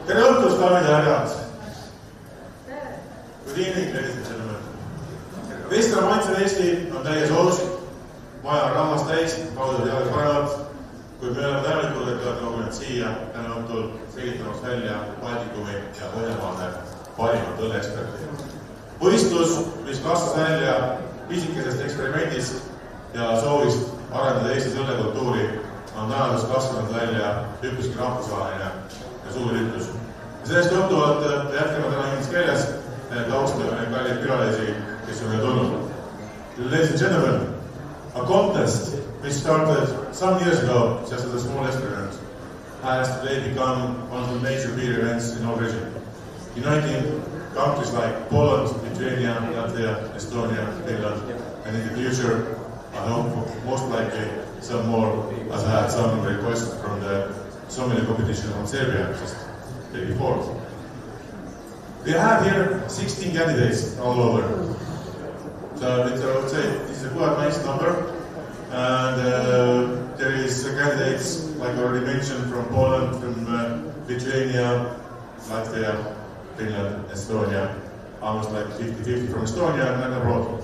tere õhtust, daamid ja härrad! Good evening, ladies and gentlemen. Vestra maitsed Eesti on täies hoos, maja on rahvast täis, kaudud teadus paremat, kuid me oleme tänulikud, et olete kogunenud siia täna õhtul selgitamaks välja Baltikumi ja Põhjamaade parimat õlleeksperti. Võistlus, mis kasvas välja pisikesest eksperimendist ja soovist arendada Eestis õllekultuuri, on tänaseks kasvanud välja üpriski rahvusvaheline ja suur üritus. Ja sellest johtuvalt jätkame täna inglise keeles, et austame neid kallid külalisi, kes on meil tulnud. Ladies and gentlemen, a contest which started some years ago just as a small experiment has today become one of the major beer events in our region, uniting countries like Poland, Lithuania, Latvia, Estonia, Finland, and in the future, I hope most likely some more, as I had some requests from the sommelier competition from Serbia just the day before. We have here 16 candidates all over. So I would say this is a quite nice number. And there is candidates, like I already mentioned, from Poland, from Lithuania, Latvia, Finland, Estonia, almost like 50-50 from Estonia and abroad.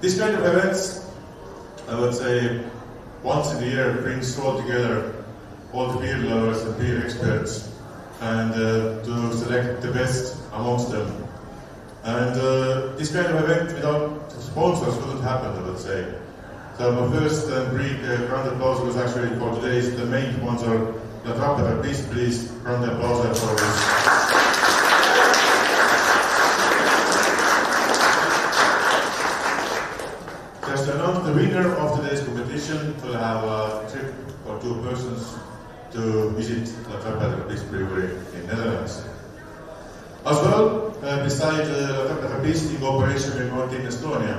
This kind of events, I would say, once in a year brings all together all the beer lovers and beer experts and to select the best amongst them. And this kind of event without sponsors wouldn't happen, I would say. So my first and brief round of applause was actually for today's the main sponsor, La Trapper. Please round of applause for this. Just to announce the winner of today's competition, we'll have a trip for 2 persons to visit La Trapper Brewery in Netherlands. As well, beside La Trapper in cooperation with our team Estonia,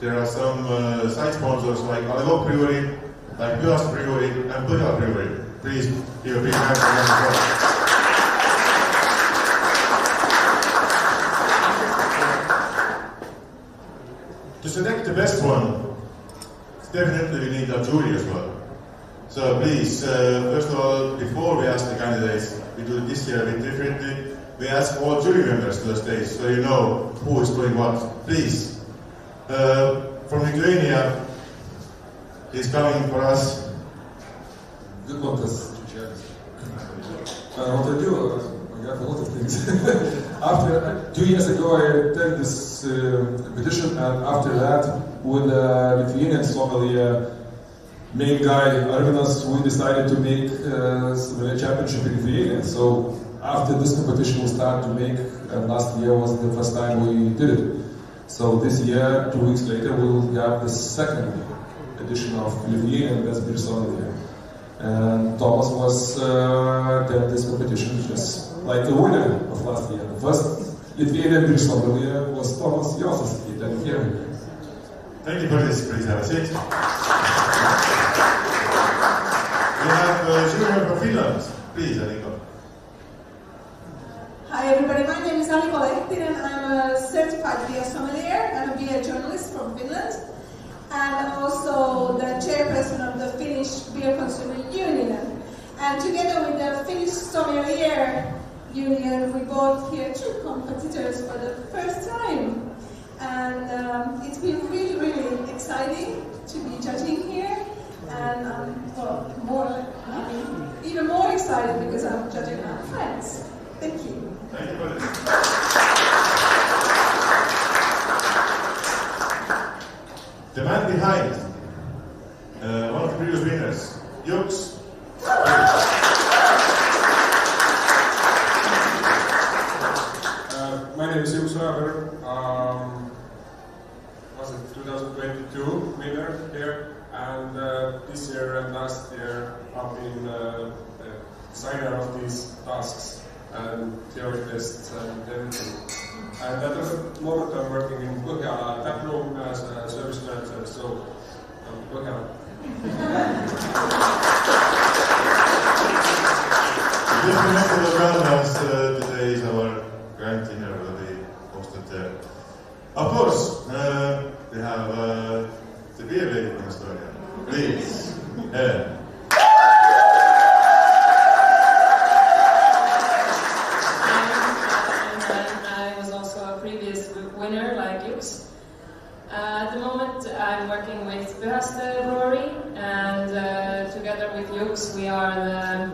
there are some side sponsors like Alego Brewery, like Pyhas Brewery and Põhja Brewery. Please give a big hand for them as well. To select the best one, definitely we need a jury as well. So please, first of all, before we ask the candidates, we do it this year a bit differently. We ask all jury members to the stage so you know who is doing what. Please, from Lithuania, he's coming for us. Good contest. What I do, I got a lot of things. After 2 years ago, I attended this competition, and after that, with the Lithuanian sommelier, main guy Arvinas, we decided to make sommelier championship in Lithuania. So after this competition, we started to make, and last year was the first time we did it. So this year, 2 weeks later, we will have the second edition of Lithuanian Best Beer Sommelier. And Thomas was attended this competition just like the winner of last year. The first Lithuanian Beer Sommelier was Thomas. He also attended here. Thank you for this. Please have a seat. We have Julia from Finland. Please, Aniko. Hi everybody, my name is Aniko Lehtinen. I'm a certified beer sommelier and a beer journalist from Finland. And I'm also the chairperson of the Finnish Beer Consumer Union. And together with the Finnish Sommelier Union, we brought here 2 competitors for the first time. And it's been really, really exciting to be judging here. And I'm even more excited because I'm judging my friends. Thank you. Thank you for this. The man behind one of the previous winners, Jux. My name is Jux Raber. Was it 2022 winner here? And this year and last year, I've been the designer of these tasks and theory tests and everything. And at the moment, I'm working in Põhjala tap room as a service manager, so I'm Põhjala. Just connected as well as today is our grand dinner will be hosted there. Of course, we have the beer lady from Estonia. Please, Helen. I was also a previous winner like Jux. At the moment, I'm working with Pyhaste Brewery, and together with Jux, we are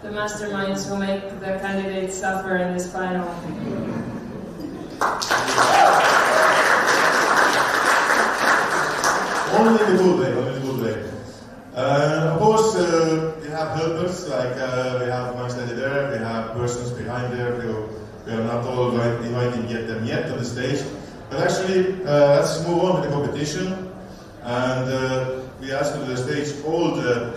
the masterminds who make the candidates suffer in this final. Only in the good way, only in the good way. Of course, we have helpers, like we have Max Lady there, we have persons behind there, we are not all inviting them yet on the stage. But actually, let's move on with the competition. And we ask to the stage all the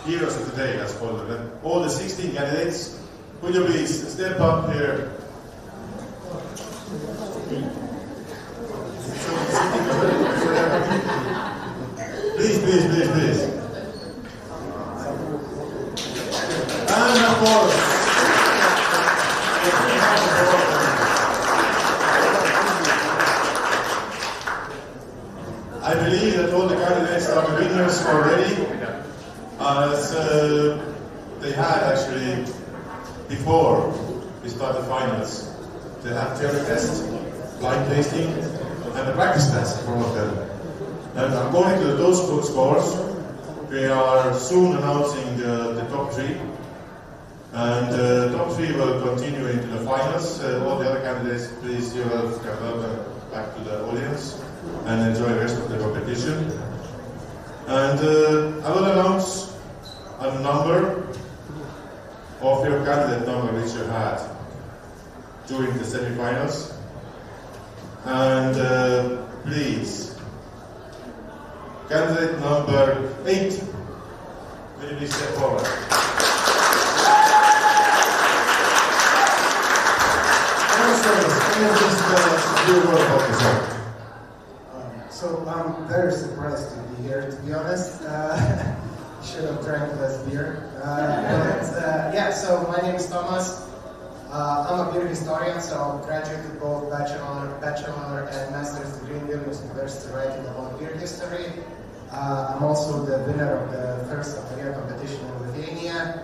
heroes of the day, let's call them. All the 16 candidates. Could you please step up here? Please. And of course, I believe that all the candidates are the winners already, as they had actually before we started finals. They have theory test, blind tasting, and a practice test for all of them. And according to those scores, we are soon announcing the top 3. And the top 3 will continue into the finals. All the other candidates, please, you are welcome back to the audience and enjoy the rest of the competition. And I will announce a number of your candidate number which you had during the semi-finals. And please, candidate number 8, will you please step forward? So I'm very surprised to be here, to be honest. Should have drank less beer. Yeah, so my name is Thomas. I'm a beer historian, so I graduated both bachelor and master's degree in Vilnius University writing about beer history. I'm also the winner of the first beer competition in Lithuania.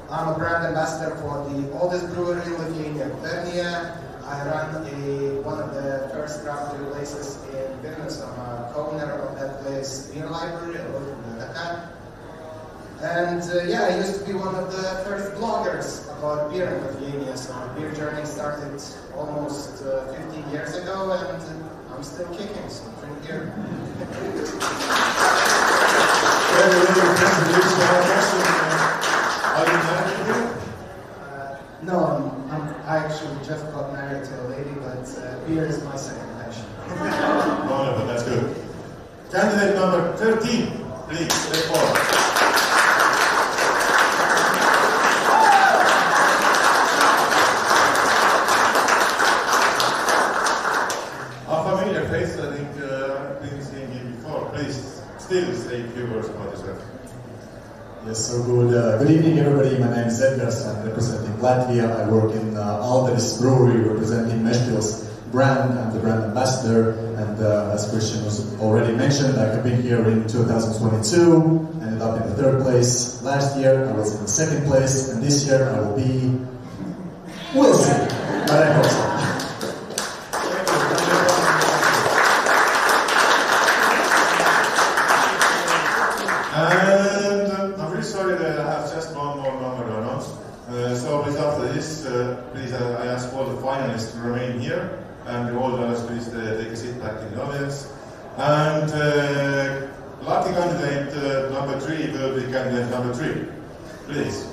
I'm a brand ambassador for the oldest brewery in Lithuania, Vernia. I run one of the first craft beer places in Vilnius. I'm a co-owner of that place, Beer Library, I work in Dakar. And yeah, I used to be one of the first bloggers about beer in Lithuania. So my beer journey started almost 15 years ago, and I'm still kicking, so drink beer. Very impressive news. Are you married here? No, I actually just got married to a lady, but beer is my second passion. Wonderful, that's good. Candidate number 13, please, step forward. A familiar face, I think I've been seeing you before. Please, still say a few words about yourself. Yes, so good evening everybody. My name is Edgars. I'm representing Latvia. I work in Alderis Brewery, representing Meštil's brand. I'm the brand ambassador, and as Christian was already mentioned, I have been here in 2022, ended up in the 3rd place. Last year I was in the 2nd place, and this year I will be... We'll see, but I hope so. And I'm really sorry that I have just one more number to announce. So please after this, please I ask all the finalists to remain here, and all the others please take a seat back in the audience. And lucky candidate number 3 will be candidate number 3. Please.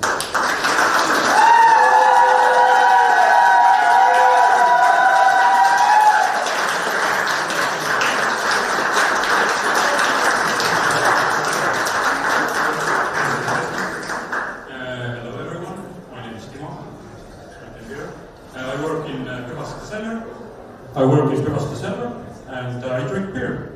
is Pühas December, and I drink beer.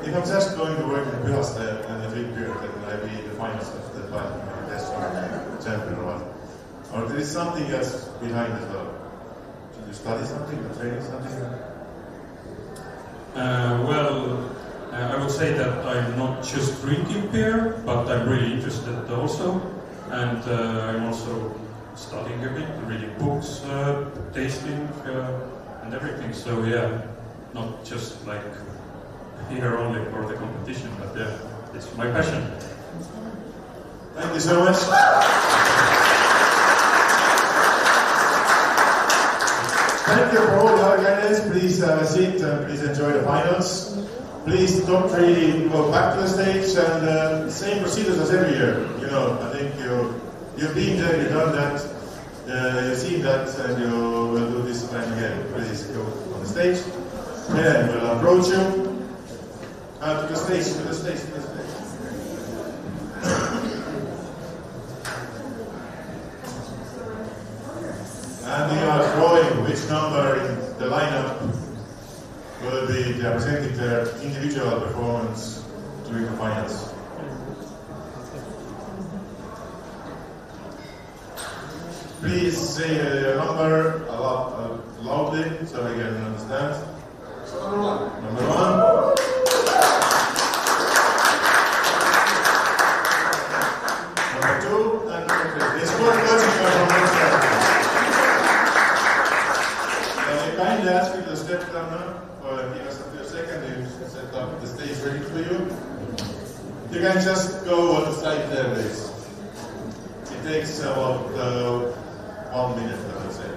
If I'm just going to work in Pühaste and a big beer, then I'll be the finest of the Baltic-Nordic champion or what? Or there is something else behind as well? Should you study something or training something? I would say that I'm not just drinking beer, but I'm really interested also. And I'm also studying a bit, reading books, tasting, and everything. So yeah, not just like here only for the competition, but yeah, it's my passion. Thank you so much. Thank you for all the other candidates. Please have a seat and please enjoy the finals. Please don't really go back to the stage, and same procedures as every year. You know, I think you've been there, you've done that, you've seen that, and you will do this time again. Please go on the stage. Then we'll approach you. To the stage, to the stage, to the stage. And we are drawing which number in the lineup will be representing their individual performance during the finals. Please say your number a lot loudly so we can understand. So number one. Number one. Number two and number three. It's more coaching from next time. I kindly ask you to step down now. Give us a second to set up the stage ready for you. You can just go on the side there, please. It takes about 1 minute, I would say.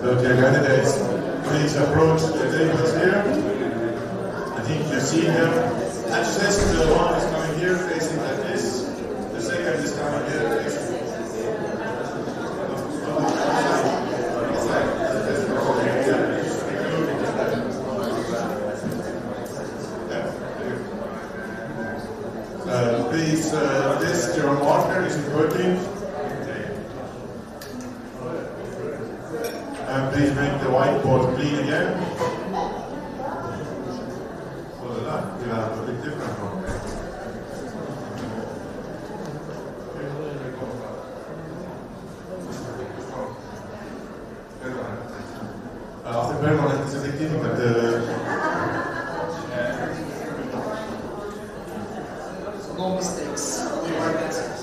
So, dear candidates, please approach the tables here. I think you see them. Access to the one is coming here, facing like this. The second is coming here, facing please, this your marker is working. Please make the whiteboard board clean again. Oh, that will have a bit different one. After permanent is a bit difficult. No mistakes. No hard answers.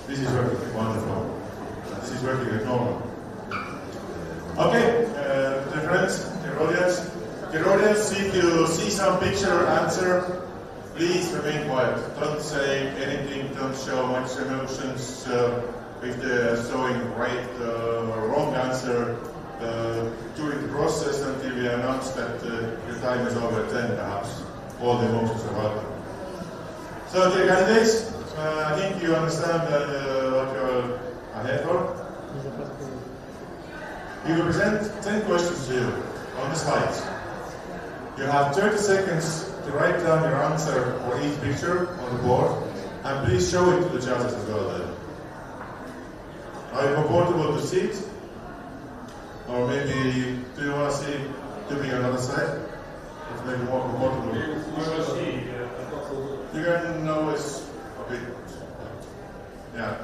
This is working wonderful. This is working at normal. Okay, dear friends, dear audience, if you see some picture or answer, please remain quiet. Don't say anything, don't show much emotions. If they're showing right or wrong answer during the process until we announce that your time is over 10 perhaps. All the emotions are welcome. So dear candidates, I think you understand what you're ahead for. We will present 10 questions to you on the slides. You have 30 seconds to write down your answer for each picture on the board, and please show it to the judges as well then. Are you comfortable to sit? Or maybe, do you want to see doing another side? It's maybe more comfortable. We will see. You can know it's a bit, yeah.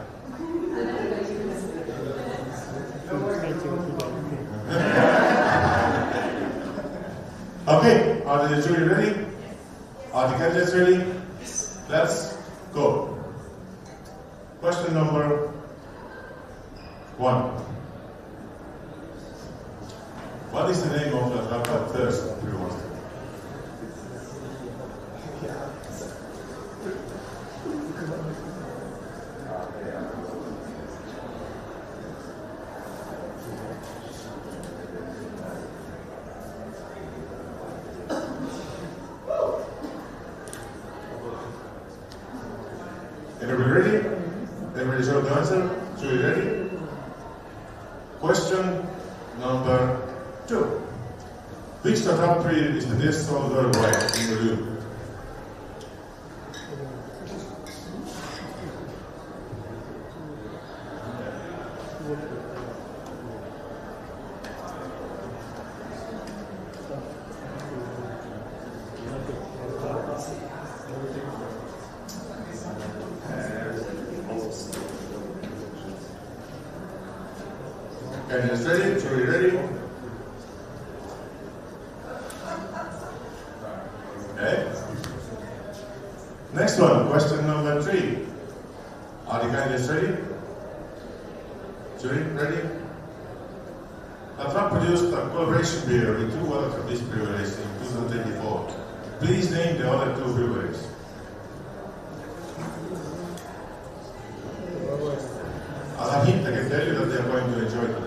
Okay, are the jury ready? Are the candidates ready? Let's go. Question number 1. What is the name of the rapporteurs, if you want? Everybody ready? Everybody show the answer? So you ready? Question number 2. Which country is the best song worldwide in the room? Candidates ready? Jury ready? Okay. Next one, question number 3. Are the candidates ready? Jury ready? Latran produced a collaboration beer with 2 other of these breweries in 2024. Please name the other 2 breweries. As a hint, I can tell you that they are going to enjoy today.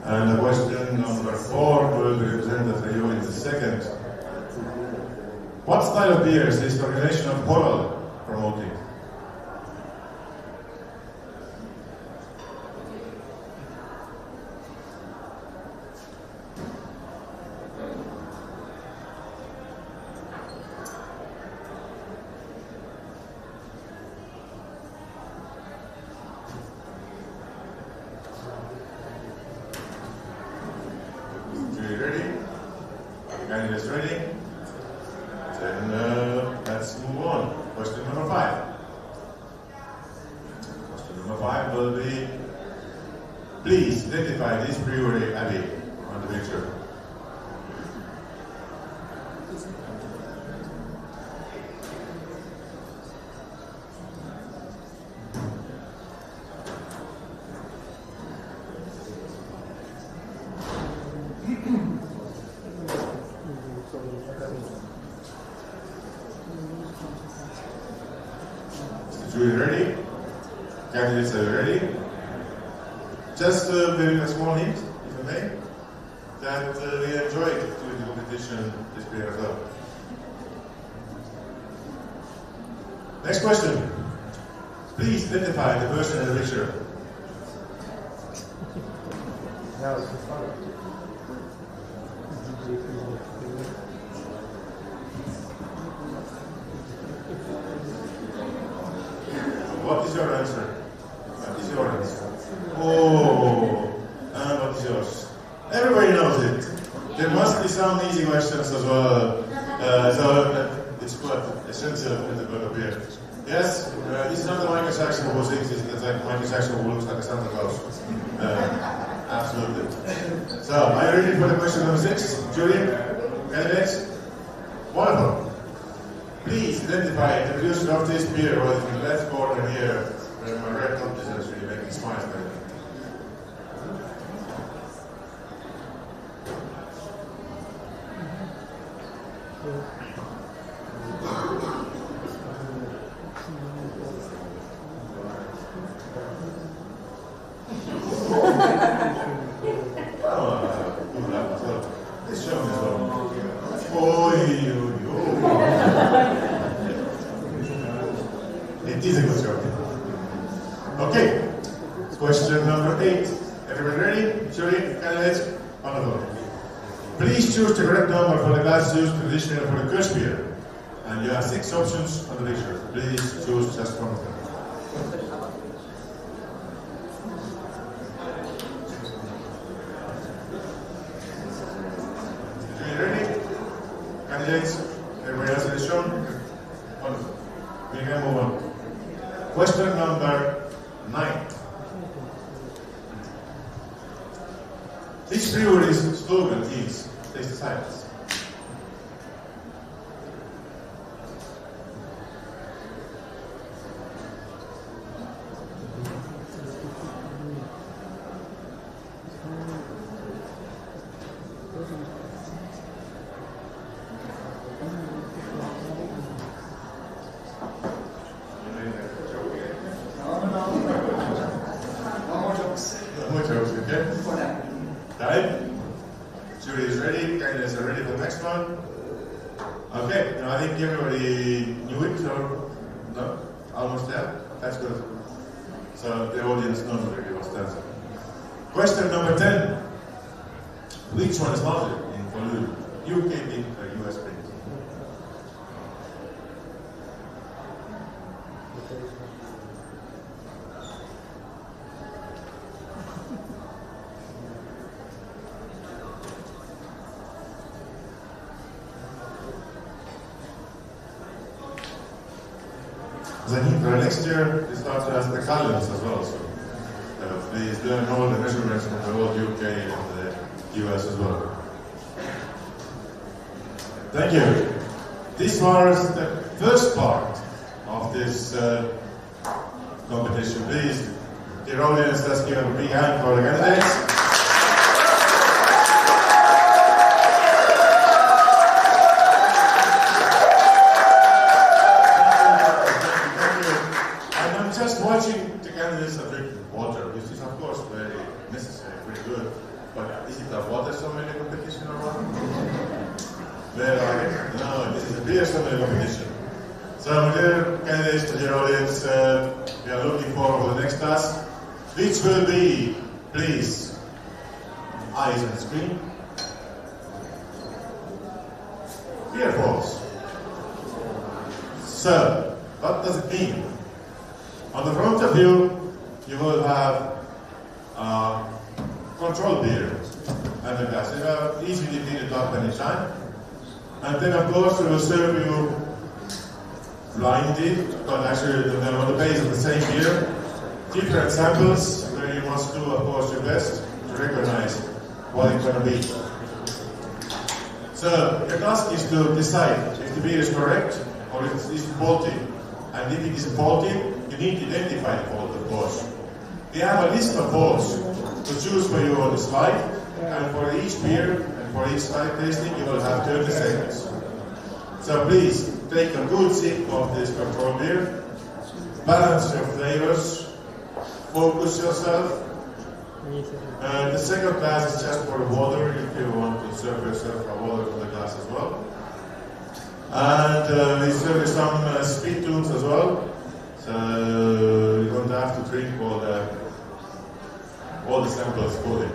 And the question number 4 will be presented for you in the second. What style of beers is the organization of Coral promoting? Candidates ready? Then let's move on. Question number 5. Question number 5 will be, please identify this brewery, Abby, on the picture. Jury ready? Candidates, are you ready? Just maybe a small hint, if I may, that we enjoyed doing the competition this year as well. Next question. Please identify the person in the picture. What is your answer? What is your answer? Oh, and what is yours? Everybody knows it. There must be some easy questions as well. So it's quite essential in the book here. Yes, this is not the Michael Jackson who sings this, it's like Michael Jackson who looks like a Santa Claus. Absolutely. So, are you ready for the question number 6? Jury? Candidates? Wonderful. Please identify the producer of this beer, who is in the left corner here, where my red top is actually making smiles. It is a good job. Okay, question number 8. Everyone ready? Jury, candidates? Wonderful. Please choose the correct number for the glass juice conditioner for the Kush beer. And you have 6 options on the picture. Please choose just one of them. Jury ready? Candidates? Everybody else is shown? Wonderful. We can move on. Question number 9. This brewery's slogan is "Taste the Silence." Okay? Time? Jury is ready, candidates are ready for the next one. Okay, now I think everybody knew it, or no? Almost there? That's good. So the audience knows already what's that. Question number 10. Which one is larger in volume? UK being or US being? As a hint, next year we start to ask the columns as well, so please learn all the measurements from the whole UK and the US as well. Thank you. This was the first part of this competition. Please, dear audience, let's give a big hand for the candidates. Watching the candidates are drinking water, which is of course very necessary, pretty good. But is it a water sommelier competition or what? Where are we? No, this is a beer sommelier competition. So, dear candidates, dear audience, we are looking forward to the next task, which will be, please, eyes on the screen. Beer balls. So, what does it mean? On the front of you, you will have control beer and the glass. They are easily cleaned up anytime. And then, of course, we will serve you blinded, but actually on the base of the same beer, different samples where you must do, of course, your best to recognize what it's going to be. So, your task is to decide if the beer is correct or if it's faulty. And if it is faulty, you need to identify the fault, of course. We have a list of faults to choose for you on the slide, and for each beer and for each slide tasting, you will have 30 seconds. So please, take a good sip of this control beer. balance your flavors, focus yourself. The second glass is just for water, if you want to serve yourself a water from the glass as well. And we serve you some speed tunes as well, so you don't have to drink all the samples fully.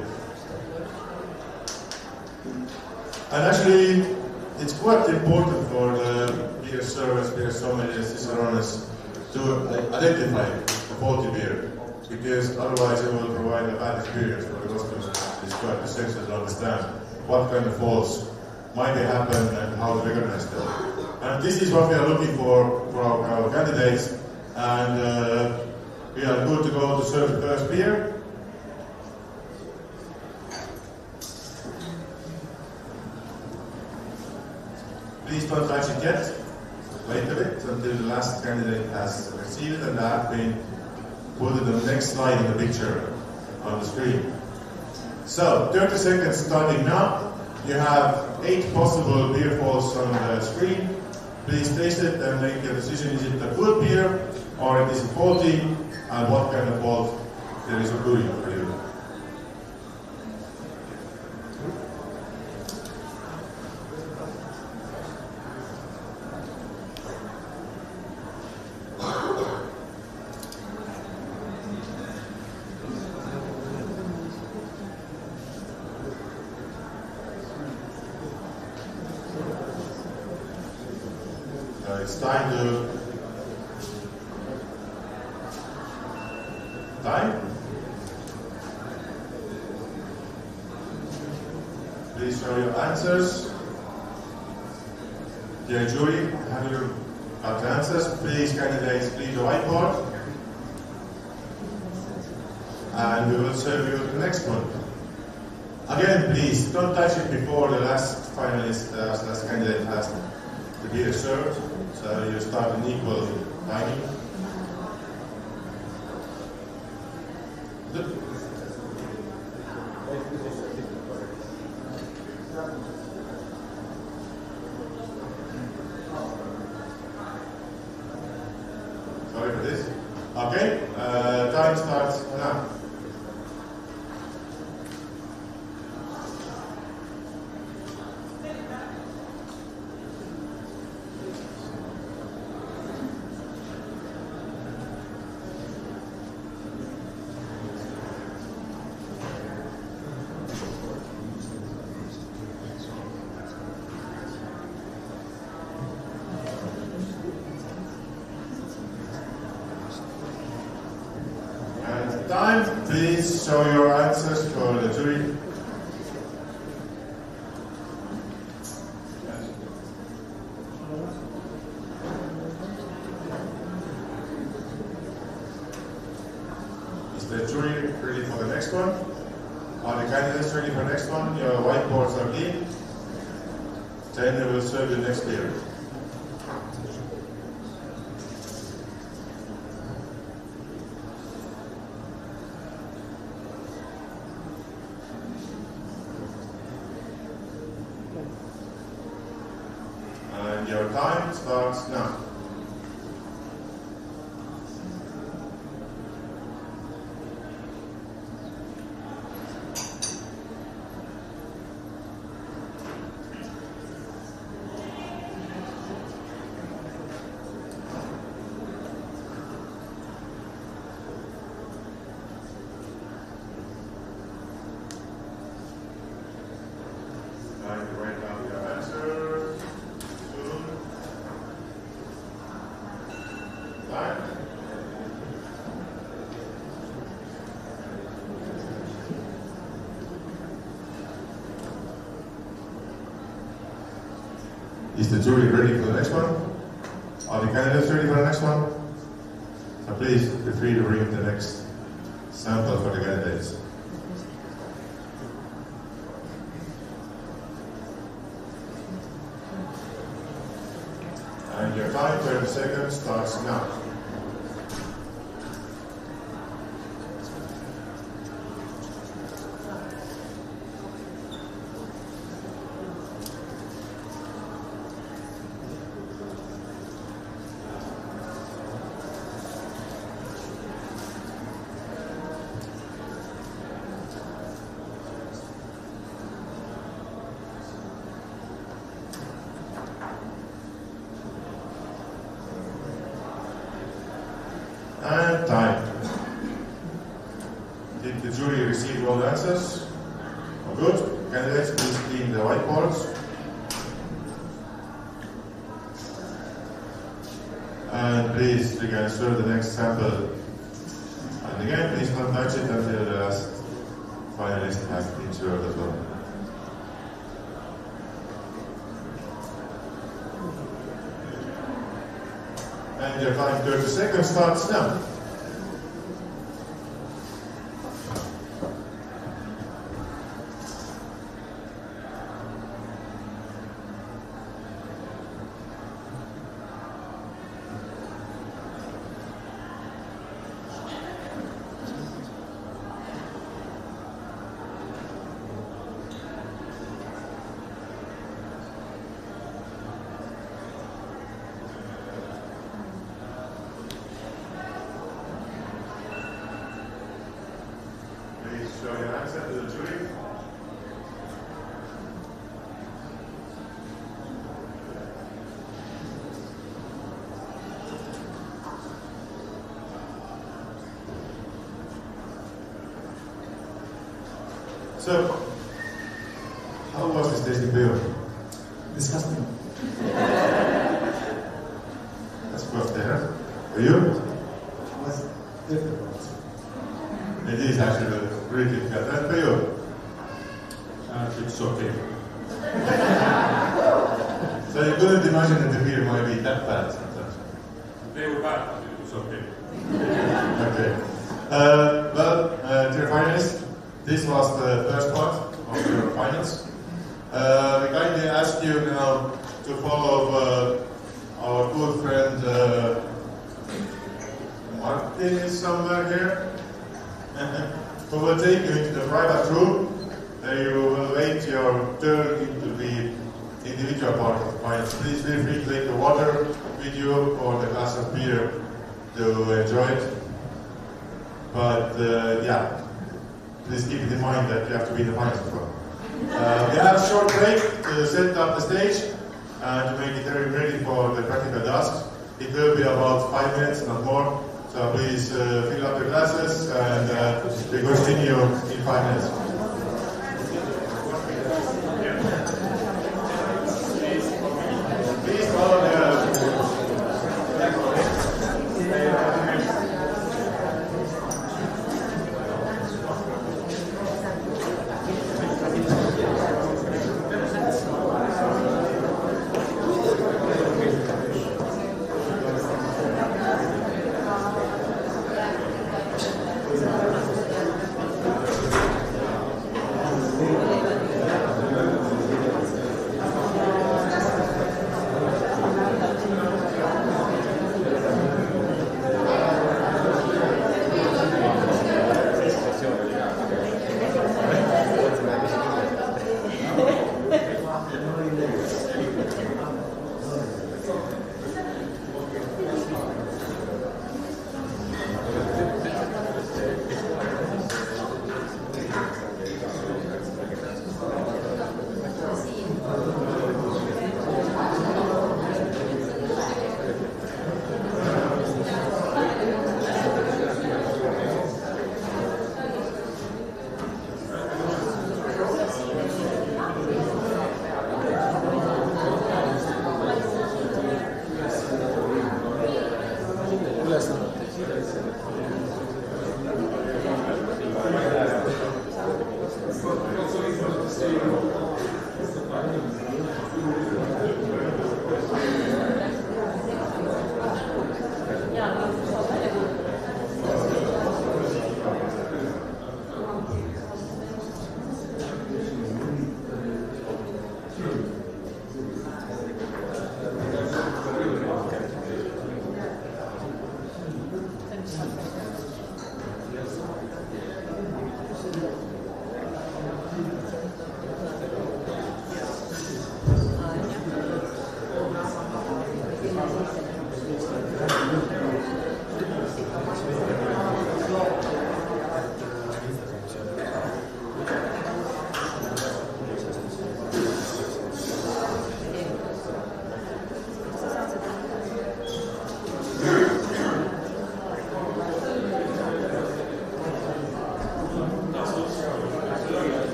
And actually, it's quite important for the beer servers, beer sommeliers, cicerones to identify the faulty beer, because otherwise it will provide a bad experience for the customers. It's quite essential to understand what kind of faults might happen and how to recognize them. And this is what we are looking for our candidates, and we are good to go to serve the first beer. Please don't touch it yet. Wait a bit until the last candidate has received it, and that been put in the next slide in the picture on the screen. So, 30 seconds starting now. You have 8 possible beer faults on the screen. Please taste it and make your decision. Is it a good beer or it is faulty, and what kind of fault there is occurring for you. It's time to... Time? Please show your answers. Dear jury, have you got the answers? Please, candidates, leave the whiteboard. And we will serve you the next one. Again, please, don't touch it before the last finalist, last candidate has the beer served. So you start an equal timing. Sorry for this. Okay, time starts now. Time, please show your answers for the jury. Is the jury ready for the next one? Are the candidates ready for the next one? Your whiteboards are clean. Then we will serve the next beer. Your time starts now. And you write down your answer. Is the jury ready for the next one? Are the candidates ready for the next one? So please feel free to bring the next sample for the candidates. And your time, 30 seconds, starts now. have time. Did the jury receive all the answers? Oh, good. Candidates, please clean the whiteboards. And please, you can insert the next sample. And again, please don't touch it until the last finalist has been served as well. And your time 30 seconds starts now. Show your answer to the jury. So, how was this tasting beer? Disgusting. That's close there. For you? It was difficult. It is actually really difficult. And for you? It's okay. So you couldn't imagine that the beer might be that bad sometimes. They were bad, but it was okay. Okay. Dear finalists, this was the first part of your finals. We kindly ask you now to follow our good friend Martin is somewhere here, who will take you into the private room. There you will wait your turn into the individual part of the finals. Please feel free to take the water with you or the glass of beer to enjoy it. But yeah, please keep it in mind that you have to be in the finals as well. We have a short break to set up the stage and to make it very ready for the practical tasks. It will be about 5 minutes, not more. So please fill up your glasses and we continue in 5 minutes. Please follow the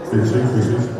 Physik.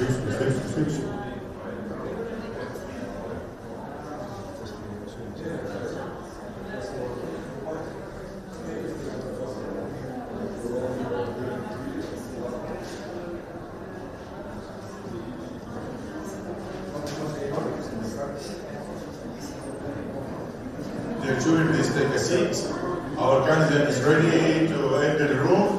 Switch. Dear children, please take a seat. Our candidate is ready to enter the room.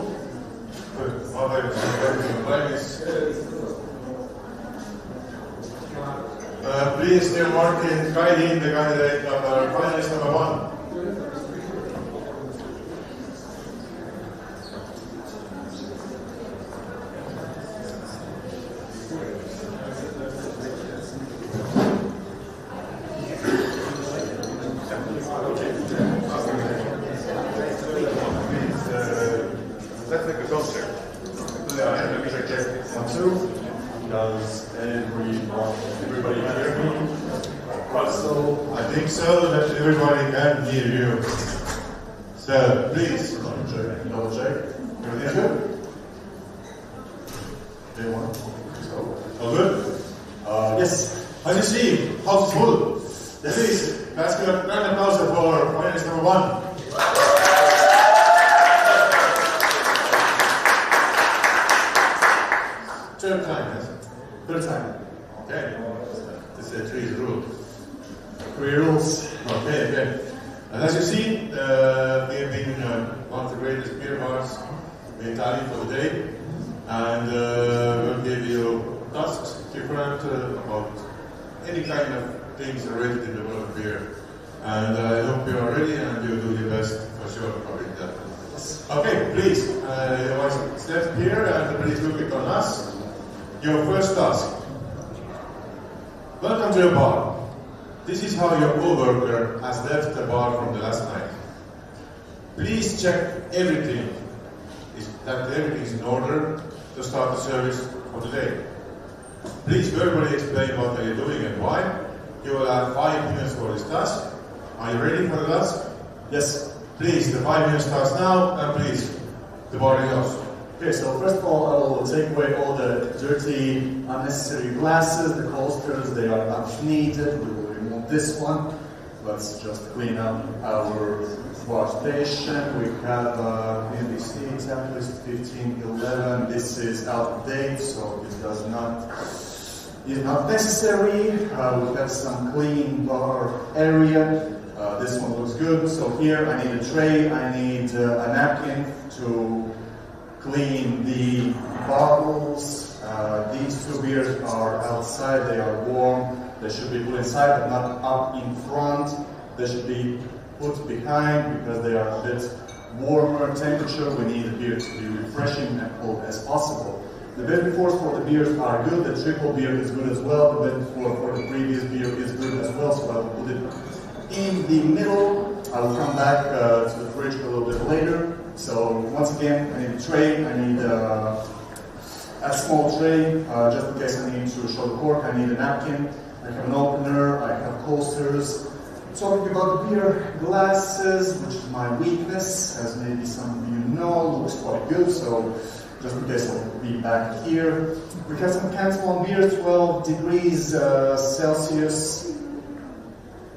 Please, dear Martin, guide in the candidate number, finalist number 1. Let's make a concert. Let me check 1, 2. Does everybody hear me? So, I think so, that everybody can hear you. So, please. Double check. Everything good? Day 1. So. All good? Yes. As you see, house is full. Please, let's give a grand applause for finalist number 1. Third time, yes? Third time. Okay. This is 3 rule. 3 rules. Okay. And as you see, we have been one of the greatest beer bars in Italy for the day. And we'll give you tasks different about any kind of things related in the world of beer. And I hope you are ready and you do your best for sure covering that. Okay, please, step here and please look it on us. Your first task. Welcome to your bar. This is how your co-worker has left the bar from the last night. Please check everything, that everything is in order to start the service for today. Please verbally explain what are you doing and why. You will have 5 minutes for this task. Are you ready for the task? Yes. Please, the 5 minutes starts now, and please, the bar is yours. Okay, so first of all, I will take away all the dirty, unnecessary glasses, the coasters, they are not needed. We will remove this one. Let's just clean up our bar station. We have maybe 10 plus 15, 11. This is out of date, so it is not necessary. We have some clean bar area. This one looks good. So here I need a tray, I need a napkin to clean the bottles. These 2 beers are outside, they are warm. They should be put inside, but not up in front. They should be put behind because they are a bit warmer temperature. We need the beer to be refreshing and cold as possible. The bed befores for the beers are good. The triple beer is good as well. The bed before for the previous beer is good as well. So I will put it in the middle. I will come back to the fridge a little bit later. So once again, I need a tray, I need a small tray, just in case I need to show the cork. I need a napkin, I have an opener, I have coasters. Talking about the beer glasses, which is my weakness, as maybe some of you know, looks quite good, so just in case I'll be back here. We have some Canton beer, 12 degrees Celsius,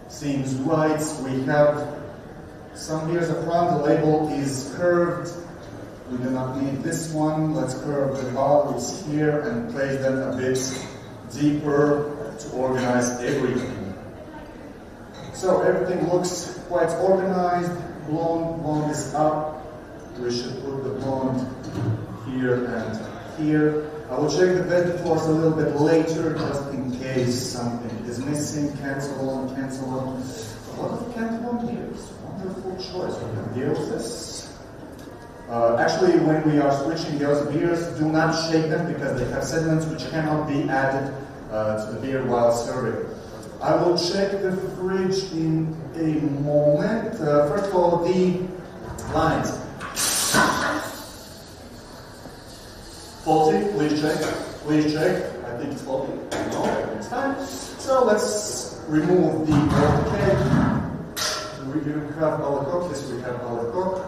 seems right. We have some beers up front, the label is curved. We do not need this one. Let's curve the bottles here and place them a bit deeper to organize everything. So everything looks quite organized. Blonde is up. We should put the blonde here and here. I will check the bed befores a little bit later, just in case something is missing. Cancel on. A lot of Canton beers. Wonderful choice. We can deal with this. Actually, when we are switching those beers, do not shake them because they have sediments which cannot be added to the beer while serving. I will check the fridge in a moment. First of all, the lines. Faulty, please check. Please check. I think it's faulty. No, it's fine. So let's remove the keg. We do have Baltic-Nordic. Yes, we have Baltic-Nordic.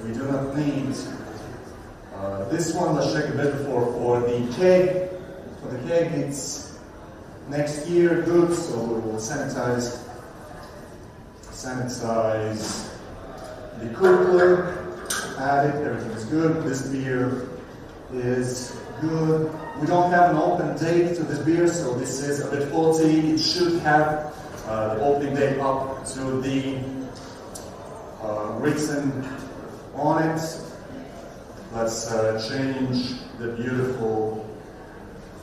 We do not need this one. Let's check a bit before for the keg. for the keg, it's next year good, so we will sanitize the cooler, add it, everything's good. This beer is good. We don't have an open date to this beer, so this is a bit faulty. It should have the opening date up to the written on it. Let's change the beautiful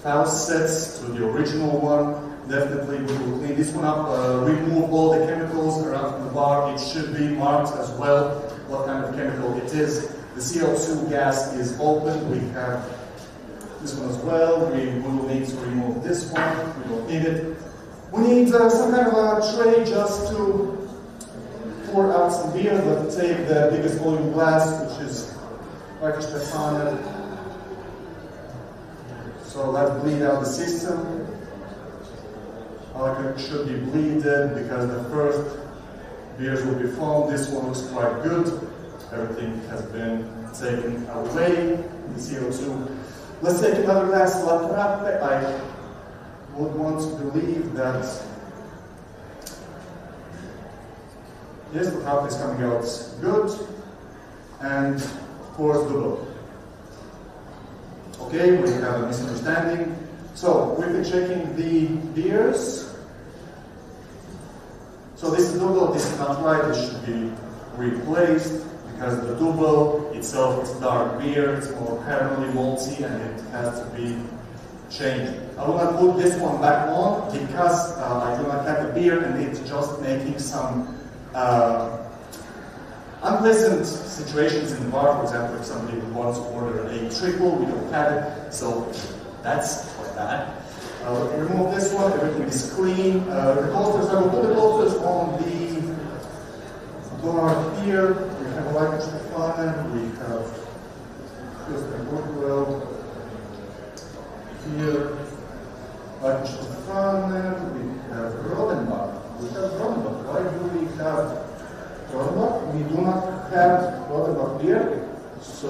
faucets to the original one. Definitely we will clean this one up, remove all the chemicals around from the bar. It should be marked as well what kind of chemical it is. The CO2 gas is open. We have this one as well. We will need to remove this one. We don't need it. We need some kind of a tray just to pour out some beer, but take the biggest volume glass, which is Baltic So let's bleed out the system. It should be bleeded because the first beers will be foamed. This one looks quite good. Everything has been taken away, the CO2. Let's take another glass La Trappe. I would want to believe that yes, the Trappe is coming out good. And of course, double. Okay, we have a misunderstanding. So, we've been checking the beers. So this is double, this is not right, this should be replaced because the double itself is dark beer, it's more caramelly malty and it has to be changed. I will not put this one back on because I do not have the beer and it's just making some unpleasant situations in the bar. For example, if somebody wants to order a triple, we don't have it, so that's like that. Remove this one, everything is clean. The coasters, I will put the coasters on the bar here. We have a light Stefan, we have Portugal here, light Stefan, we have Rodenbach. We have Rodenbach. Why do we have Rodenbach? We do not have Rodenbach beer, so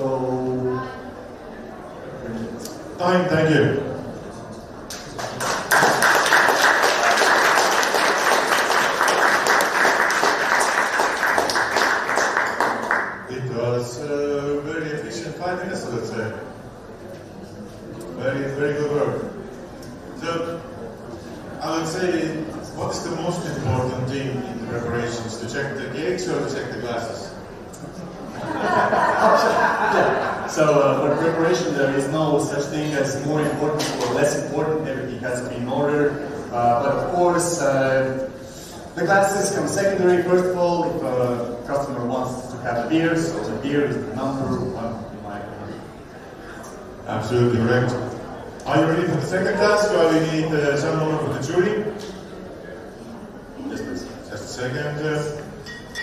Thank you. It was very efficient 5 minutes, let's say. Very good work. So, I would say, what is the most important thing in the preparations? To check the cakes or to check the glasses? So for preparation, there is no such thing as more important or less important. Everything has to be in order. But of course, the glasses come secondary. First of all, if a customer wants to have a beer, so the beer is the number one in my opinion. Absolutely correct. Are you ready for the second task, or we need someone for the jury? Yes, please. Just a second.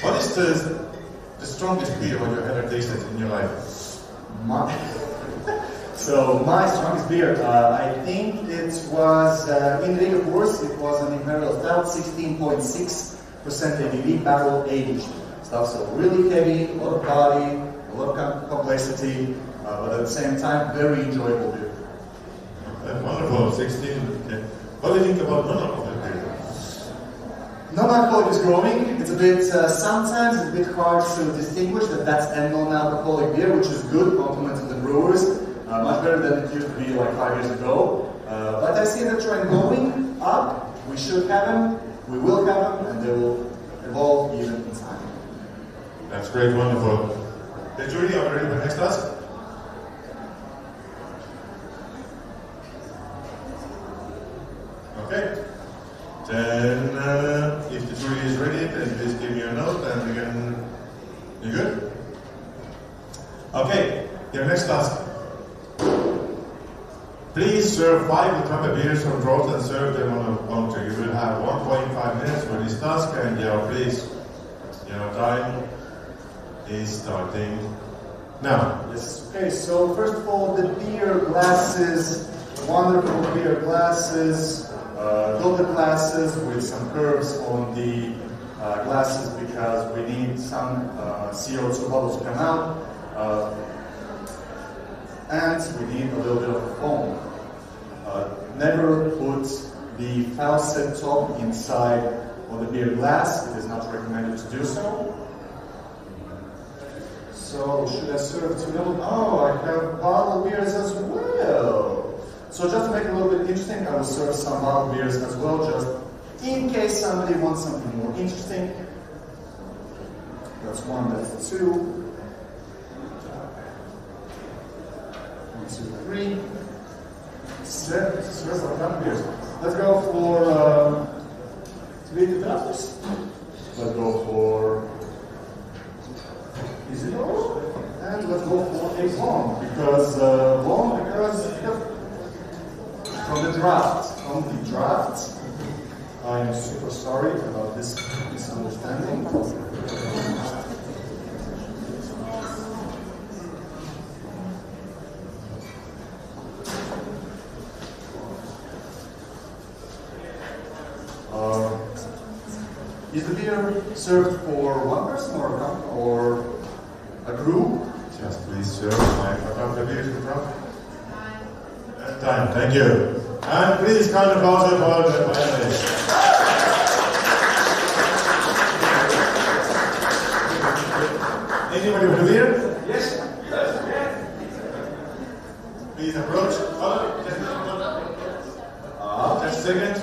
What is the strongest beer what you ever tasted in your life? So my strongest beer, I think it was in Riga course. It was an Imperial Stout, 16.6% ABV, barrel aged stuff. So really heavy, a lot of body, a lot of complexity, but at the same time, very enjoyable beer. Wonderful, 16. Okay. What do you think about non-alcoholic beer? Non-alcoholic is growing. It's a bit, sometimes it's a bit hard to distinguish that that's a non-alcoholic beer, which is good, compliment to the brewers. Much better than it used to be like 5 years ago. But I see the trend going up. We should have them, we will have them, and they will evolve even in time. That's great, wonderful. The jury, are you ready for the next task? Okay. Then, if the jury is ready, then please give me a note and we can... You good? Okay, your next task. Please serve 5 Trappe beers from Drost and serve them on a counter. You will have 1.5 minutes for this task, and please, your time is starting now. Yes, okay, so first of all, the beer glasses, wonderful beer glasses, golden glasses with some curves on the glasses because we need some CO2 bubbles to come out. And we need a little bit of foam. Never put the faucet top inside of the beer glass. It is not recommended to do so. So, should I serve to them? Oh, I have bottled beers as well. So just to make it a little bit interesting, I will serve some bottled beers as well, just in case somebody wants something more interesting. That's one, that's two. 1, 2, 3. Serve some beers. Let's go for 3 drafts. Let's go for easy doors. And let's go for a long, because from the draft, I am super sorry about this misunderstanding. Is the beer served for one person or a group? Just please serve the beer in front. Time, thank you. And please kind of also about the mayonnaise. Anybody with a beer? Yes. Please approach. Just a second.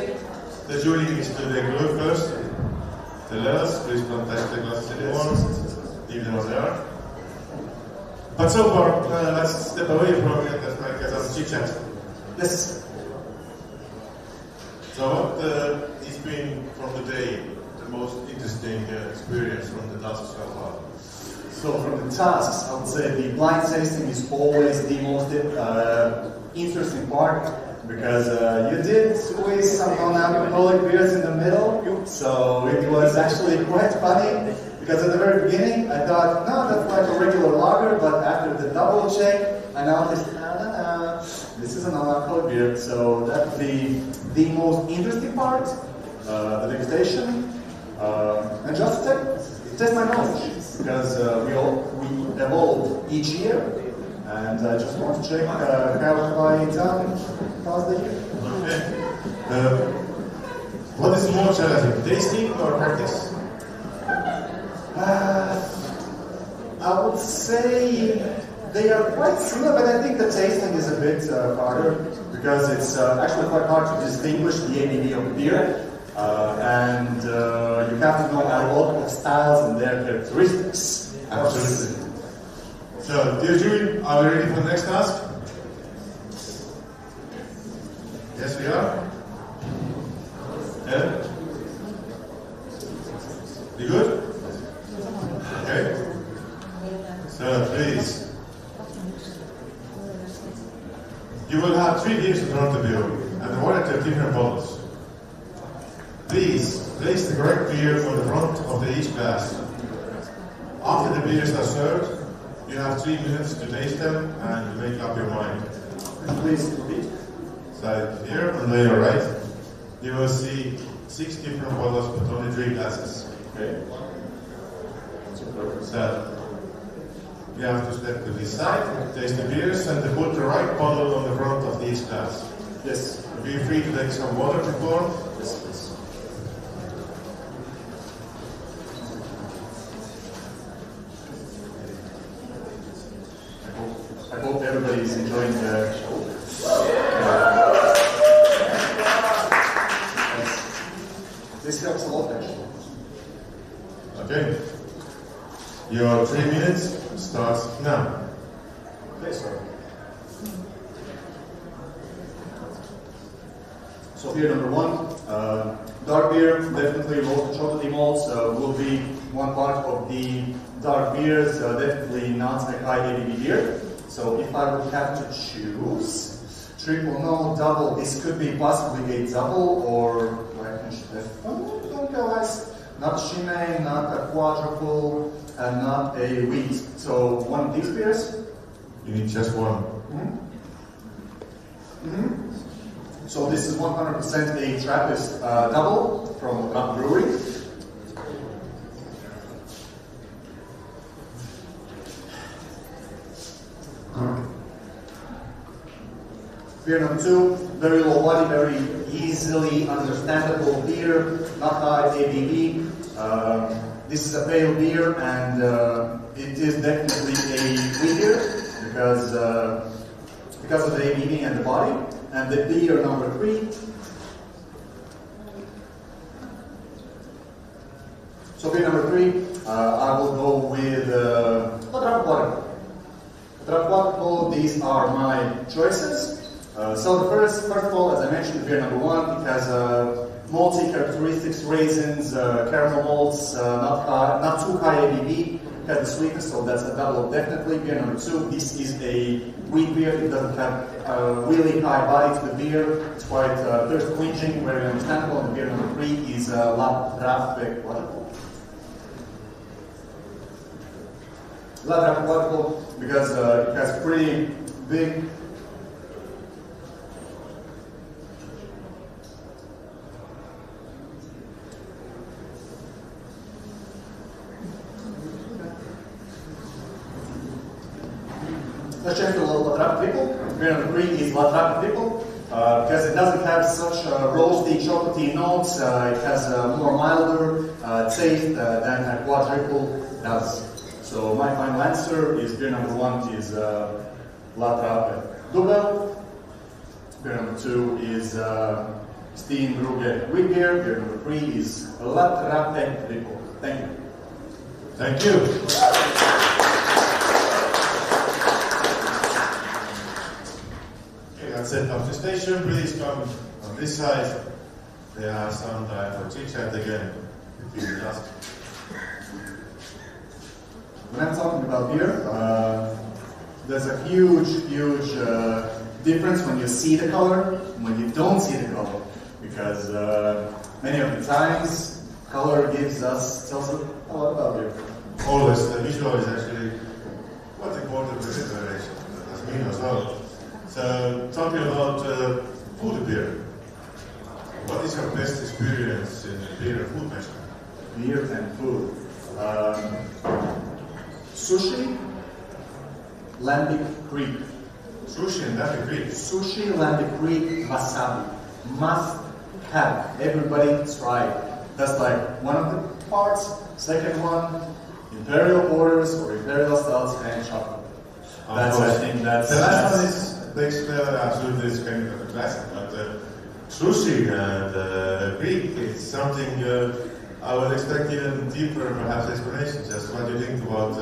The jury is to the glue first. Tell us, please don't touch the glasses anymore. Leave them as they are. But so far, let's step away from it as a chit chat. Yes. So what has been from the day the most interesting experience from the tasks so far? So from the tasks, I would say the blind tasting is always the most interesting part, because you did squeeze some non-alcoholic beers in the middle, so it was actually quite funny, because at the very beginning I thought, no, that's like a regular lager, but after the double check, I noticed, no, this is a non-alcoholic beer, so that's the most interesting part, the degustation, and just test my knowledge, because we evolve each year, and I just want to check how have I done past the year. Okay. What is more challenging, tasting or practice? I would say they are quite similar, but I think the tasting is a bit harder, because it's actually quite hard to distinguish the ABV of beer, and you have to know a lot of styles and their characteristics. Absolutely. So, dear jury, are we ready for the next task? Yes, we are. Yeah? You good? Okay. So, please. You will have 3 beers in front of you, and one at your different bottles. Please, place the correct beer on the front of each glass. After the beers are served, you have 3 minutes to taste them and make up your mind. Please repeat. So here on your right, you will see 6 different bottles but only 3 glasses. Okay. So you have to step to this side, taste the beers, and to put the right bottle on the front of each glass. Yes. Feel free to take some water before. Yes, please. I hope everybody is enjoying the show. This helps a lot, actually. Okay. Your 3 minutes starts now. Okay, sir. So beer number 1, dark beer, definitely roasted chocolate malts will be one part of the dark beers, definitely not a high ABV beer. So if I would have to choose, triple, no, double, this could be possibly a double or don't go less. Not Chimay, not a quadruple, and not a wheat. So one of these beers. You need just one. So this is 100% a Trappist double from the brewery. Beer number 2, very low body, very easily understandable beer, not high ABV. This is a pale beer, and it is definitely a wheat beer because of the ABV and the body. And the beer number 3. So beer number 3, I will go with Baltic-Nordic. These are my choices. So the first of all, as I mentioned, the beer number 1, it has malty characteristics, raisins, caramel malts, not too high ABV. It has the sweetness, so that's a double definitely. Beer number 2, this is a wheat beer. It doesn't have a really high body to the beer. It's quite thirst quenching, very understandable. And beer number 3 is La Trappe. Because it has pretty big let's check the La Trappe triple. Beer number 3 is La Trappe triple because it doesn't have such roasty, chocolatey notes. It has a more milder taste than a quadruple does. So my final answer is beer number 1 is La Trappe Double. Beer number 2 is Steenbrugge wheat beer. Beer number 3 is La Trappe Triple. Thank you. Thank you. Okay, that's it of the station. Please come on this side. They have some time for chit chat again. If you would ask. When I'm talking about beer, there's a huge difference when you see the color and when you don't see the color. Because many of the times, color tells us a lot about beer. Always, the visual is actually quite important for preparation. That's me as well. So, talking about food beer, what is your best experience in beer and food measurement? Beer and food. Sushi, Lambic Creek. Sushi and Lambic Creek. Sushi, Lambic Creek, wasabi. Must have. Everybody try it. That's like one of the parts. Second one, imperial porters or imperial stouts and chocolate. That's, I think that's... The last one is absolutely is kind of a classic, but sushi and Greek is something I would expect even deeper, perhaps, explanation. Just what do you think about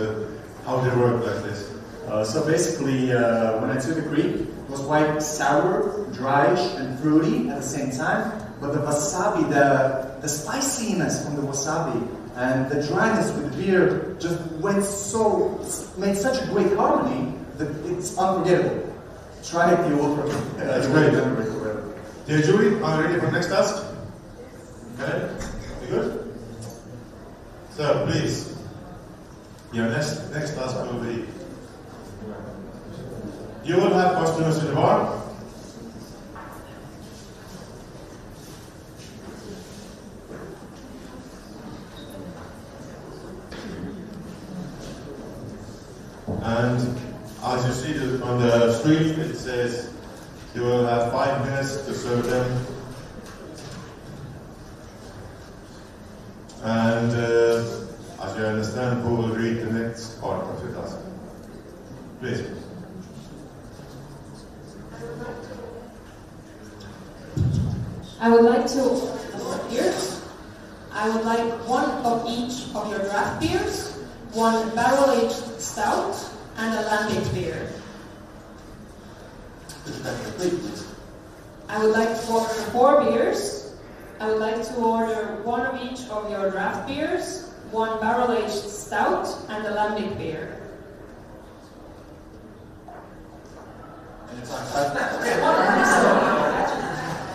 how they work like this? So basically, when I took the Greek, it was quite sour, dryish, and fruity at the same time. But the wasabi, the spiciness from the wasabi and the dryness with the beer just made such a great harmony that it's unforgettable. Try it, you will That's great. Dear Julie, are you ready for the next task? Okay, you good? So please, your next task will be, you will have customers in the bar. And as you see on the screen, it says you will have 5 minutes to serve them. And as you understand, who will read the next part of your task? Please. I would like to beers. I would like one of each of your draft beers, one barrel-aged stout, and a lambic beer. I would like to order 4 beers. I would like to order one of each of your draft beers, one barrel-aged stout, and a lambic beer.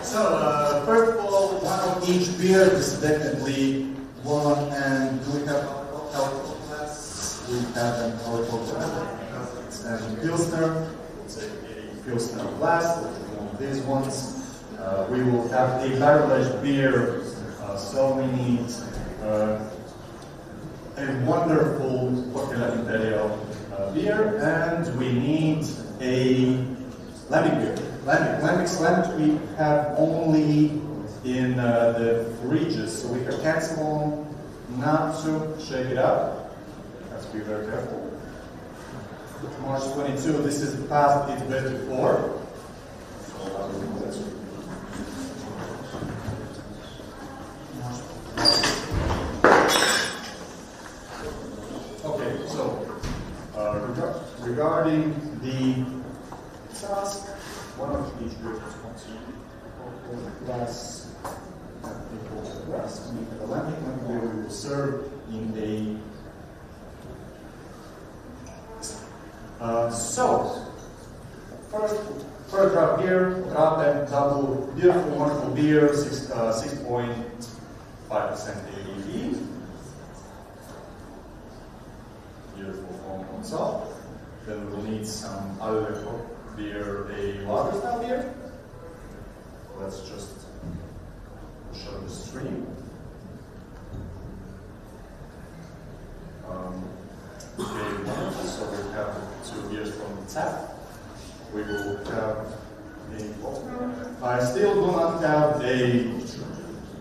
So, first of all, one of each beer is definitely one, and do we have alcohol glass? We have an alcohol glass and Pilsner. We'll take a Pilsner glass, which is one of these ones. We will have a barrel-aged beer, so we need a wonderful Popular Imperial beer, and we need a lambic beer. Lambic we have only in the fridges, so we are careful not to shake it up. Have to be very careful. March 22, this is past its before. Okay, so regarding the task, one of each group is glass. The lambic we will serve in a so, first drop here, drop and double, beautiful, wonderful beer, 6.5% ABV. Beautiful foam on top. Then we will need some other beer, a lager style beer. Let's just show the stream. Okay, wonderful. So we have 2 beers from the tap. We will have a opener. I still do not have a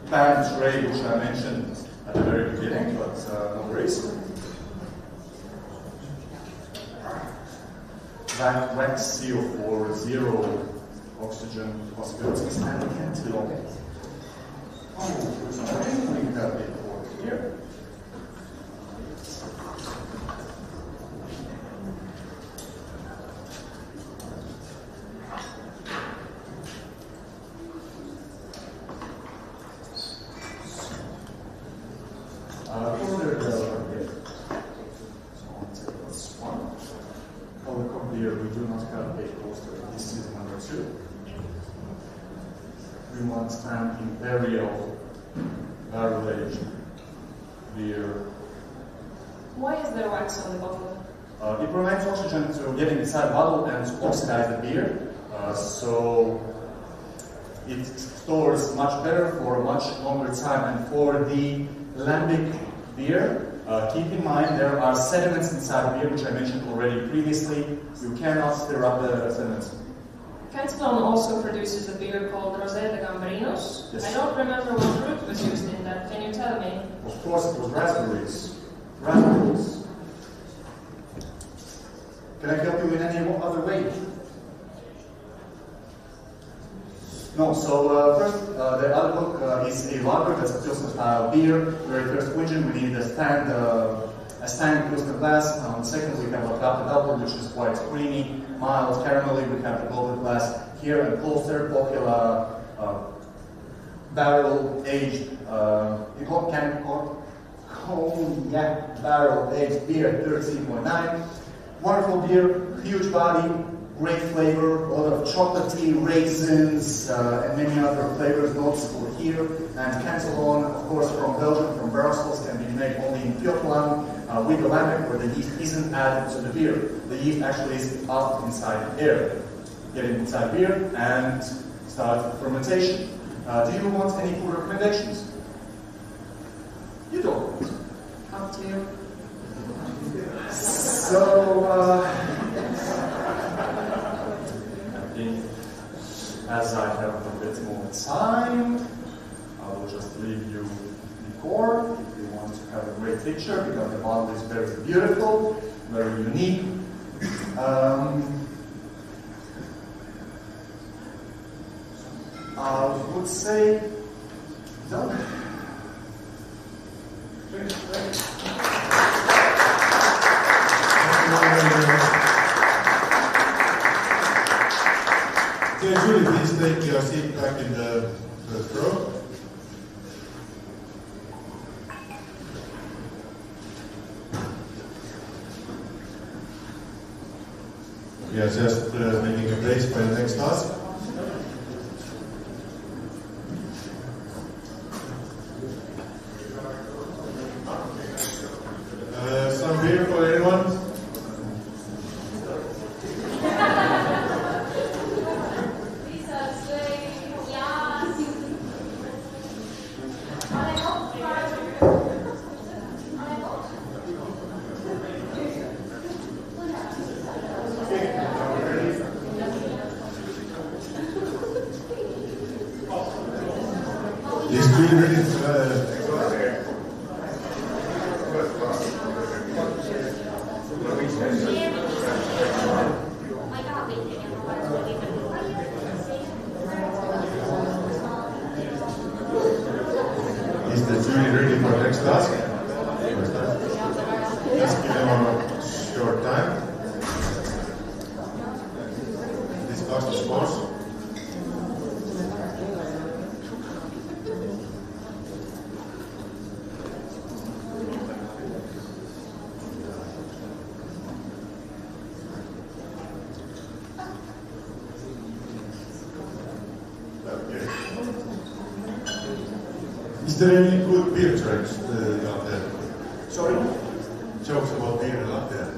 pan tray, which I mentioned at the very beginning, but no worries. That wax seal for 0 oxygen possibilities and ventilator. We have a port here. Here we do not have a poster. This is number 2. We want an imperial barrel-aged beer. Why is there wax on the bottle? It prevents oxygen to get inside the bottle and to oxidize the beer. So it stores much better for a much longer time. And for the lambic beer, keep in mind there are sediments inside beer, which I mentioned already previously. You cannot stir up the sediments. Cantillon also produces a beer called Rosé de Gambrinus. Yes. I don't remember what fruit was used in that. Can you tell me? Of course, it was raspberries. Raspberries. Can I help you in any other way? No, so first, the other book is a lager, that's a Pilsner style beer. Very first question, we need a standing Pilsner glass. Second, we have a double, which is quite creamy, mild, caramelly. We have the golden glass here, and closer, Pokela barrel-aged, barrel-aged beer, 13.9. Wonderful beer, huge body, great flavor, a lot of chocolatey, raisins, and many other flavors noticeable here. And Cantillon, of course, from Belgium, from Brussels, can be made only in Jutland with the lambic, where the yeast isn't added to the beer. The yeast actually is up inside the air. Get it inside beer and start fermentation. Do you want any food recommendations? You don't. Up to you. So, as I have a bit more time, I will just leave you the core if you want to have a great picture, because the bottle is very beautiful, very unique. I would say done. Julie, please take your seat back in the first row. We are just making a place for the next task. Some beer for anyone? Is Julie ready? Is the jury ready for the next task? Let's give them a short time. Discuss the scores. Is there any good beer jokes out there? Sorry? Jokes about beer out there?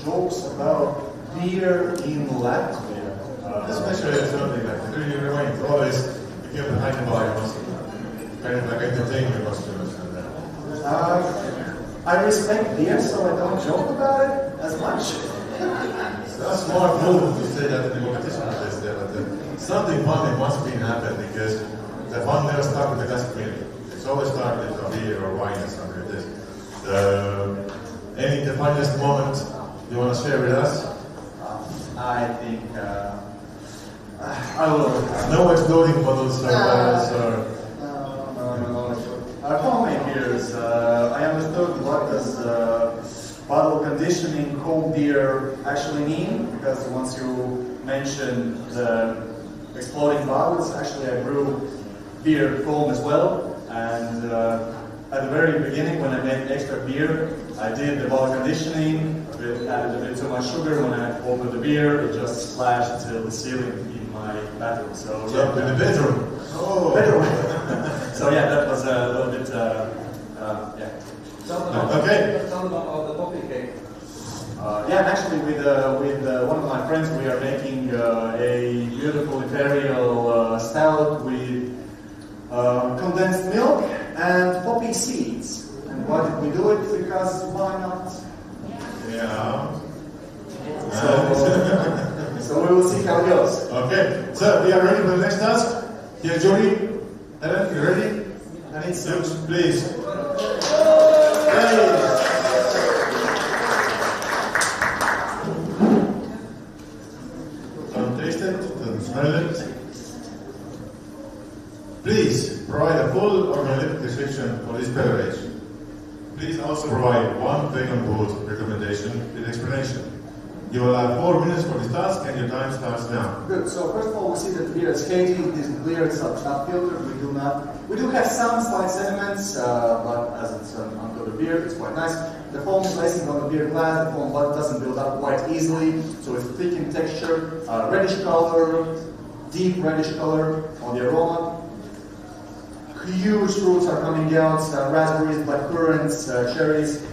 Jokes about beer in Latvia. Especially something like that. You remind always, if you have a high bar, you must kind of like entertain your customers and that. I respect beer, so I don't joke about it as much. That's smart move to say that in the competition test there, but something funny must be happened because the fun never starts with the classic beer. It's always started with a beer or wine or something like this. Any the funniest moment you want to share with us? I think I will. No exploding bottles or bottles or... No. Homemade beers. I understood what does bottle conditioning home beer actually mean, because once you mentioned the exploding bottles, actually I brew beer home as well. And at the very beginning, when I made extra beer, I did the bottle conditioning, added a bit too much sugar. When I opened the beer, it just splashed till the ceiling in my bathroom. So in the bedroom. Oh. Bedroom. So yeah, that was a little bit, yeah. Okay. Tell them about the poppy cake. Yeah, actually with one of my friends, we are making a beautiful imperial stout with condensed milk and poppy seeds. And why did we do it? Because why not? Yeah. So we will see how it goes. Okay, so we are ready for the next task. Dear jury, Ellen, you ready? And it's Looks, please. Don't taste it, don't smell it. Please provide a full organoleptic description for this beverage. Please also provide one vegan food recommendation with explanation. You will have 4 minutes for this task and your time starts now. good. So first of all, we see that the beer is hazy, it isn't clear, it's not filtered. We do have some slight sediments, but as it's an uncoated beer, it's quite nice. The foam is lacing on the beer glass. The foam doesn't build up quite easily, so it's thick in texture, reddish color, deep reddish color on the aroma. Huge fruits are coming out, raspberries, blackcurrants, cherries,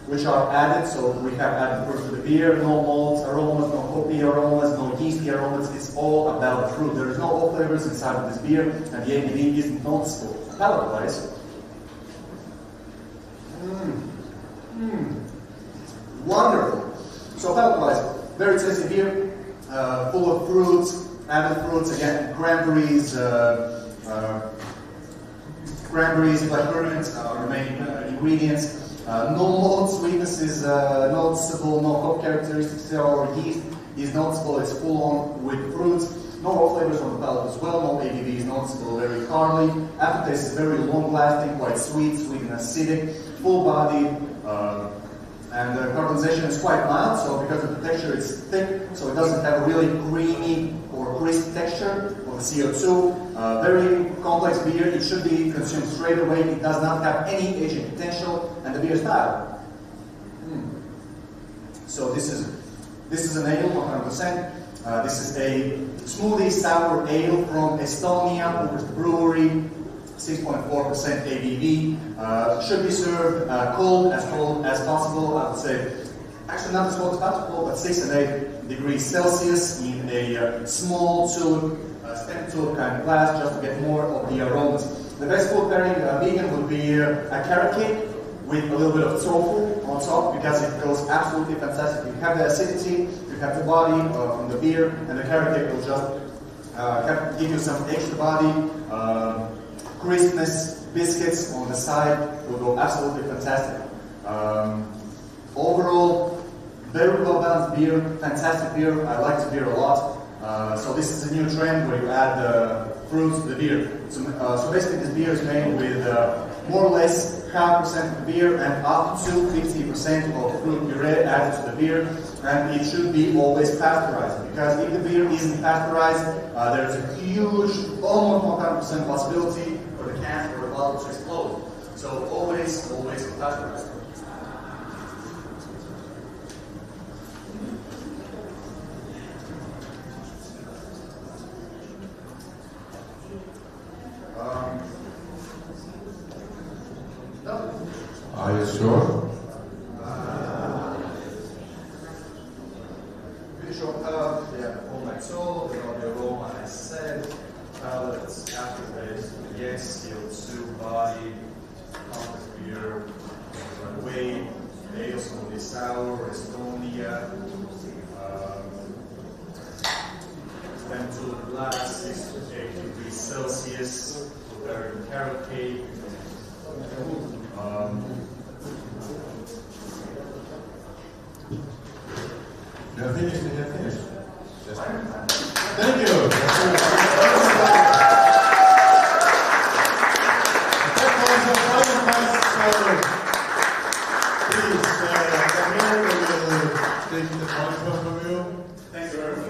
which are added. So we have added fruit to the beer. No malts aromas, no hoppy aromas, no yeasty aromas. It's all about the fruit. There is no off flavors inside of this beer, and the ABV isn't noticeable. Palate-wise, wonderful. So palate-wise, very tasty beer, full of fruits, added fruits again, cranberries, blackcurrants are the main ingredients. No malt sweetness is noticeable, no hop characteristics or yeast is noticeable, it's full on with fruits. No raw flavors on the palate as well, no ABV is noticeable, very carly. Aftertaste is very long lasting, quite sweet and acidic, full bodied, and the carbonization is quite mild, so because of the texture it's thick, so it doesn't have a really creamy or crisp texture of CO2. Very complex beer, it should be consumed straight away, it does not have any aging potential, and the beer style. So this is an ale, 100%. This is a smoothie sour ale from Estonia, Bucharest Brewery, 6.4% ABV. Should be served cold as possible. I would say, actually not as cold as possible, but 6 and 8 degrees Celsius in a small tube, stem tube kind of glass, just to get more of the aromas. The best food pairing vegan would be a carrot cake with a little bit of tofu on top, because it goes absolutely fantastic. You have the acidity, you have the body from the beer, and the carrot cake will just give you some extra body. crispness, biscuits on the side will go absolutely fantastic. Overall, very well balanced beer, fantastic beer. I like the beer a lot. So this is a new trend where you add fruit to the beer. So basically this beer is made with more or less 0.5% of the beer and up to 50% of fruit puree added to the beer, and it should be always pasteurized, because if the beer isn't pasteurized, there's a huge, almost 100% possibility for the can or the bottle to explode. So always pasteurized. Are you sure? Pretty sure. Yeah, all my tool, the aroma, I said, palates, aftertaste, yes, CO2, body, compass beer, weight, ale, slowly sour, Estonia, to glass, 6 to 8 degrees Celsius, preparing carrot cake. You're finished. Yes. Thank you. Please, come here. We will take the microphone from you. Thank you very much.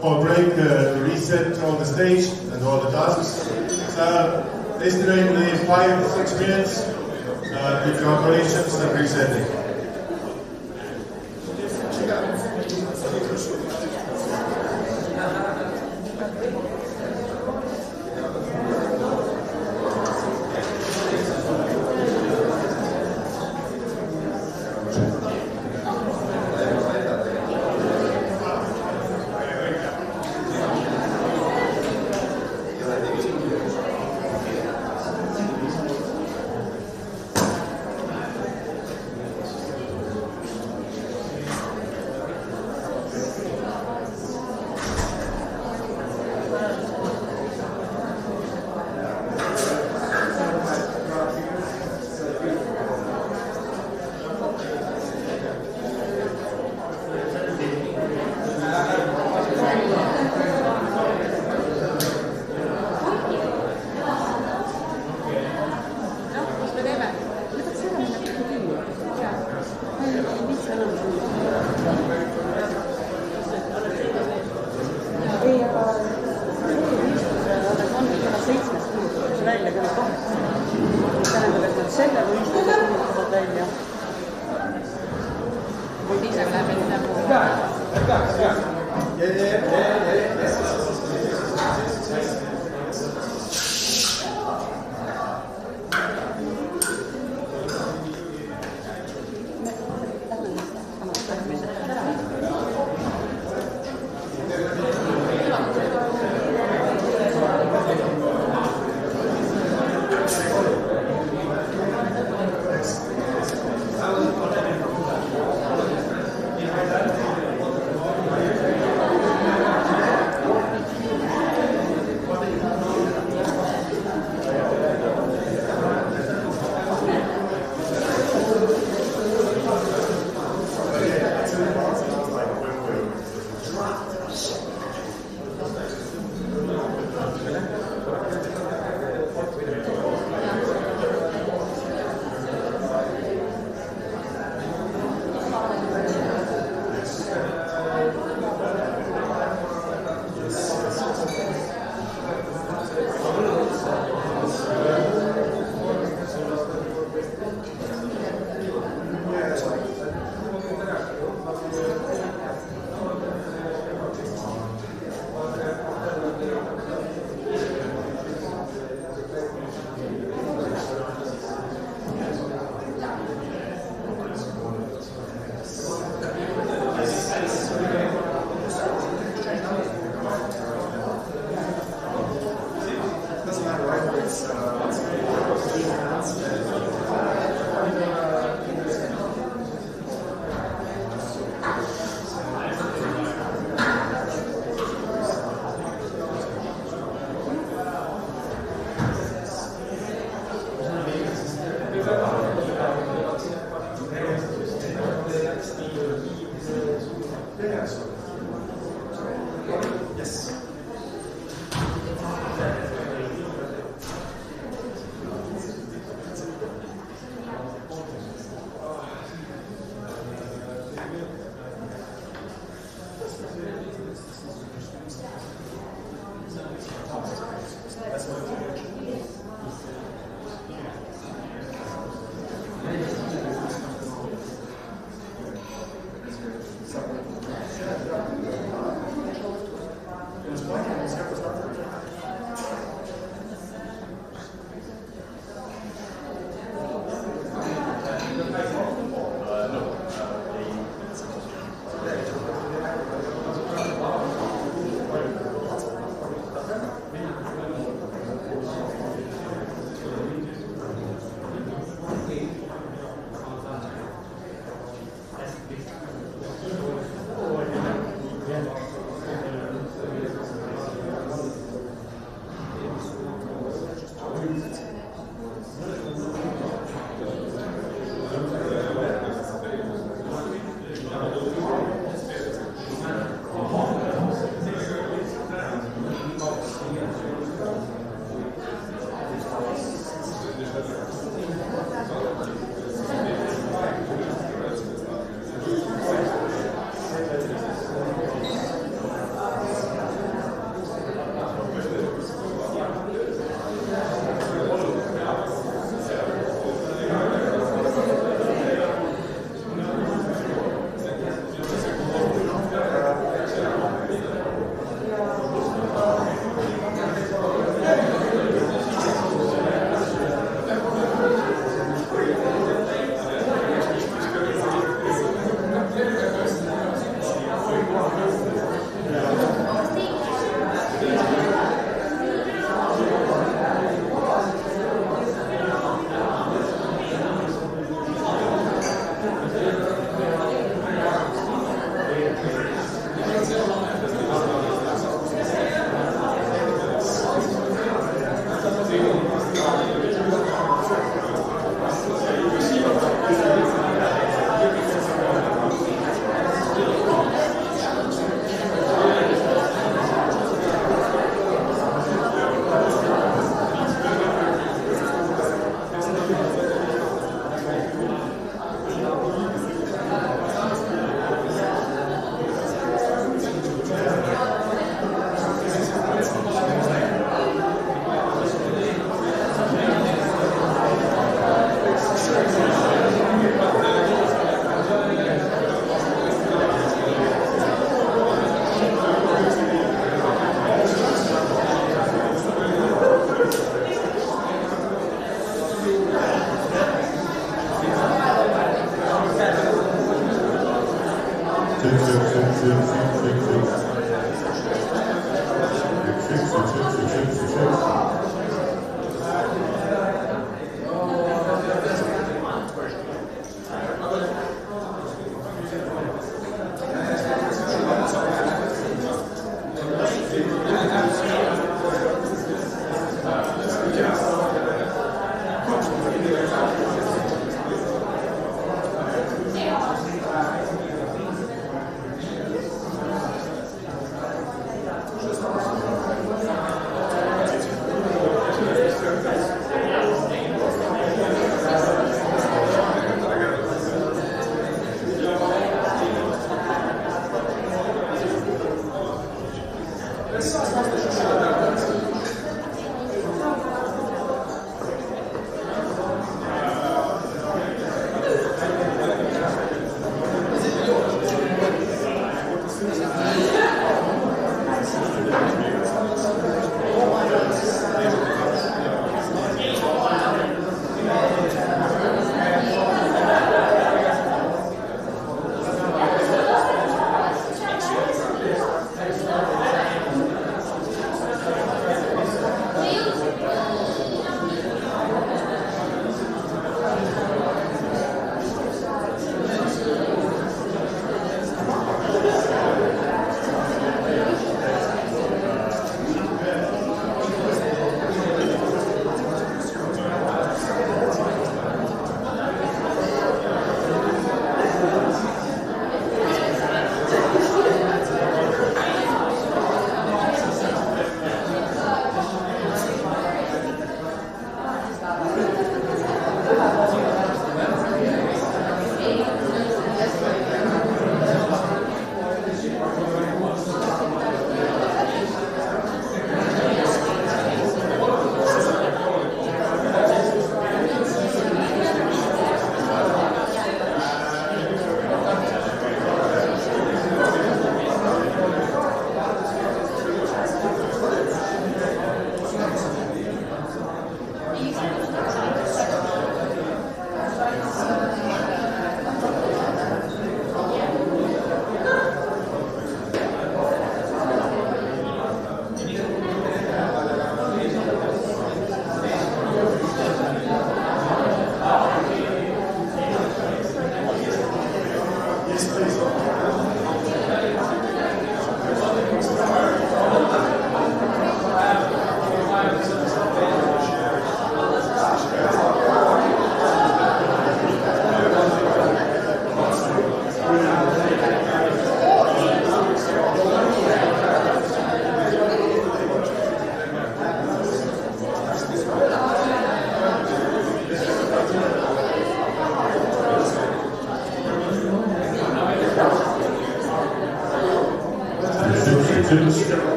Small break to reset all the stage and all the tasks. Estimately 5 to 6 minutes between operations and resetting.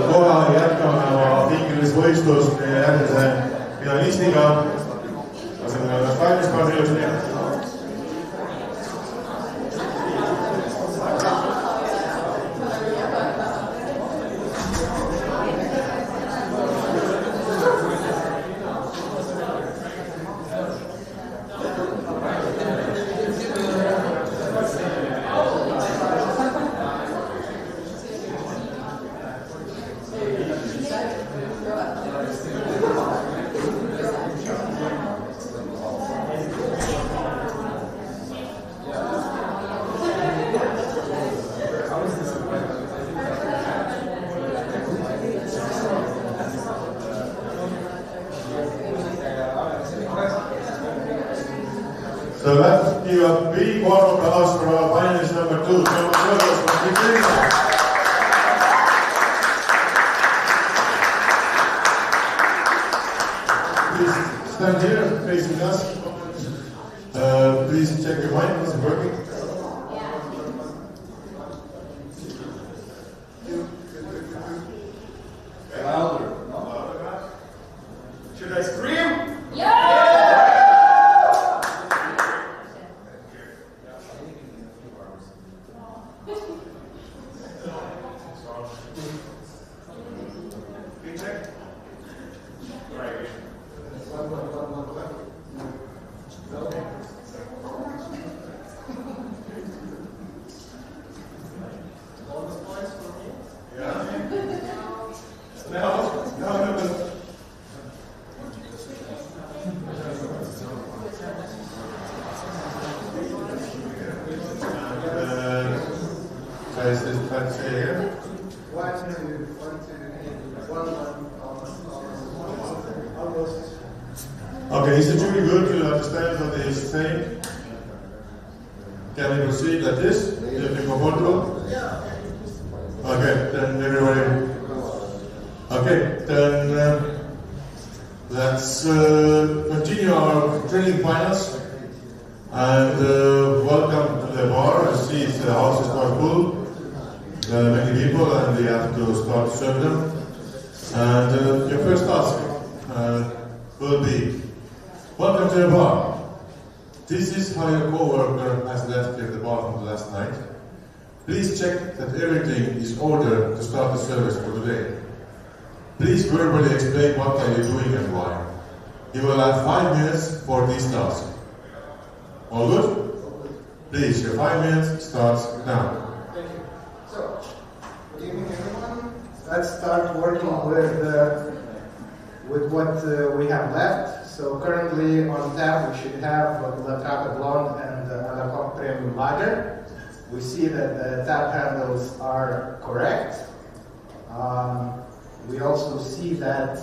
kohe jätkame oma pingilisvõistlust meie järgmise finalistiga. Laseme ennast valmis kaasa. So let's give a big warm applause for our finalist number 2, Thomas from Virginia. Please stand here, facing us. Please check your mic, is it working? Louder. Should I scream? is this try to say here? 1, 2, 1, 1, almost. Okay, is it really good to understand what he is saying? Can we proceed like this? If you comfortable? Yeah. Okay, then everybody. Okay, then let's continue our training finals and welcome to the bar. I see the house is quite full, many people, and we have to start to serve them. And your first task will be welcome to the bar. This is how your co-worker has left the bar from the last night. Please check that everything is ordered to start the service for today. Please verbally explain what are you doing and why. You will have 5 minutes for this task. All good? Please, your 5 minutes starts now. Thank you. So, good evening everyone. Let's start working with what we have left. So currently on tap we should have La Trappe Blonde and Anacock Premium Lager. We see that the tap handles are correct. We also see that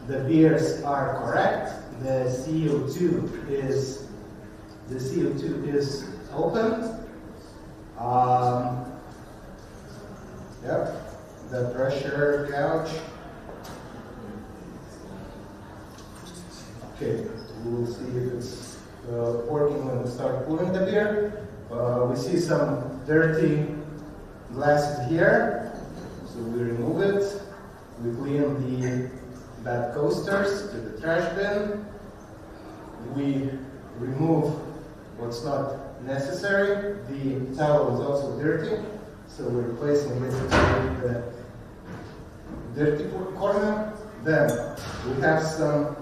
the beers are correct. The CO2 is open. Yep. The pressure gauge. Okay, we'll see if it's working when we start pouring the beer. We see some dirty glasses here, so we remove it. We clean the bad coasters to the trash bin. We remove what's not necessary. The towel is also dirty, so we're replacing it with the dirty corner. Then we have some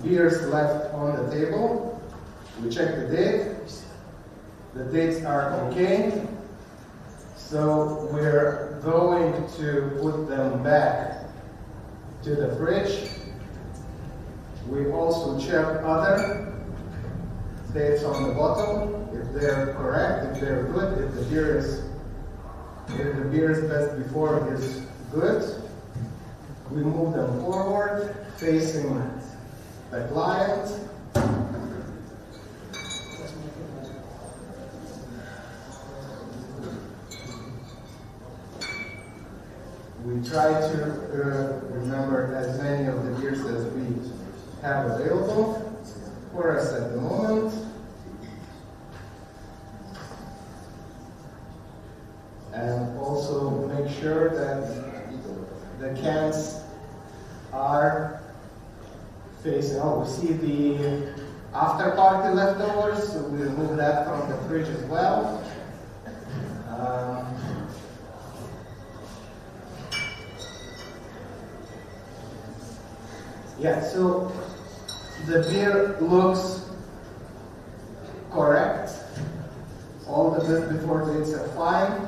beers left on the table. We check the date. The dates are okay. So we're going to put them back to the fridge. We also check other dates on the bottle, if they're correct, if they're good, if the beer is best before is good. We move them forward, facing the client. We try to remember as many of the beers as we have available for us at the moment. And also make sure that the cans are facing, we see the after party leftovers, so we remove that from the fridge as well. Yeah, so the beer looks correct. All the best before dates are fine.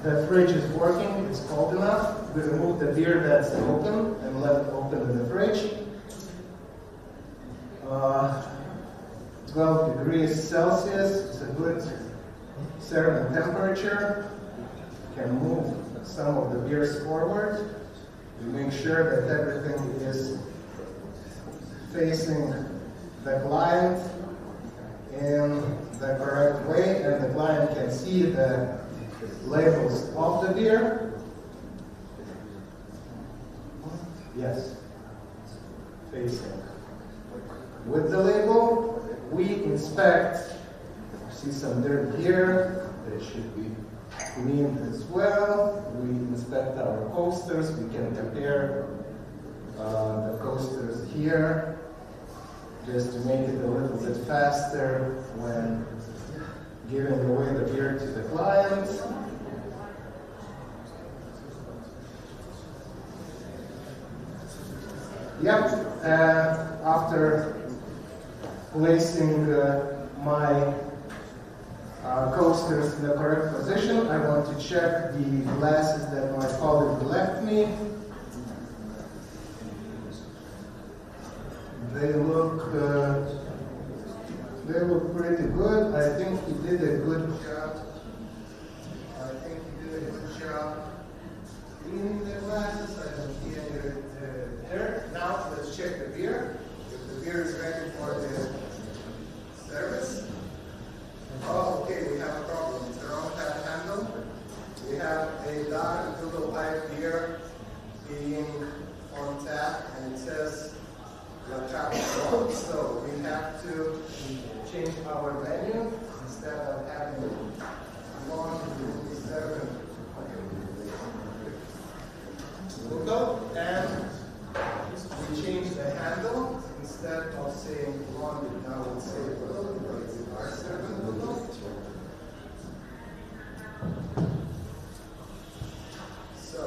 The fridge is working, it's cold enough. We remove the beer that's open and let it open in the fridge. 12 degrees Celsius is a good serving temperature. You can move some of the beers forward. We make sure that everything is facing the client in the correct way, and the client can see the labels of the beer. Yes, facing. With the label, we inspect. See some dirt here. They should be cleaned as well. We inspect our coasters. We can compare the coasters here just to make it a little bit faster when giving away the beer to the client. Yep, after placing my coasters in the correct position, I want to check the glasses that my colleague left me. They look pretty good. I think he did a good job cleaning the glasses. I don't see any here. Now let's check the beer. If the beer is ready for the service. Oh, okay, we have a problem. It's the wrong tap handle. We have a dark little pipe beer being on tap, and it says the tap is wrong. So we have to change our menu instead of having one to seven. We'll go and we change the handle. Instead of saying one, now we'll say little, because it's R7 little. So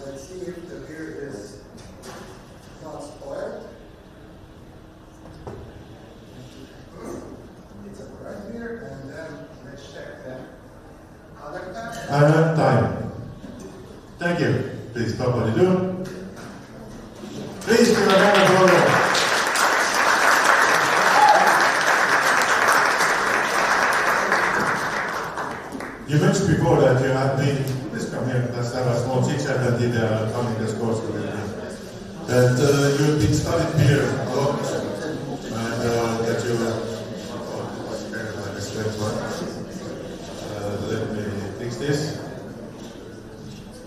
let's see if the beer is not spoiled. It's a bright beer, and then let's check the other tap. I have time. Thank you. Please stop what you do. Please give a round of applause. You mentioned before that you have been, please come here, let's have a small chit-chat and did coming this course with me. That you've been studying beer a lot, and that you, let me fix this.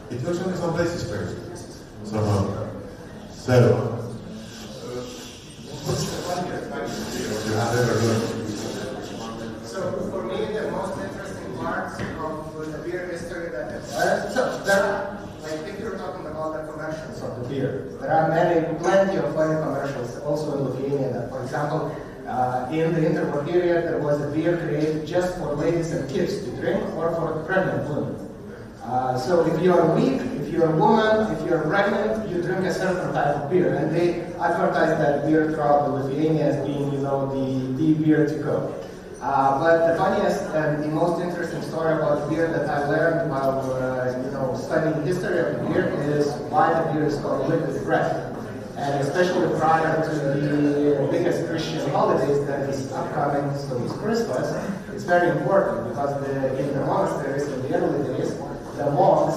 It works only some places first. Somehow. So, you have ever learned? So for me, the most interesting part of the beer history that so there are, like if you're talking about the commercials of the beer, there are plenty of funny commercials also in Lithuania. That, for example, in the interwar period, there was a beer created just for ladies and kids to drink, or for pregnant women. So if you are weak, if you're a woman, if you're pregnant, you drink a certain type of beer. And they advertise that beer throughout the Lithuania as being, the beer to go. But the funniest and the most interesting story about beer that I learned while, studying history of the beer is why the beer is called liquid bread. And especially prior to the biggest Christian holidays that is upcoming, so it's Christmas, it's very important because in the monasteries in the early days, the monks,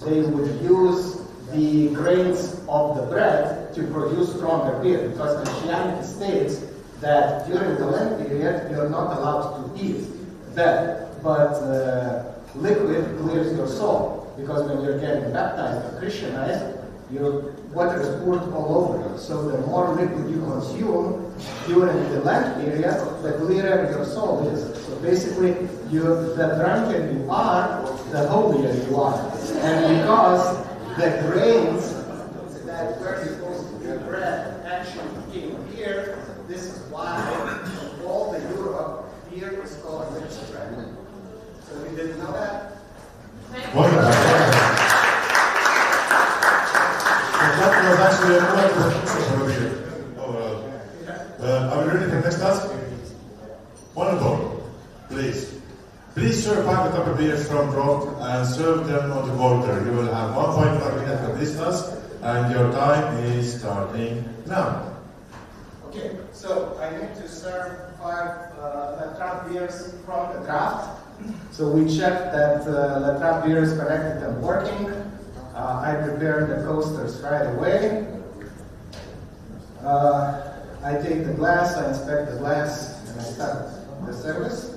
they would use the grains of the bread to produce stronger beer, because Christianity states that during the Lent period you're not allowed to eat bread, but liquid clears your soul, because when you're getting baptized or Christianized, your water is poured all over you. So the more liquid you consume during the Lent period, the clearer your soul is. So basically, the drunken you are, the holier you are. And because the grains that were supposed to be bread actually became beer, this is why all the Europe beer is called liquid bread. So we didn't know that. Wonderful. That was actually a wonderful beer overall. Are we ready for the next task? Wonderful. Please serve 5 cup of beers from draught and serve them on the water. You will have 1 point per minute for this task, and your time is starting now. Okay, so I need to serve 5 La Trappe beers from the draft. So we checked that La Trappe beer is connected and working. I prepared the coasters right away. I take the glass, I inspect the glass, and I start the service.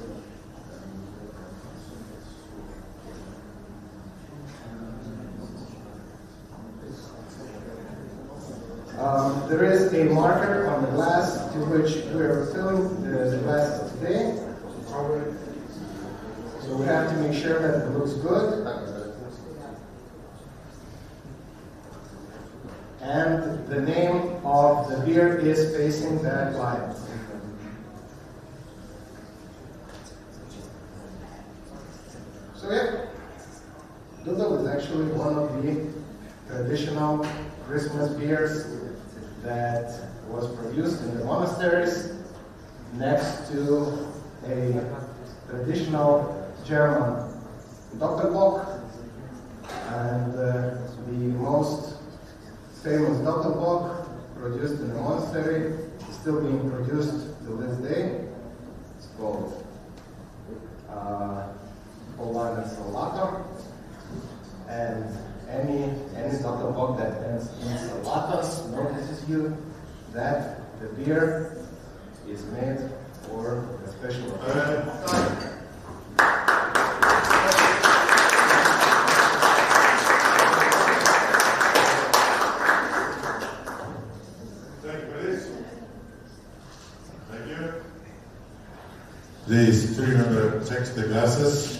There is a marker on the glass to which we are filling the glasses today. So we have to make sure that it looks good. And the name of the beer is facing that line. So yeah, Dudel is actually one of the traditional Christmas beers that was produced in the monasteries next to a traditional German Doppelbock, and the most famous Doppelbock produced in the monastery is still being produced to this day. It's called Solvator. and any bottle box that ends in Salatos notices you that the beer is made for a special occasion. Please do remember to check the glasses.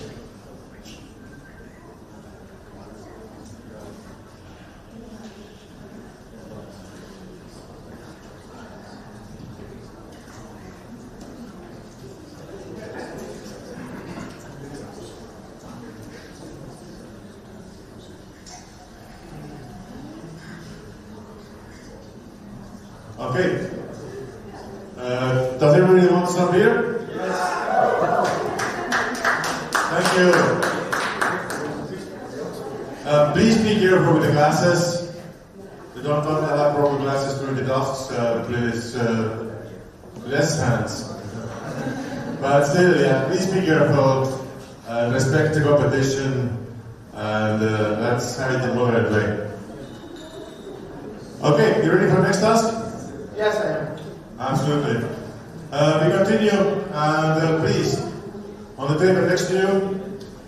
Okay. Does everybody want some beer? Thank you. Please be careful with the glasses. You don't want to have broken glasses through the dust. Please, less hands. But still, yeah, please be careful. Respect the competition, and let's have it in a moderate way. Okay, you ready for the next task? Yes, I am. Absolutely. We continue, and please, on the table next to you,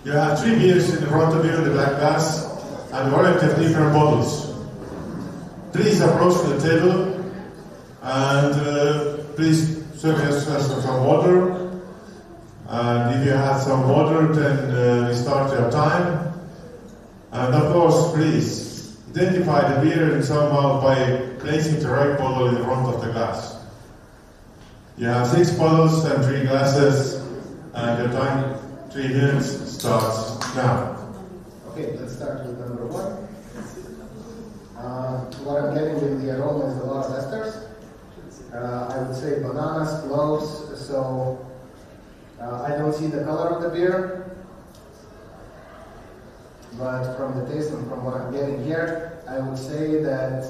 you have 3 beers in front of you in the black glass, and a variety of different bottles. Please approach the table, and please serve yourself some water. And if you have some water, then we start your time. And of course, please identify the beer somehow by placing the right bottle in front of the glass. You have 6 bottles and 3 glasses, and your time, 3 minutes, starts now. Okay, let's start with number 1. What I'm getting in the aroma is a lot of esters. I would say bananas, cloves, so I don't see the color of the beer. But from the taste and from what I'm getting here, I would say that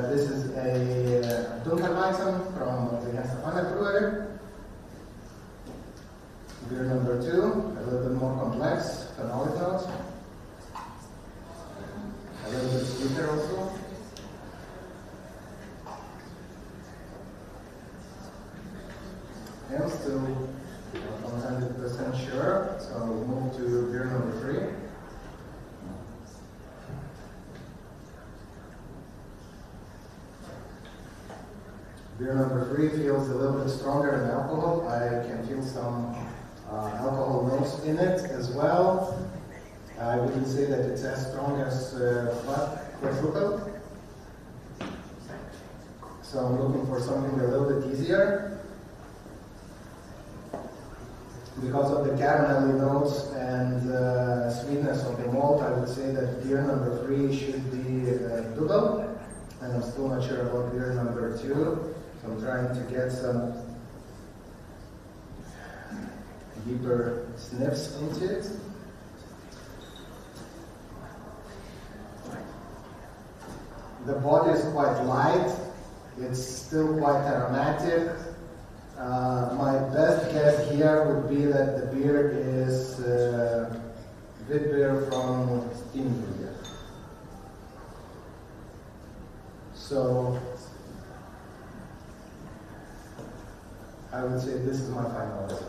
this is a Dunkelweizen from the Hesse Brewery. Beer number 2, a little bit more complex, phenolic notes. A little bit sweeter also. I'm still not 100% sure, so we'll move to beer number 3. Beer number 3 feels a little bit stronger in alcohol. I can feel some alcohol notes in it as well. I wouldn't say that it's as strong as quadruple. So I'm looking for something a little bit easier. Because of the caramelly notes and sweetness of the malt, I would say that beer number 3 should be double. And I'm still not sure about beer number 2. So I'm trying to get some deeper sniffs into it. The body is quite light. It's still quite aromatic. My best guess here would be that the beer is wheat beer from Steambeer. So I would say this is my final answer.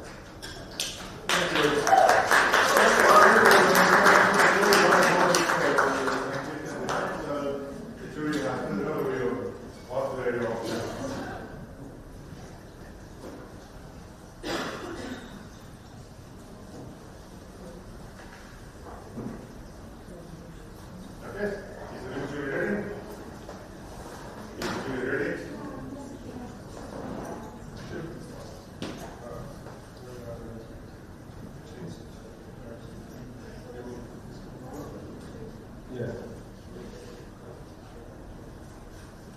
Yeah.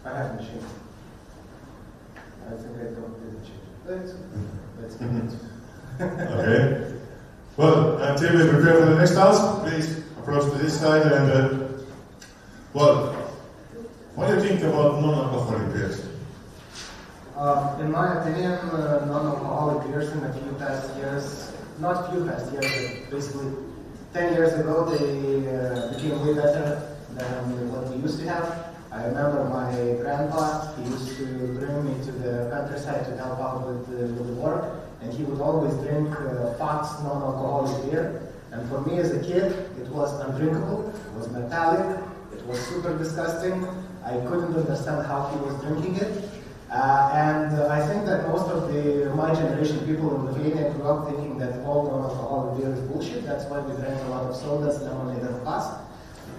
I have a machine. I think I don't need a change. Let's do it. Okay. Well, until we prepare for the next task, please approach to this side and, well, what do you think about non-alcoholic beers? In my opinion, non-alcoholic beers in a few past years, not few past years, but basically 10 years ago, they became way better than what we used to have. I remember my grandpa, he used to bring me to the countryside to help out with the work, and he would always drink Fox non-alcoholic beer. And for me as a kid, it was undrinkable, it was metallic, it was super disgusting. I couldn't understand how he was drinking it. And I think that most of my generation people in Lithuania grew up thinking that all non-alcoholic beer is bullshit. That's why we drank a lot of sodas, lemonade, and kvass.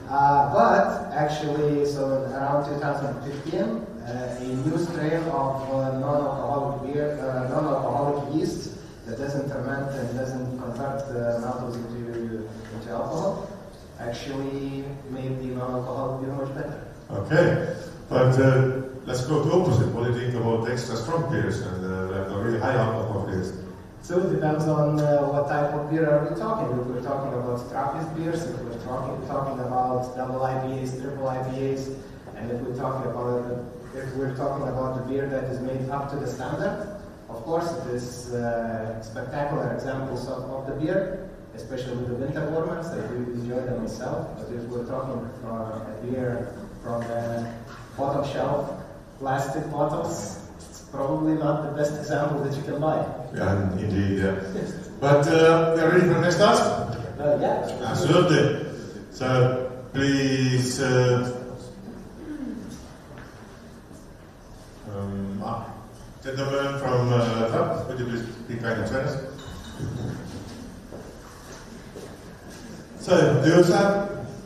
But actually, so around 2015, a new strain of non-alcoholic beer, non-alcoholic yeast that doesn't ferment and doesn't convert maltose into alcohol, actually made the non-alcoholic beer much better. Okay, but let's go to opposite. What do you think about extra strong beers and really high alcohol beers? So it depends on what type of beer are we talking. If we're talking about Trappist beers, if we're talking about double IPAs, triple IPAs, and if we're talking about the beer that is made up to the standard, of course it is spectacular examples of the beer, especially with the winter warmers. I do enjoy them myself. But if we're talking from a beer from the bottom shelf, plastic bottles, probably not the best example that you can buy. Yeah, indeed, yeah. But we are ready for the next task? Yeah. Absolutely. So, please... gentlemen from top, would you please be kind and join us? So,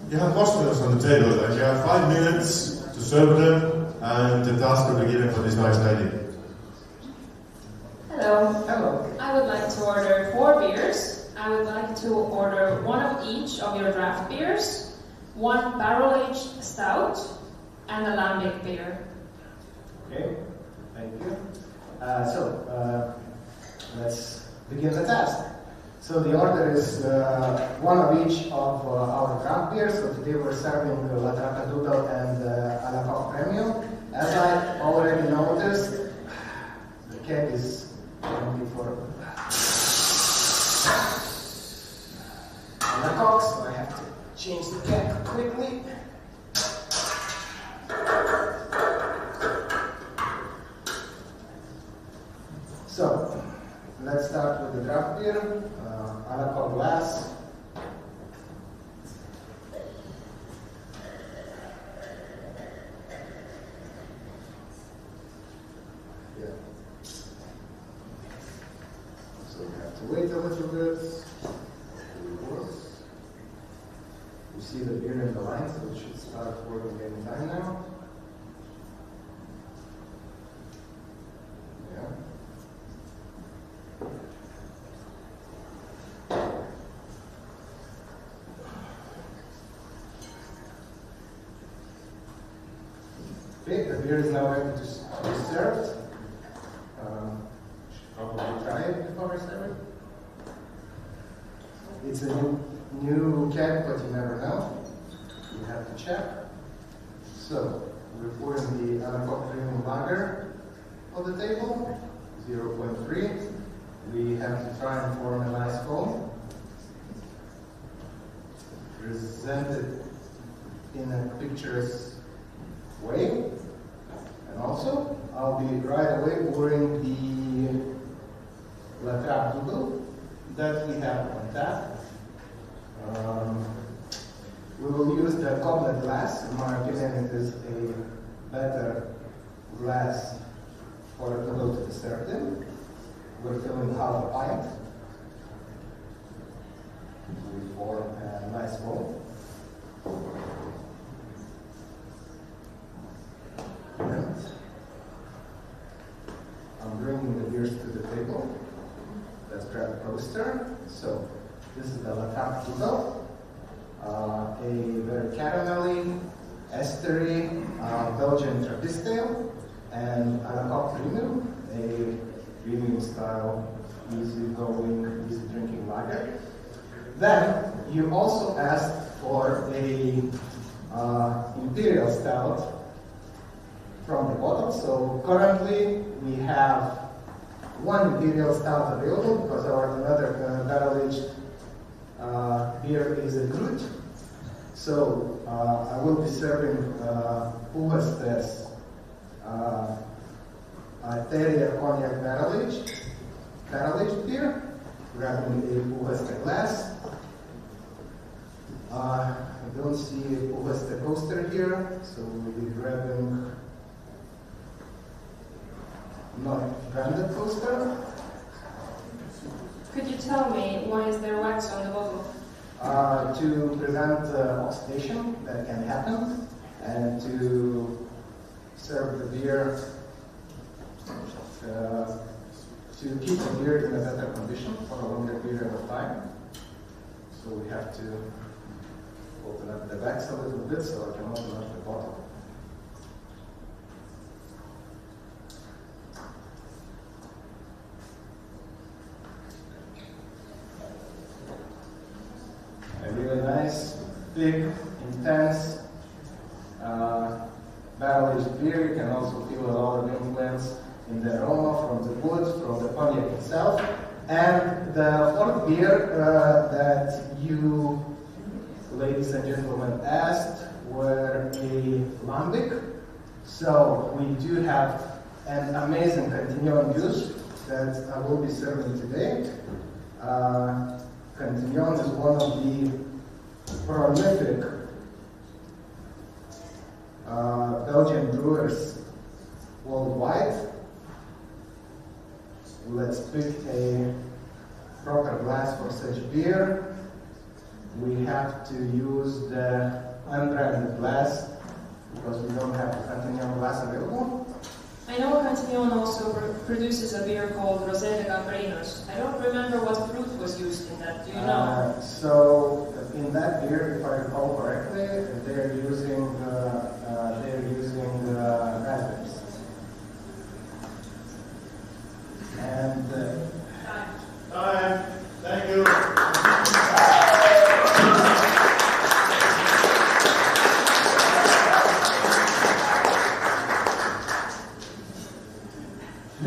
you have customers on the table, and you have 5 minutes to serve them, and the task will be given for this nice lady. Hello. Hello. I would like to order 4 beers. I would like to order 1 of each of your draft beers, 1 barrel-aged stout, and a lambic beer. Okay, thank you. Let's begin the task. So the order is 1 of each of our craft beers. So today we're serving La Trapadoodle and A La Coque Premium. As I already noticed, the keg is only for A La Coque, so I have to change the keg quickly. So, let's start with the draft beer, A La Coque glass. Yeah. So we have to wait a little bit. You see the beer in the line, so it should start working any time now. Yeah. Okay, the beer is now ready to be served. Should probably try it before I serve it. It's a new keg, but you never know. You have to check. So, we're pouring the A La Coque Premium Lager on the table, 0.3. We have to try and form a nice foam. Present it in a picturesque way. And also, I'll be right away pouring the La Trapadoodle that we have on tap. We will use the goblet glass. In my opinion, it is a better glass for a doodle to be served in. We're filling half a pint. We form a nice foam. And I'm bringing the beers to the table. Let's grab a coaster. So, this is the La Trapadoodle, a very caramelly, estery Belgian Trappist ale, and A La Coque Premium, a premium style, easy-going, easy-drinking lager. Then, you also asked for a imperial stout from the bottle. So currently, we have 1 imperial stout available because our another barrel-aged beer is a Groot. So I will be serving puhastes Arteria Cognac barrel-aged beer, grabbing a puhaste glass. I don't see a puhaste coaster here, so we'll be grabbing not branded coaster. Could you tell me why is there wax on the bottle? To prevent oxidation that can happen, and to serve the beer, to keep the beer in a better condition for a longer period of time. So we have to open up the wax a little bit so I can open up the bottle. A really nice, big, intense barrel-aged beer. You can also feel a lot of influence in the aroma from the wood, from the cognac itself. And the fourth beer that you, ladies and gentlemen, asked were a lambic. So we do have an amazing Cantillon juice that I will be serving today. Cantillon is one of the prolific Belgian brewers worldwide. Let's pick a proper glass for such beer. We have to use the unbranded glass because we don't have the Cantillon glass available. I know Cantillon also produces a beer called Rosé de Camperinos. I don't remember what fruit was used in that. Do you know? So in that beer, if I recall correctly, they're using raspberries. And Time. Thank you.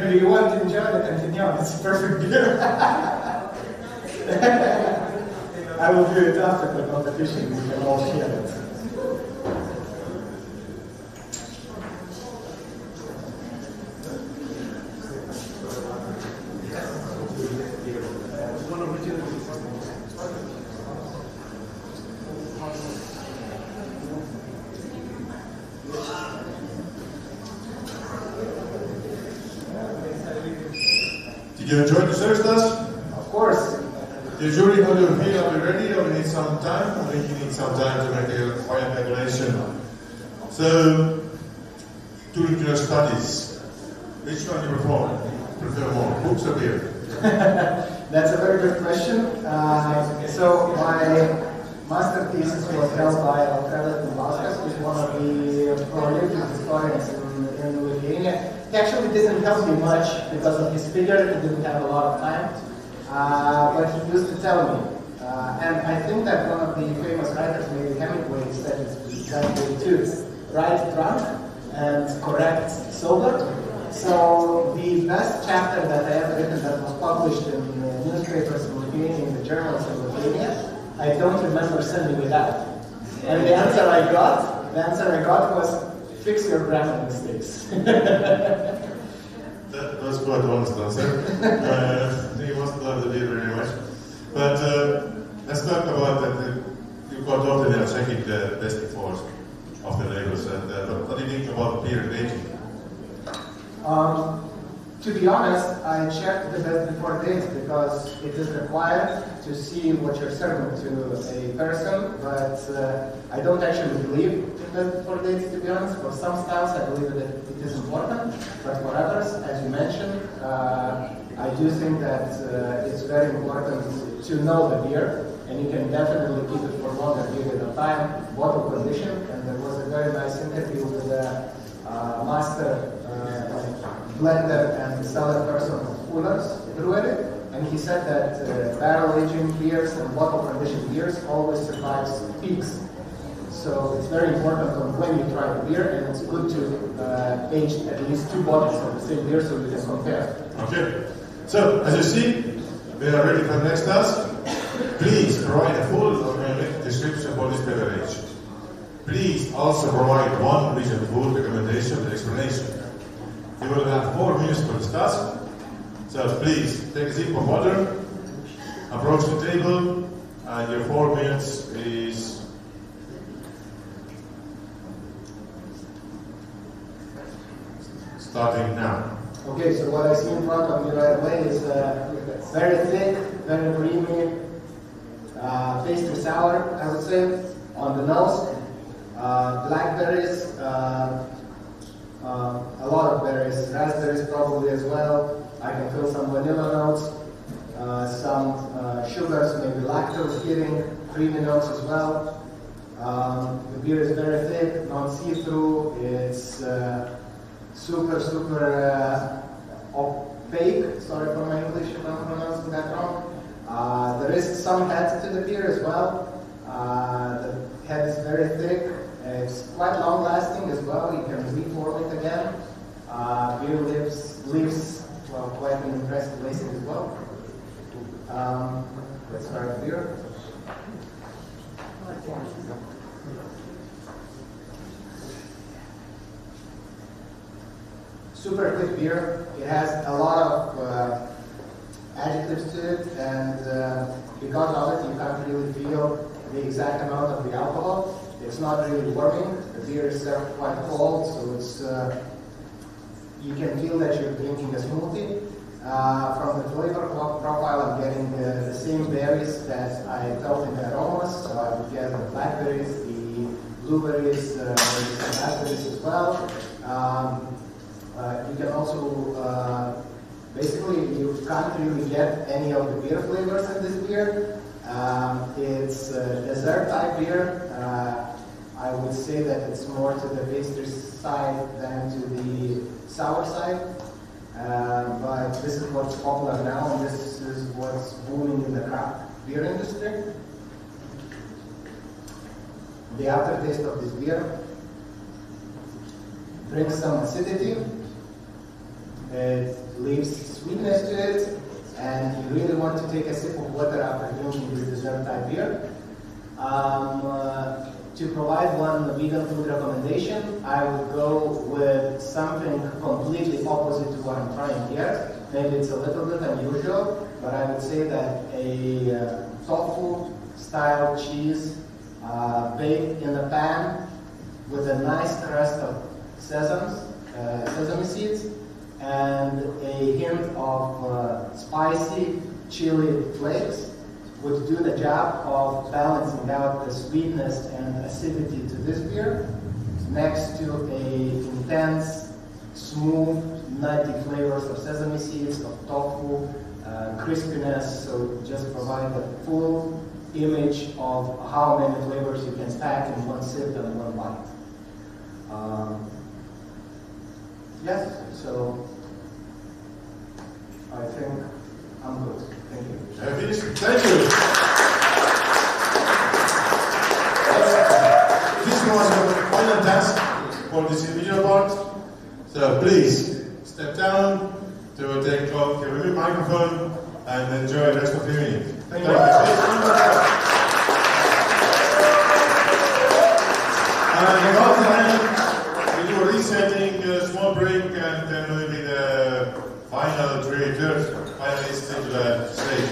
maybe you want to enjoy the Cantillon. It's a perfect beer. I will do it after the competition. We can all share it. Did you enjoy the service task? Of course. The jury, how do you feel? Are we ready or we need some time? I think you need some time to make a fine calculation. So, during your studies, which one do you prefer more, books or beer? That's a very good question. So my master thesis was held by Alfredo Kumbaskas, who's one of the prolific historians in Lithuania. He actually didn't help me much because of his figure. He didn't have a lot of time. But he used to tell me. And I think that one of the famous writers, maybe Hemingway, said it's that way too. Write drunk and correct sober. So the best chapter that I ever written that was published in newspapers in Lithuania, in the journals in Lithuania, I don't remember sending it out. And the answer I got was, fix your grammar mistakes. That was quite an honest answer. He must love the beer very much. But let's talk about that. You got out there checking the best befores of the labels. And what do you think about beer aging? To be honest, I checked the best before dates because it is required to see what you're serving to a person, but I don't actually believe in best before dates, to be honest. For some styles, I believe that it is important, but for others, as you mentioned, I do think that it's very important to know the beer, and you can definitely keep it for a longer period of time, bottle condition, and there was a very nice interview with the master blender and seller person of Fuller's Brewery, and he said that barrel aging beers and bottle conditioned beers always survives peaks. So it's very important on when you try the beer, and it's good to age at least 2 bottles of the same beer so you can compare. Okay. So, as you see, we are ready for the next task. Please provide a full documented description for this beverage. Please also provide one regional food recommendation and explanation. You will have 4 minutes to discuss. So please take a sip of water, approach the table, and your 4 minutes is starting now. Okay, so what I see in front of me right away is very thick, very creamy, pastry sour, I would say, on the nose. Blackberries, a lot of berries, raspberries probably as well. I can feel some vanilla notes, some sugars, maybe lactose hitting, creamy notes as well. The beer is very thick, non-see-through. It's super opaque. Sorry for my English if I'm pronouncing that wrong. There is some head to the beer as well. The head is very thick. It's quite long lasting as well. You can reform it again. Beer leaves well, quite an impressive lacing as well. Let's start the beer. Super quick beer. It has a lot of adjectives to it, and because of it, you can't really feel the exact amount of the alcohol. It's not really warming. The beer is served quite cold, so it's you can feel that you're drinking a smoothie. From the flavor profile, I'm getting the same berries that I felt in the aromas. So I would get the blackberries, the blueberries, maybe some raspberries as well. You can also, basically, you can't really get any of the beer flavors in this beer. It's a dessert type beer. I would say that it's more to the pastry side than to the sour side. But this is what's popular now, and this is what's booming in the craft beer industry. The aftertaste of this beer brings some acidity. It leaves sweetness to it, and you really want to take a sip of water after drinking this dessert type beer. To provide one vegan food recommendation, I would go with something completely opposite to what I'm trying here. Maybe it's a little bit unusual, but I would say that a tofu style cheese baked in a pan with a nice crust of sesame seeds, and a hint of spicy chili flakes would do the job of balancing out the sweetness and acidity to this beer, next to a intense, smooth, nutty flavors of sesame seeds, of tofu, crispiness, so just provide a full image of how many flavors you can pack in one sip and one bite. Yes, so I think I'm good. Thank you. Thank you. This was your final task for this individual part. So please step down to take off your microphone and enjoy the rest of the evening. Thank you. And we do a resetting, a small break, and then we'll be the final third finalists into the stage.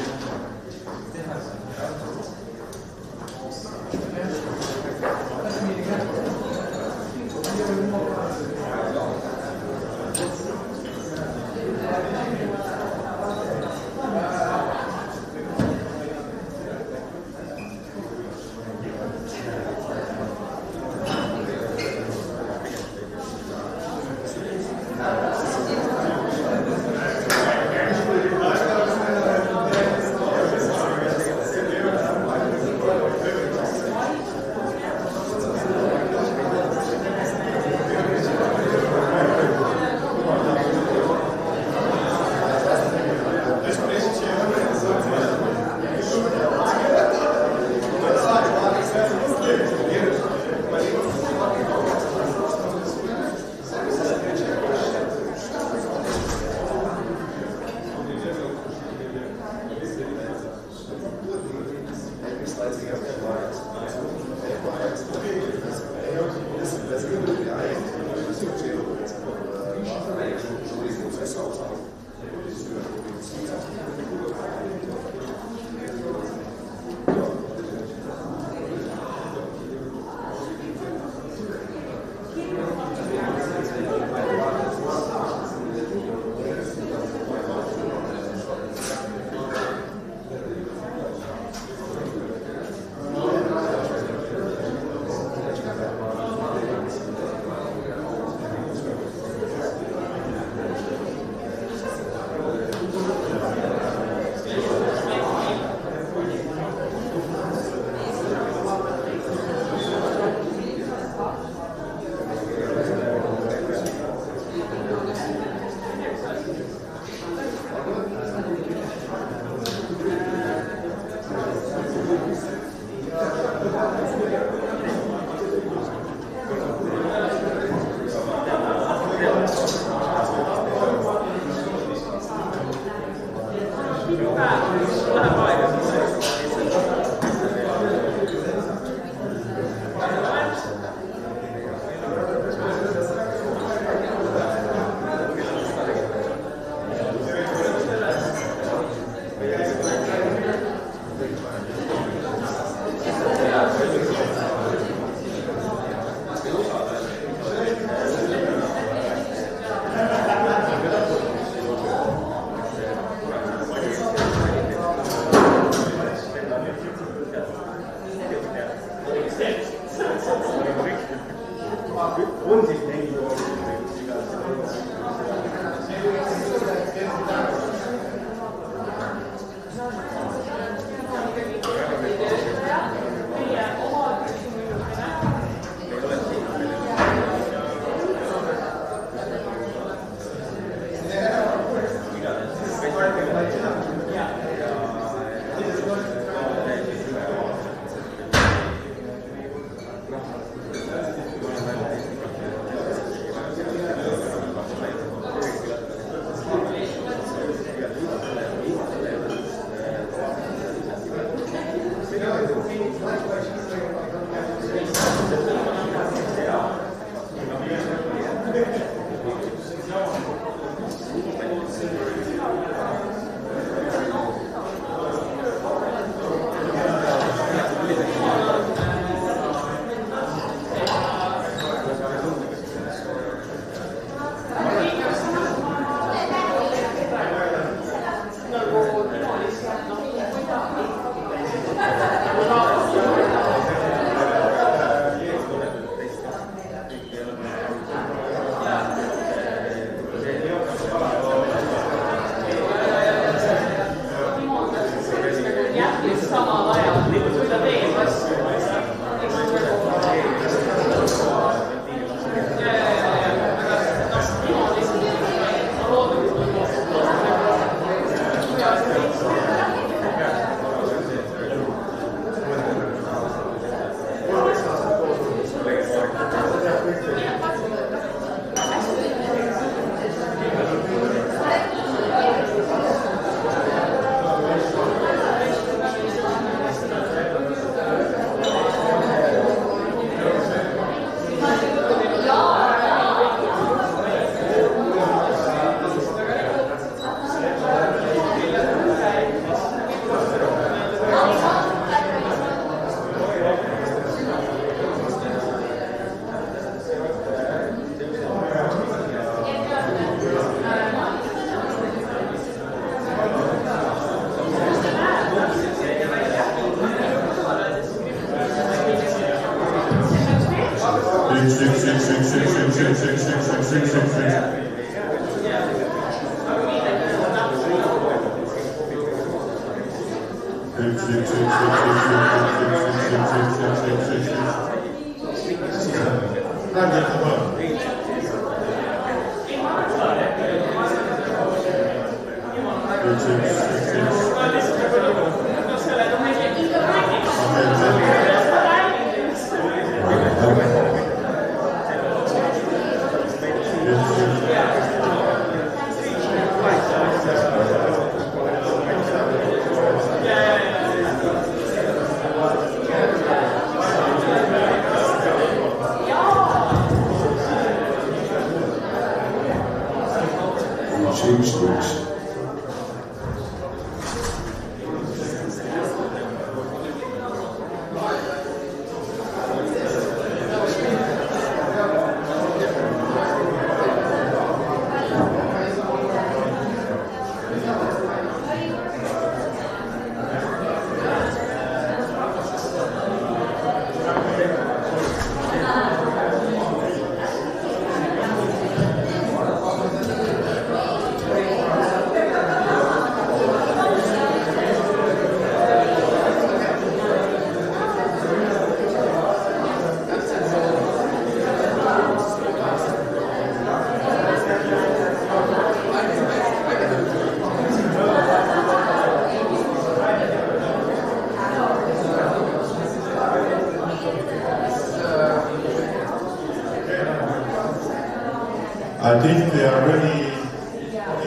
I think they are ready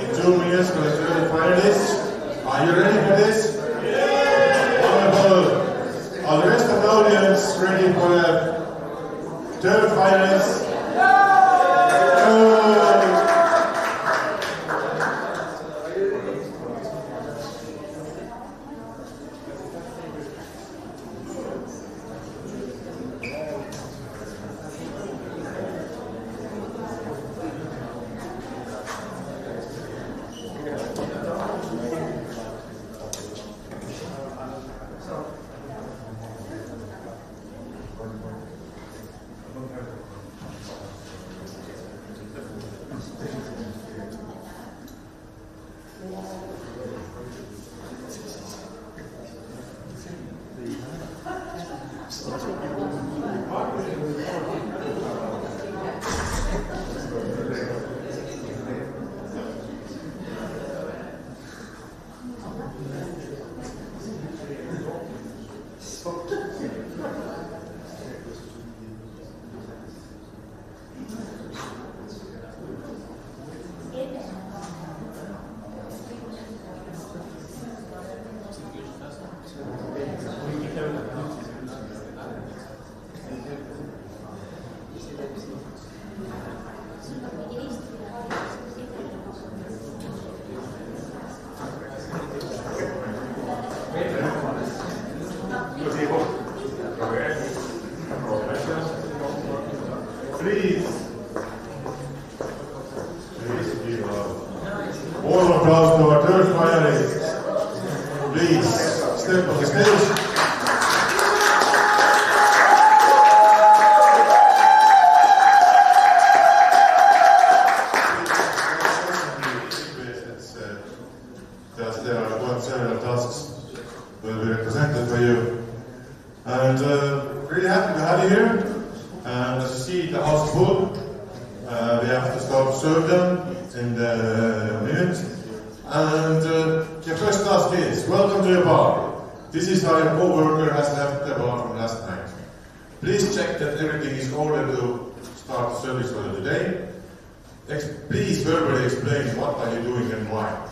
in 2 minutes for the third finalists. Are you ready for this? Wonderful. Are the rest of the audience ready for the third finalists? Please give a warm applause to our third finalist. Please step on the stage. Just there are several tasks will be represented for you. And really happy to have you here. And as you see, the house is full. We have to start to serve them in the minute. And your first task is, welcome to your bar. This is how your co-worker has left the bar from last night. Please check that everything is ordered to start the service for today. Please verbally explain what are you doing and why.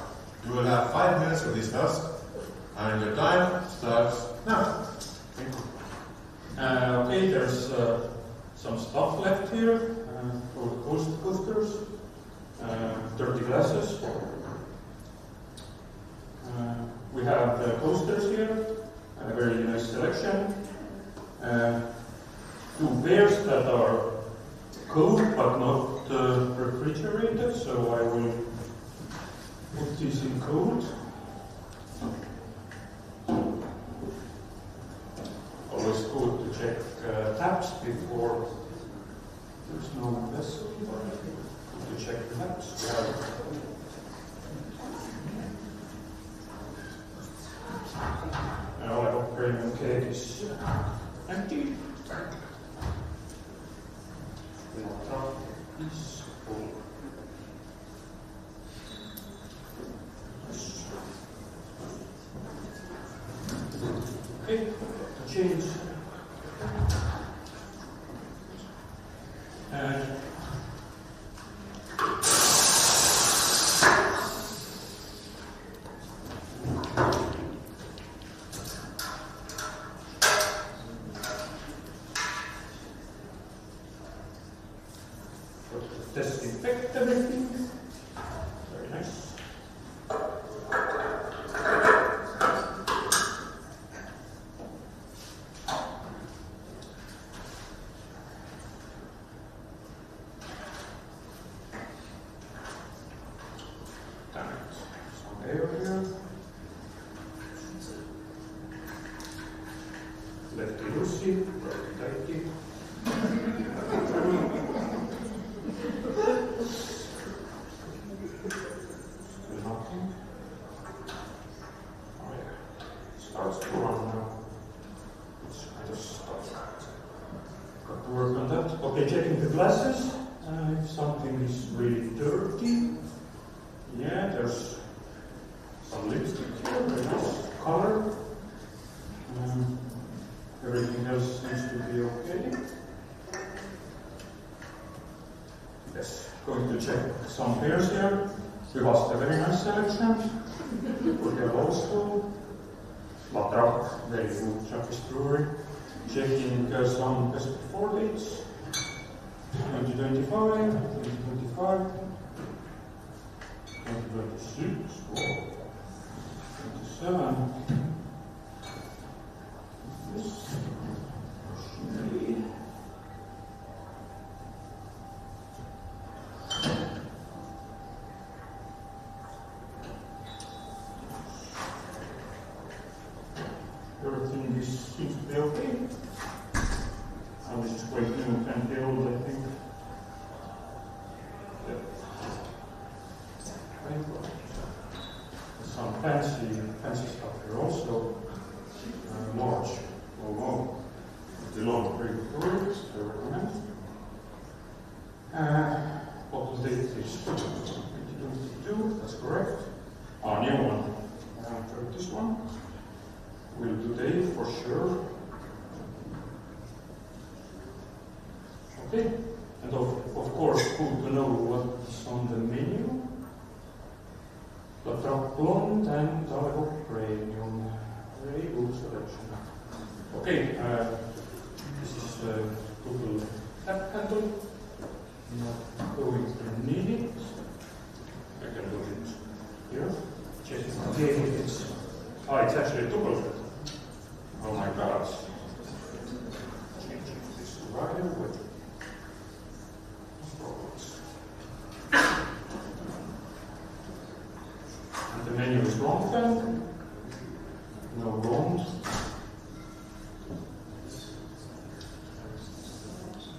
You will have 5 minutes for this task, and your time starts now. Thank you. Okay, there's some stuff left here for the coasters, dirty glasses. We have the coasters here, a very nice selection. 2 beers that are cold but not refrigerated, so I will put this in cold. Always good to check taps before there's no vessel. To check the taps. We have is empty. Latra is full. Okay, change. Disinfect everything. Very nice. Damn it. Some air here. Lefty loosey, righty tighty. Starts to run now. It's kind of stuff. Got to work on that. Okay, checking the glasses. If something is really dirty. Yeah, there's some lipstick here, very nice color. Everything else seems to be okay. Yes, going to check some pairs here. We lost a very nice selection. We have also Latra, very good Japanese brewery. Checking some best before dates. 2025, 2025, 2026, 27. This. Everything seems to be okay. This is quite new and old, I think. Yeah. Some fancy stuff here also. Large logo. The long very good, I recommend. Bottle date is 2022, that's correct. New one. This one. Will do date for sure. Okay, and of course, good to know what's on the menu. Latra Blonde and Dalgo Premium. Very good selection. Okay, this is a total tap handle. Not going to need it. I can put it here. Check it again. It's actually a double. Oh my god. Changing this right away. And the menu is wrong then. No wrong.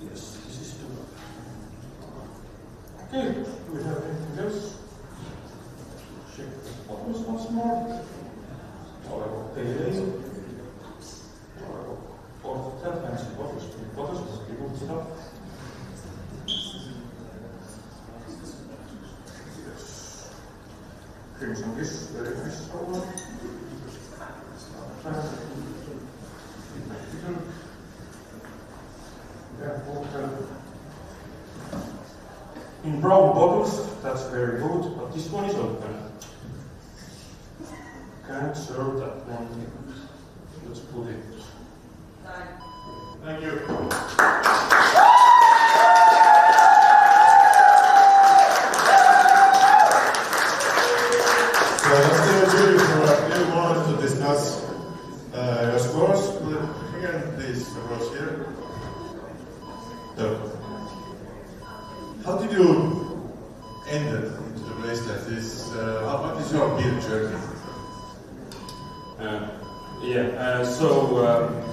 Yes, this is too bad. Okay, do we have anything else? Check the bottles once more. Crimson fish, very nice color. In brown bottles, that's very good, but this one is open. Can't serve that one. Let's put it. Thank you. So let's give a jury for a few moments to discuss your scores. Again, please approach here. So, how did you end it into the place like this? What is your beer journey?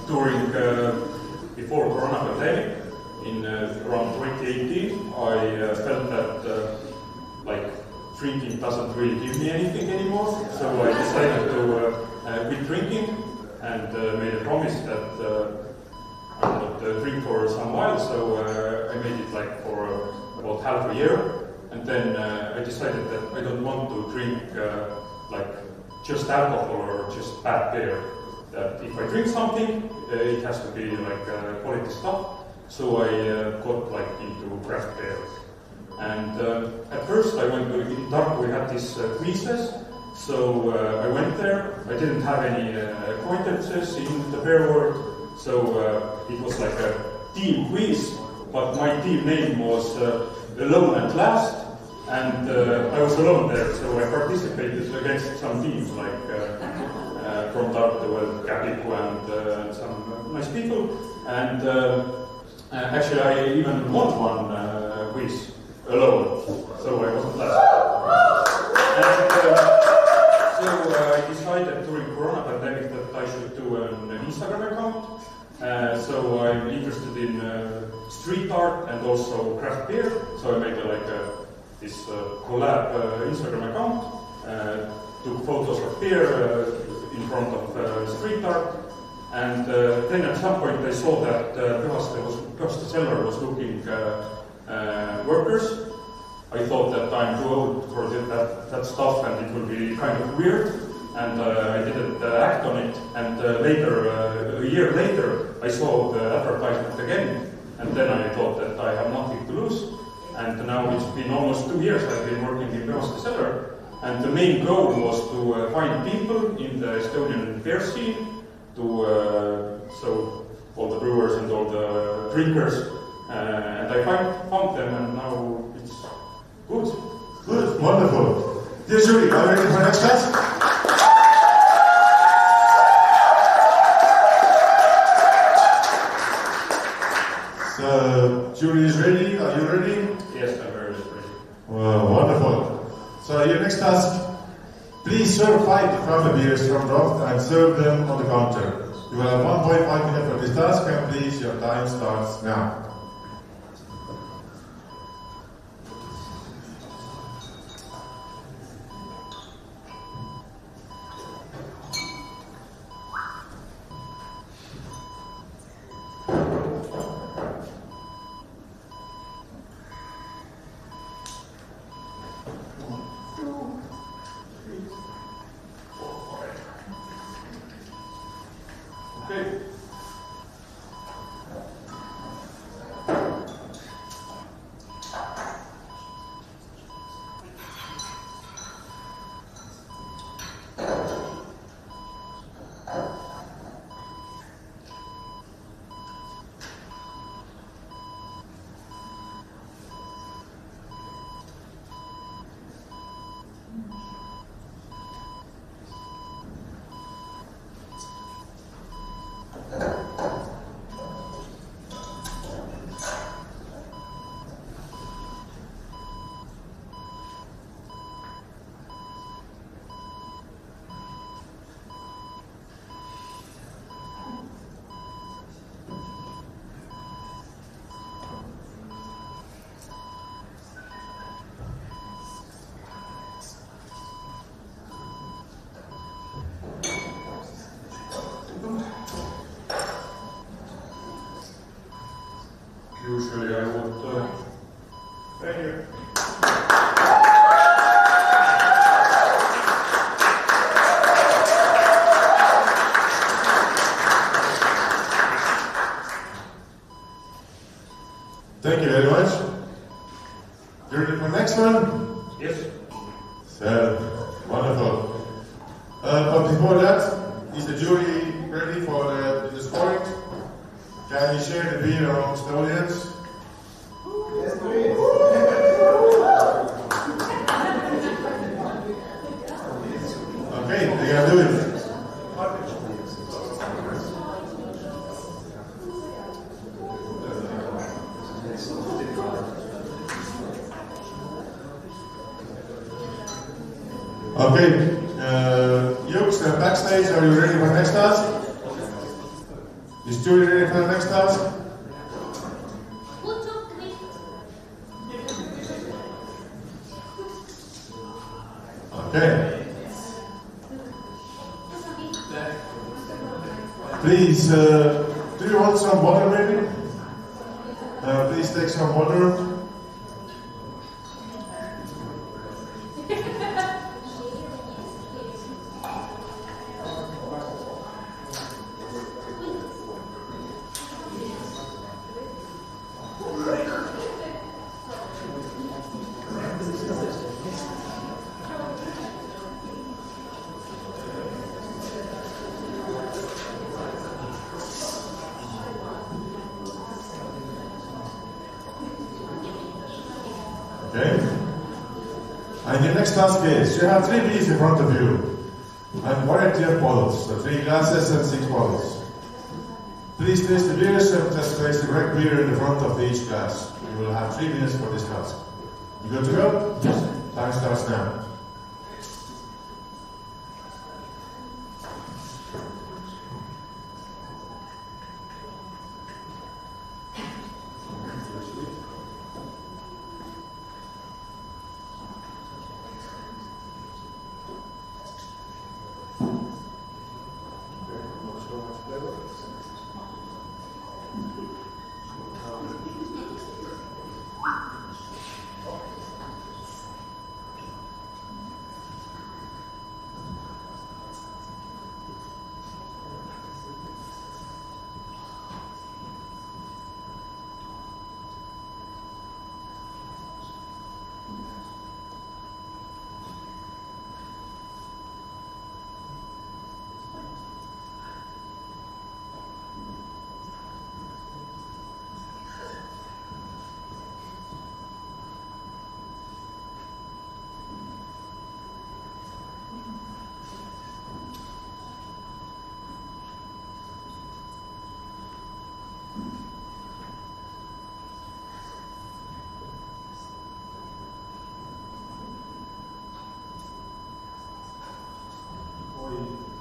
During before Corona pandemic, in around 2018, I felt that drinking doesn't really give me anything anymore. So I decided to quit drinking, and made a promise that I would drink for some while, so I made it like for about half a year, and then I decided that I don't want to drink like just alcohol or just bad beer. That if I drink something, it has to be like quality stuff. So I got like into craft beer. And at first I went to, in Tartu we had these quizzes, so I went there. I didn't have any acquaintances in the beer world, so it was like a team quiz, but my team name was Alone at Last, and I was alone there, so I participated against some teams like from Tartu, Käpiku and some nice people, and actually I even won one quiz alone, so I wasn't last. And so I decided during Corona pandemic that I should do an Instagram account. So I'm interested in street art and also craft beer. So I made this collab Instagram account. Took photos of beer in front of street art. And then at some point I saw that Pühaste Cellar was looking workers. I thought that I'm too old for that stuff and it would be kind of weird, and I didn't act on it. And later, a year later, I saw the advertisement again, and then I thought that I have nothing to lose. And now it's been almost 2 years I've been working in Pühaste Cellar, and the main goal was to find people in the Estonian beer scene, so all the brewers and all the drinkers. And I found them, and now it's good. Good, wonderful. Dear Julie, are you ready for the next class? So, Julie is ready. Are you ready? Yes, I'm very ready. Well, wonderful. So, your next task, please serve 5 craft beers from draft and serve them on the counter. You will have 1.5 minutes for this task, and please, your time starts now. Okay. Usually I would... Thank you. Thank you very much. You ready for the next one? Yes. So, wonderful. But before that, is the jury ready for the scoring? Can you share the beer amongst the audience? Yes, please. Okay, they can do it. Okay, Jukes, backstage, are you ready for the next task? Is Julie ready for the next task? Okay. Please, do you want some water maybe? Please take some water. Okay? And your next task is, you have 3 beers in front of you, and variety of bottles, so 3 glasses and 6 bottles. Please taste the beers and just place the correct beer in the front of each glass. You will have 3 minutes for this task. You good to go? Yes. Time starts now.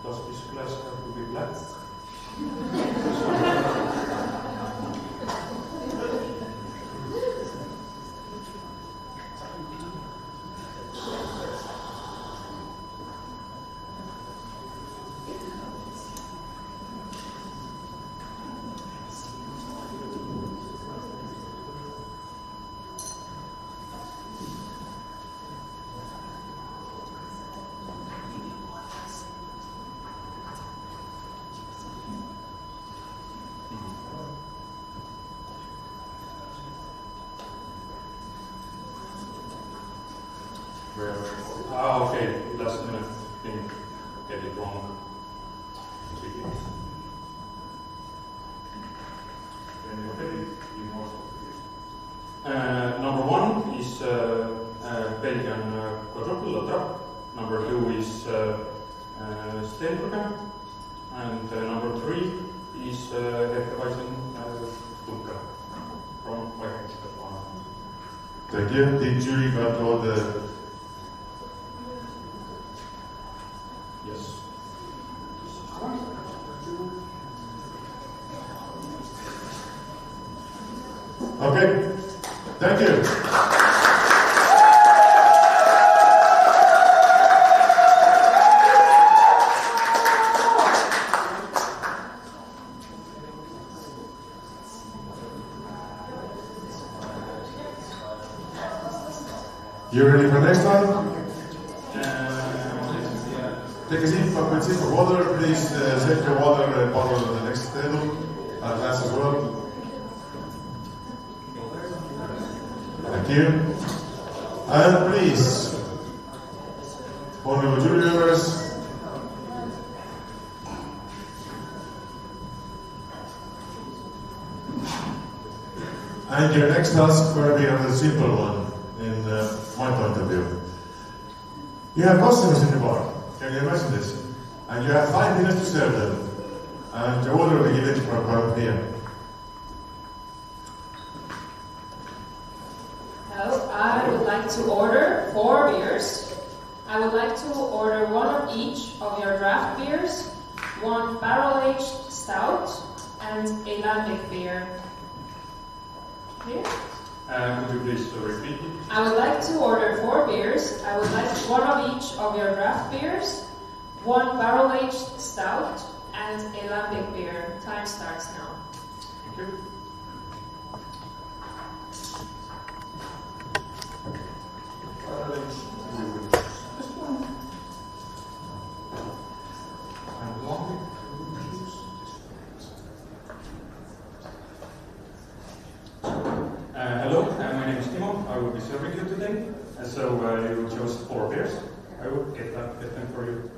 Does this glass have to be black? Okay, last minute thing, get it wrong. Number 1 is Belgian quadruple trap, number 2 is Steenbrugge, and number 3 is Hefeweizen Dunkel from Baltic-Nordic. Thank you. Did Julie got all the... Yes. Okay. Thank you. You ready for next one? Take a seat, but with sip of water, please set your water bottle on the next table, glass as well. Thank you. And please, honorable jury members, and your next task will be a simple one, in my point of view. You have customers in the bar. Can you imagine this? And you have 5 minutes to serve them. And the order will be given from here. Hello, I would like to order 4 beers. I would like to order 1 of each of your draft beers, 1 barrel-aged stout, and a lambic beer. Here? Could you please repeat it? I would like to order 4 beers. I would like 1 of each of your draft beers, 1 barrel-aged stout, and a lambic beer. Time starts now. Thank you. Hello, my name is Timo. I will be serving you today. And so you chose 4 beers. I will get them for you.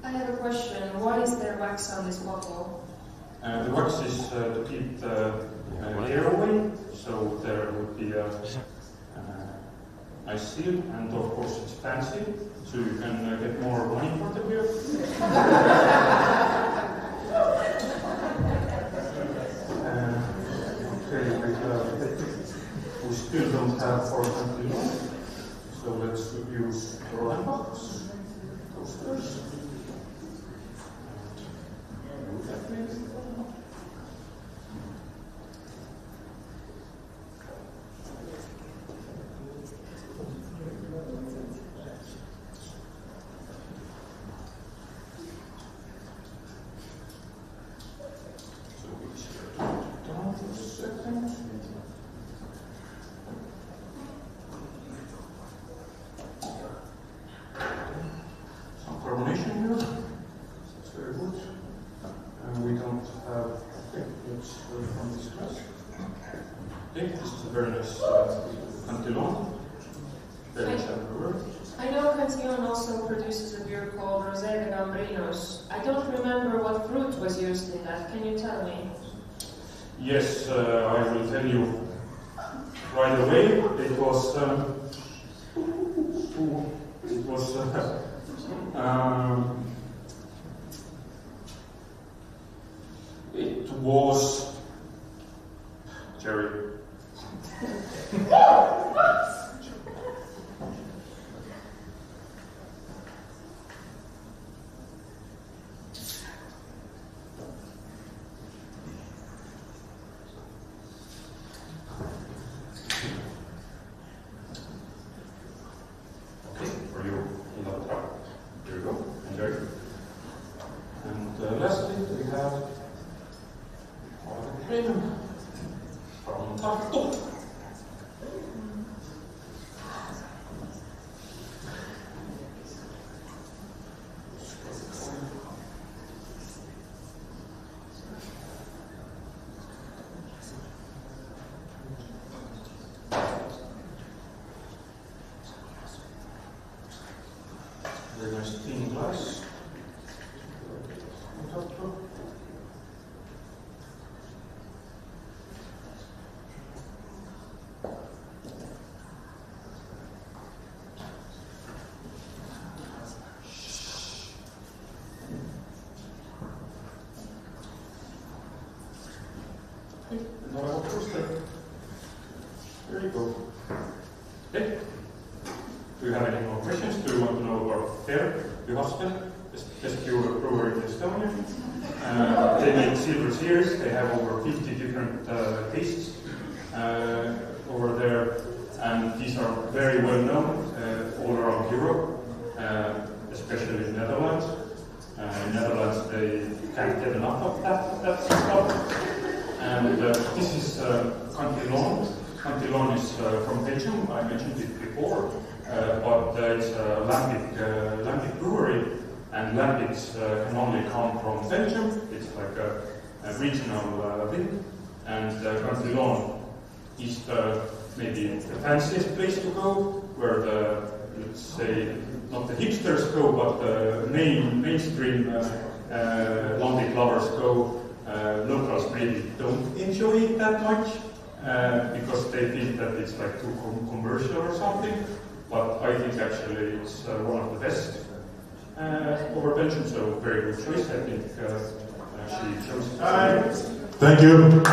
I have a question. Why is there wax on this bottle? The wax is to keep the air away, so there would be a nice seal, and of course it's fancy, so you can get more money for the beer. Okay, we still don't have for something else, so let's use rolling box, toasters. Some carbonation here. That's very good. And we don't have, okay, let's from this glass. Okay, this is a very nice Cantillon. Very nice brewer. I know Cantillon also produces a beer called Rosé de Gambrinos. I don't remember what fruit was used in that. Can you tell me? Yes, I will tell you right away. It was cherry. Okay, for you, another try. Here you go, enjoy. And lastly, we have cream from Tartu. Very nice thin glass. Another toaster. There you go. Okay. Do you have any more questions? Do you want to know about their Juhaste, best brewery in Estonia? They make silver series. They have over 50 different tastes over there, and these are very well known all around Europe, especially in Netherlands. In Netherlands, they can't get enough of that stuff. And this is Cantillon. Cantillon is from Belgium. I mentioned it before. But it's a lambic brewery, and lambics can only come from Belgium. It's like a regional thing, and Cantillon is maybe the fanciest place to go, where the, let's say, not the hipsters go, but the mainstream lambic lovers go. Locals maybe don't enjoy it that much because they think that it's like too commercial or something. But I think actually it's one of the best. over Belgium, so very good choice. I think she chose. Thank you.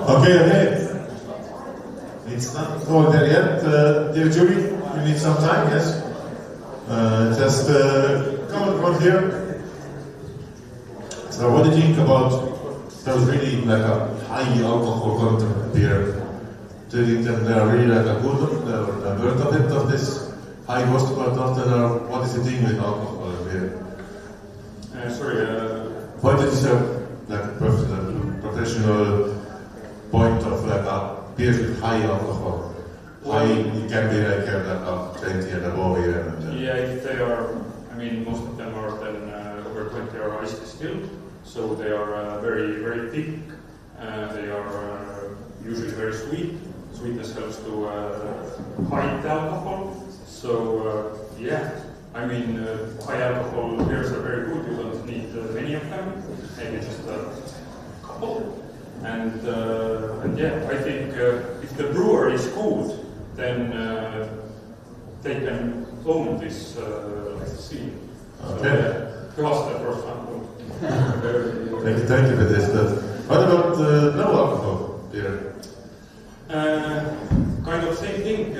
Okay. It's not all there yet. Dear Julie, you need some time, yes? Just come on here. So what do you think about those really like a high alcohol content beer? Do you think that they are really like a good worth of it of this high cost content, or what is the thing with alcohol and beer? Why did you say like a professional point of like a beer with high alcohol? High, it can be like a 20 and above even. Yeah, if they are, I mean, most of them are then over 20 are ice distilled, so they are very, very thick. They are usually very sweet. Sweetness helps to hide the alcohol. So yeah, I mean, high alcohol beers are very good. You don't need many of them, maybe just a couple. And yeah, I think if the brewer is good, then they can own this scene. Okay. Pühaste, for example. Thank you for this. What about no alcohol beer? Kind of same thing.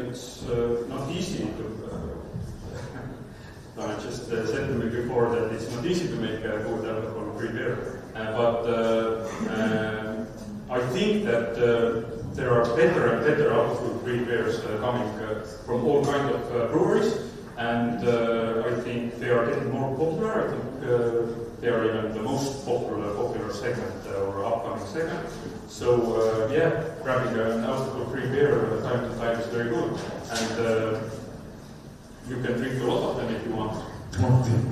It's not easy to. I just said to me before that it's not easy to make a good alcohol-free beer. But I think that there are better and better alcohol-free beers coming from all kinds of breweries, and I think they are getting more popular. I think they are even the most popular segment or upcoming segment. So yeah, grabbing an alcohol-free beer time to time is very good, and you can drink a lot of them if you want.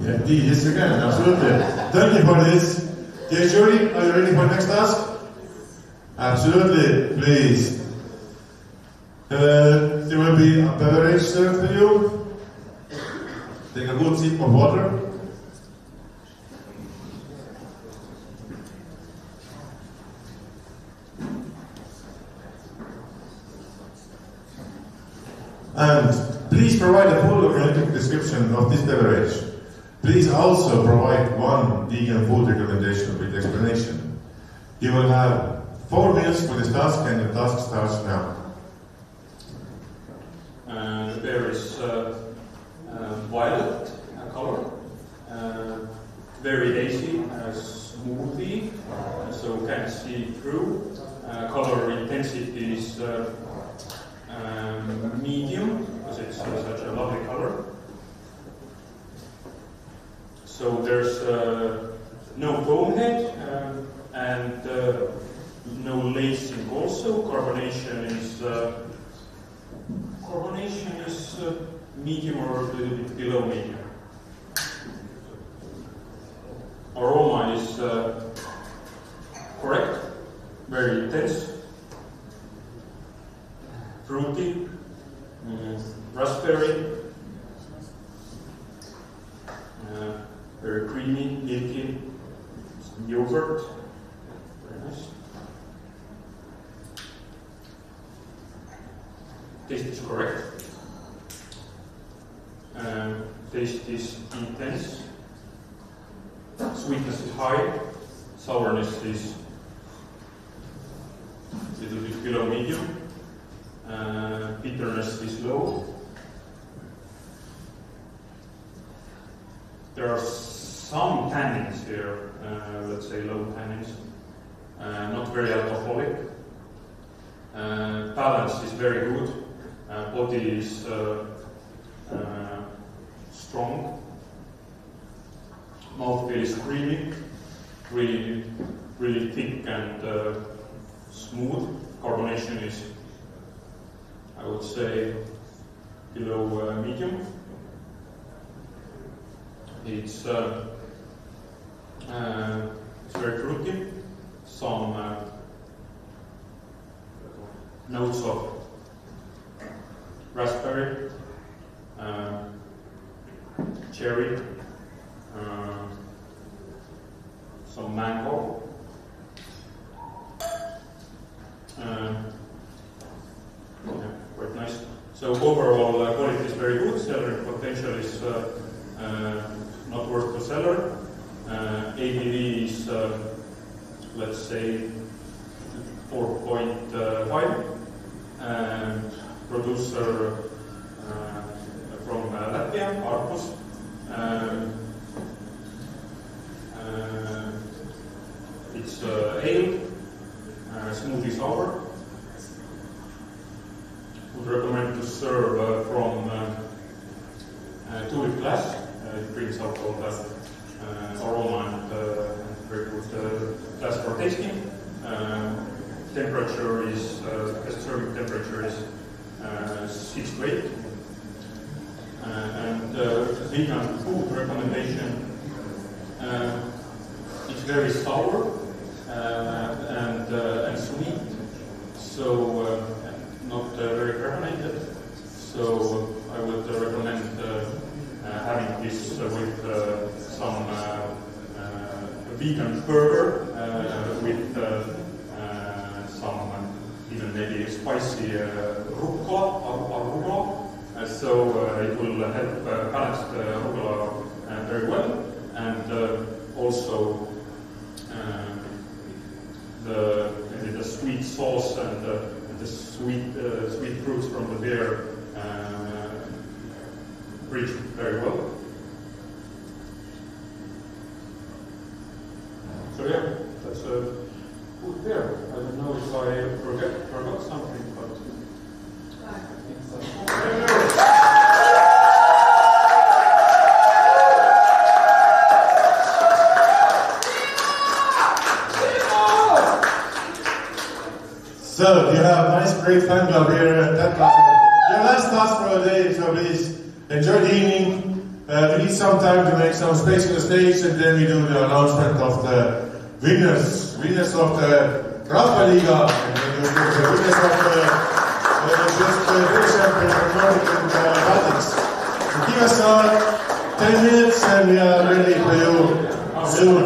Yeah, yes you can, absolutely. Thank you for this. Dear jury, are you ready for next task? Absolutely, please. There will be a beverage served to you. Take a good sip of water. And please provide a full organic description of this beverage. Please also provide one vegan food recommendation with explanation. You will have 4 minutes for this task, and the task starts now. The beer is violet color, very hazy, smoothie, so can see through. Color intensity is medium, because it's such a lovely color. So there's no foam head and no lacing. Also, carbonation is medium or a little bit below medium. Aroma is correct, very intense, fruity, raspberry, very creamy, milky, some yogurt, very nice. Taste is correct. Taste is intense. Sweetness is high. Sourness is a little bit below medium. Bitterness is low. There are some tannins here, let's say low tannins, not very alcoholic. Balance is very good. Body is strong. Mouthfeel is creamy, really thick and smooth. Carbonation is, I would say, below medium. It's very fruity, some notes of raspberry, cherry, some mango. Yeah, quite nice. So overall quality is very good. Celery potential is not worth to cellar. ABV is let's say 4.5. Producer from Latvia, Arcus. It's ale, smoothie sour. Would recommend to serve from 2-liter glass. It brings out all the aroma and very good glass for tasting. Temperature is, serving temperature is 6 to 8. And vegan food recommendation, it's very sour and sweet, so not very carbonated. So I would recommend having this with some vegan burger with some even maybe spicy arugula. So it will help balance the arugula very well, and also the sweet sauce and the sweet fruits from the beer bridge very well. So yeah, that's a good beer. I don't know if I forgot something, but I think so. So, you have a nice, great fan club here at that class. Your last class for the day, so please enjoy the evening. We need some time to make some space on the stage, and then we do the announcement of the winners of the Rafa-Liga, and then we do the winners of the British champion from Nordic and Baltics. So give us 10 minutes, and we are ready for you soon.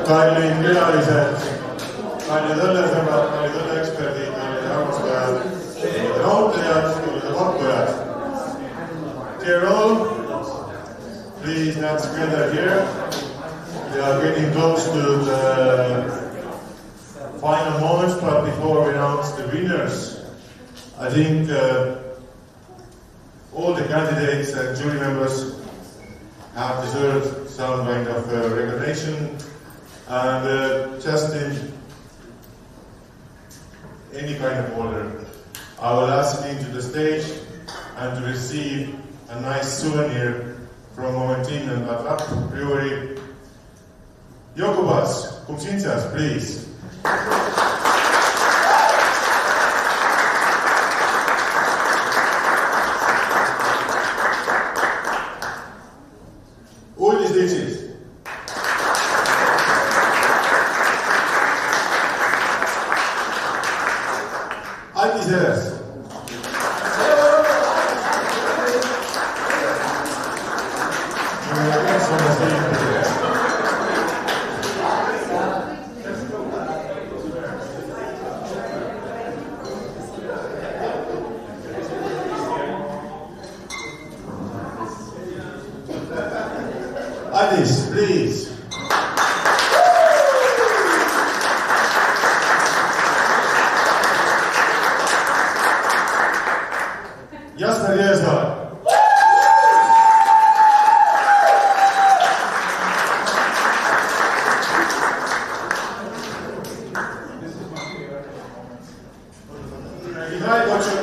kallid külalised, kallid õllesõbrad, kallid õlleeksperdid, kallid armastajad, kallid nautajad, kallid pakkujad. Dear all, please dance together here. We are getting close to the final moments, but before we announce the winners, I think all the candidates and jury members have deserved some kind of recognition, and just in any kind of order, I will ask you to the stage and to receive a nice souvenir from Momentin and Atlap Brewery. Jokubas, Kumsinsas, please. Uldis Litsis. Ati Seres. Adis, please. Jasper Jezda. Mihai Kochuk.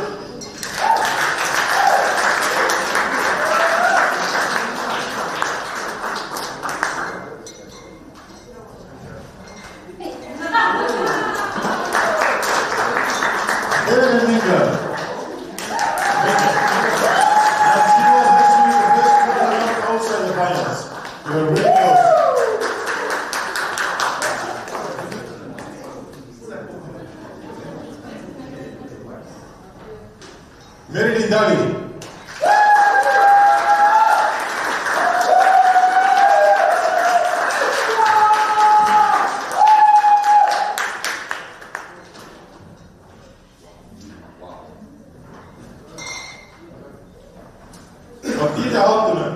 Meredith Dali. Matilda Haltunen.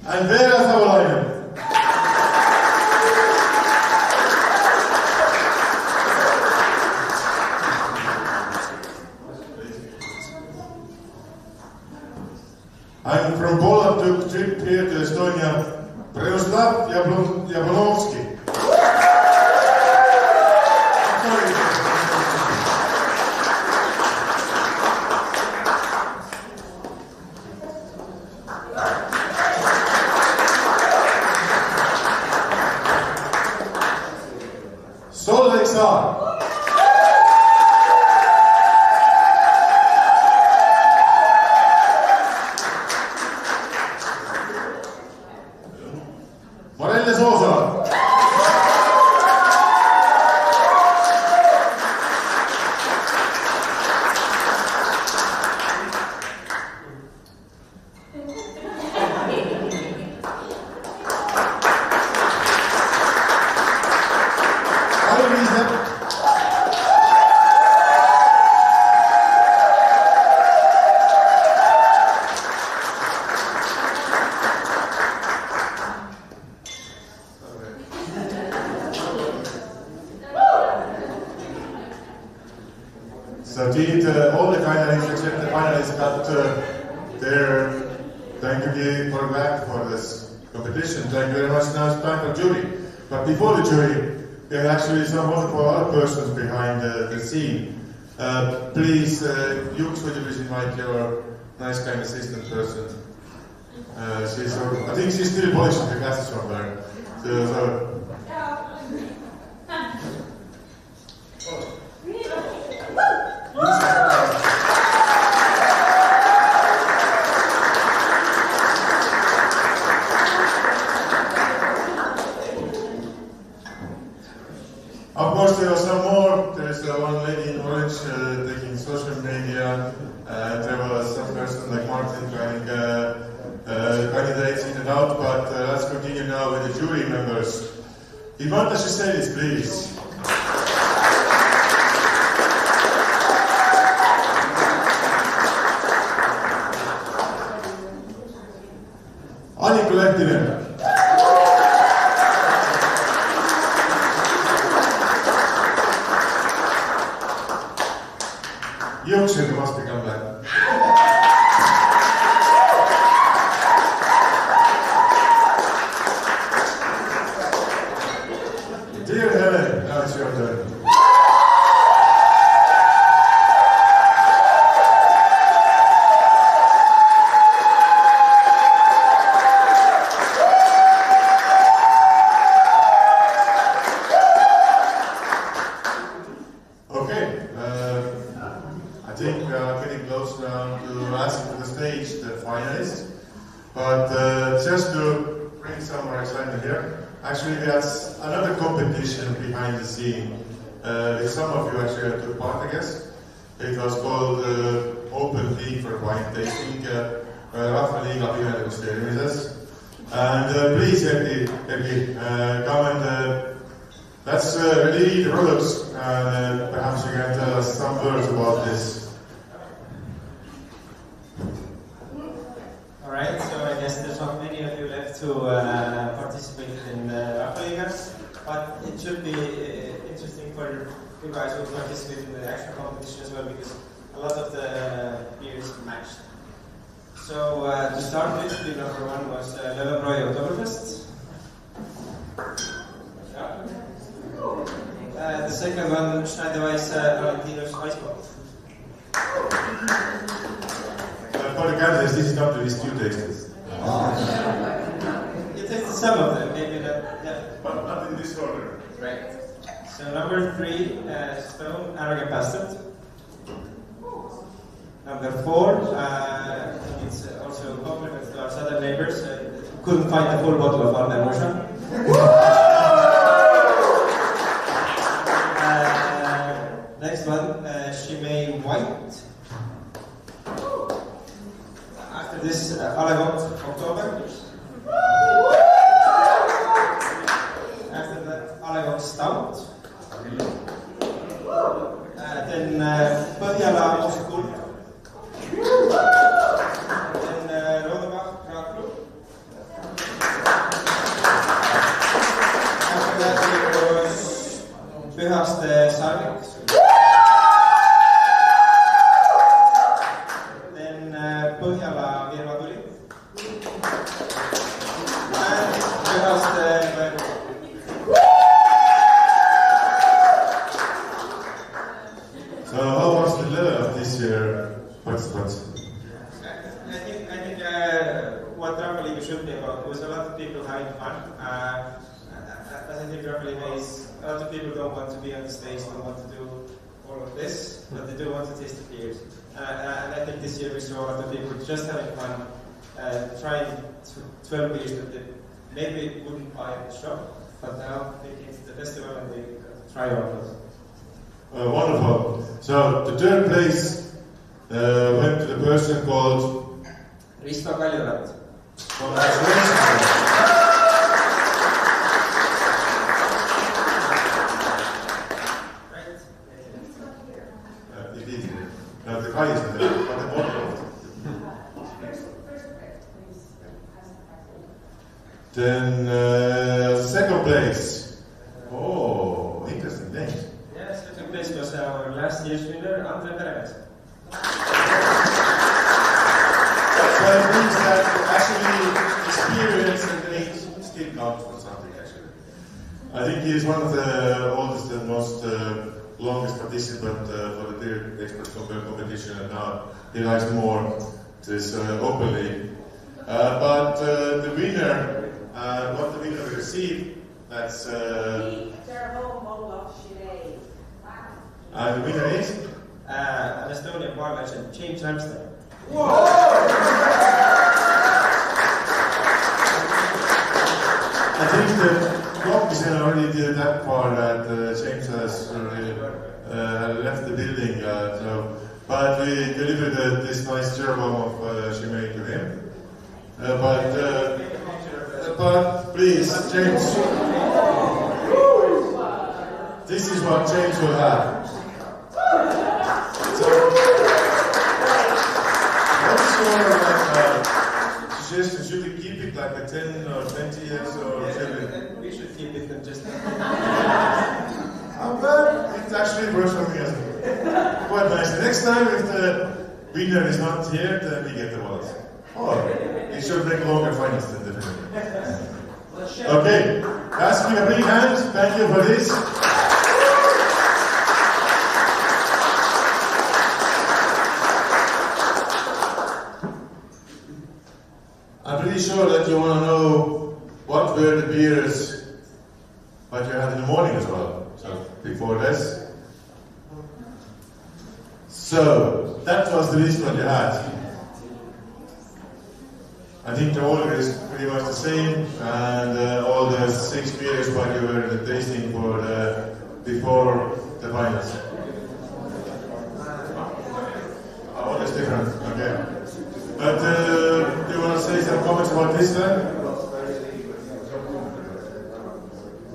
And Vera Savolainen. And from Poland took trip here to Estonia, Preoslav Jablonovski. Solveig Saar. Marelle Soosaar. So indeed, all the finalists except the finalists got their thank you for back for this competition. Thank you very much. Now it's time for jury. But before the jury, there are actually some wonderful other persons behind the scene. Please, Jux, would you please invite your nice kind assistant person? I think she's still polishing the glasses from there. So Of course, there are some more. There's one lady in orange taking social media. There was some person like Martin trying candidates in and out. But let's continue now with the jury members. Ivanta Shiselis, please. Annika Lehtinen. Juksen must come back. Dear Helen, now it's your turn. Actually, there's another competition behind the scene. Some of you actually took part, I guess. It was called Open League for Wine Tasting. Rahvaliiga Pimedustel with us. And please, Erki, come and let's reveal the products. And perhaps you can tell us some words about this. Alright, so I guess there's not many of you left to participate in Rahvaliiga, but it should be interesting for you guys who participate in the actual competition as well, because a lot of the beers matched. So to start with, beer number one was Löwenbräu Oktoberfest. The second one, Schneiderweiss Valentino's Icebox. For the candidates, this is not to these two tastes. You tasted some of them, maybe that, yeah. But not in this order. Right. So number 3, Stone Arrogant Bastard. Number 4, it's also a compliment to our southern neighbors. Couldn't find the full bottle of Arne Mosha. Next one, Chimay White. After this, Alagot October. After that, Alagot Stout. Then Põhjala Moskul. Then Rodebach Krakow. After that, it was Pühaste Sarvik. Then Põhjala Virvatuli. And Pühaste So how was the level of this year participants? I think what Rahvaliiga should be about was a lot of people having fun. I think Rahvaliiga is a lot of people don't want to be on the stage, don't want to do all of this, but they do want to taste the beers. And I think this year we saw a lot of people just having fun, trying 12 beers that they maybe wouldn't buy at the shop, but now they came to the festival and they try all of those. Wonderful. So the third place went to the person called Risto Kaljurat. Congratulations. Indeed. The guy is at the bottom. Then second place. Oh, interesting name. Yes, second place was our last year's winner, Andre Pereves. So it means that actually experience and age still count for something actually. I think he is one of the oldest and most longest participant for the beer expert competition, and now he likes more this openly. But the winner, what the winner will receive, that's their whole bottle of Chile. and the winner is An Estonian bar legend, James Ramsden. I think the clock is can already do that part that James has already left the building. But we delivered this nice chair bomb she made to him. But please, James, this is what James will have. So, what's your suggestion? Should we keep it like a 10 or 20 years or should We should keep it and just. Well, it actually works for me as well. Quite nice. The next time, if the winner is not here, then we get the wallet. Or it should take longer finals than the winner. Okay, let's give a big hand. Thank you for this. I'm pretty sure that you want to know what were the beers that you had in the morning as well. So before this. So that was the list that you had. I think the order is pretty much the same, and all the 6 beers what you were tasting for before the finals. All is different, okay. But do you want to say some comments about this then?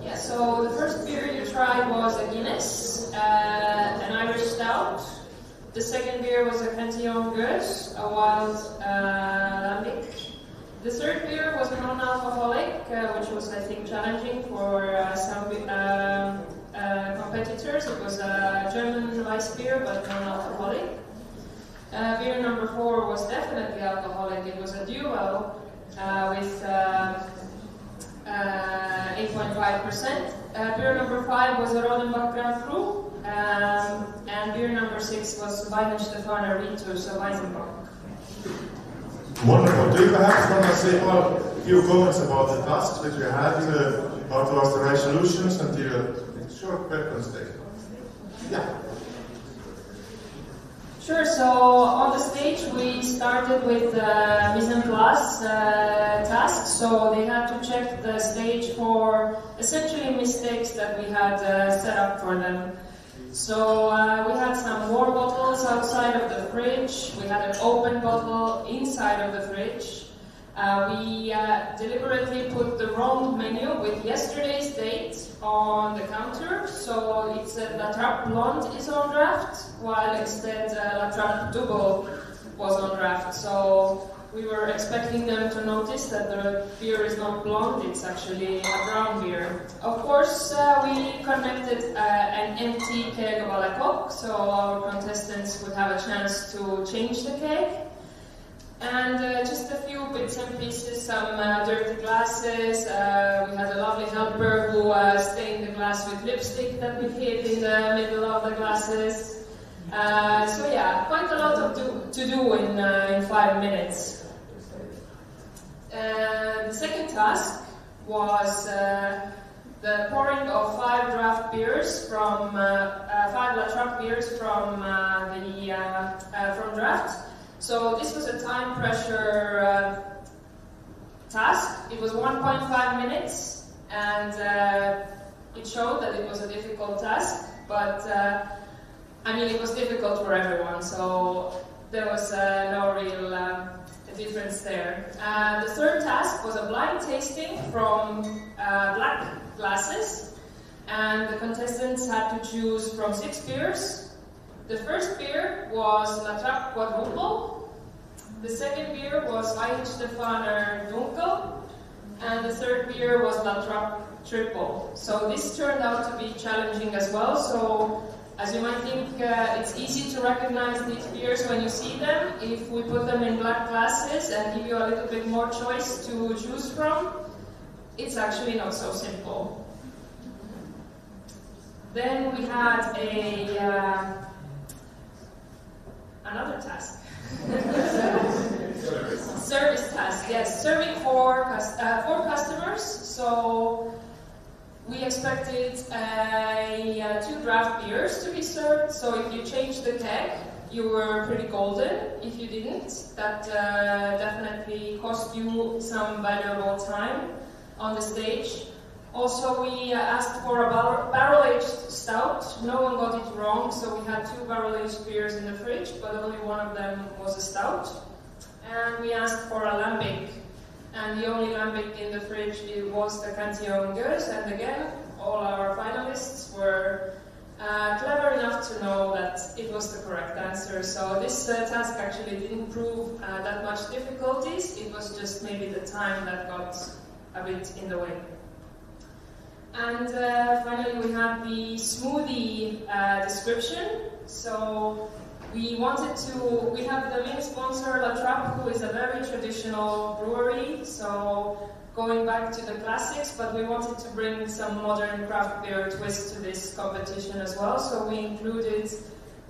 Yeah, so the first beer you tried was a Guinness, an Irish Stout. The second beer was a Cantillon Goose, a wild lambic. The third beer was a non-alcoholic, which was, I think, challenging for some competitors. It was a German Weiss beer, but non-alcoholic. Beer number 4 was definitely alcoholic. It was a duo with 8.5%. Beer number 5 was a Rodenbach Grand Cru, and beer number 6 was Weihenstephaner Ritus, a Weizenbach. Wonderful. Do you perhaps want to say a few comments about the tasks that you had? What was the resolutions until a short background statement? Yeah. Sure, so on the stage we started with mise en place tasks, so they had to check the stage for essentially mistakes that we had set up for them. So we had some warm bottles outside of the fridge, we had an open bottle inside of the fridge. We deliberately put the wrong menu with yesterday's date on the counter, so it said La Trappe Blonde is on draft, while instead La Trappe Double was on draft. So we were expecting them to notice that the beer is not blonde, it's actually a brown beer. Of course, we connected an empty keg of a la coque, so our contestants would have a chance to change the keg. And just a few bits and pieces, some dirty glasses. We had a lovely helper who stained the glass with lipstick that we hid in the middle of the glasses. So yeah, quite a lot to do in 5 minutes. The second task was the pouring of 5 draft beers from 5 La Trappe beers from draft. So this was a time pressure task. It was 1.5 minutes, and it showed that it was a difficult task. But I mean, it was difficult for everyone, so there was no real difference there. The third task was a blind tasting from black glasses, and the contestants had to choose from 6 beers. The first beer was La Trappe Quadruple, the second beer was Weihenstephaner Dunkel, and the third beer was La Trappe Triple. So this turned out to be challenging as well. So as you might think, it's easy to recognize these beers when you see them. If we put them in black glasses and give you a little bit more choice to choose from, it's actually not so simple. Then we had another task. Service task, yes, serving for customers. So we expected 2 draft beers to be served. So if you changed the keg, you were pretty golden. If you didn't, that definitely cost you some valuable time on the stage. Also, we asked for a barrel-aged stout. No one got it wrong, so we had 2 barrel-aged beers in the fridge, but only one of them was a stout. And we asked for a lambic, and the only lambic in the fridge was the Cantillon Gueuse. And again, all our finalists were clever enough to know that it was the correct answer. So this task actually didn't prove that much difficulties. It was just maybe the time that got a bit in the way. And finally, we have the smoothie description. So we have the main sponsor, La Trappe, who is a very traditional brewery. So going back to the classics, but we wanted to bring some modern craft beer twist to this competition as well. So we included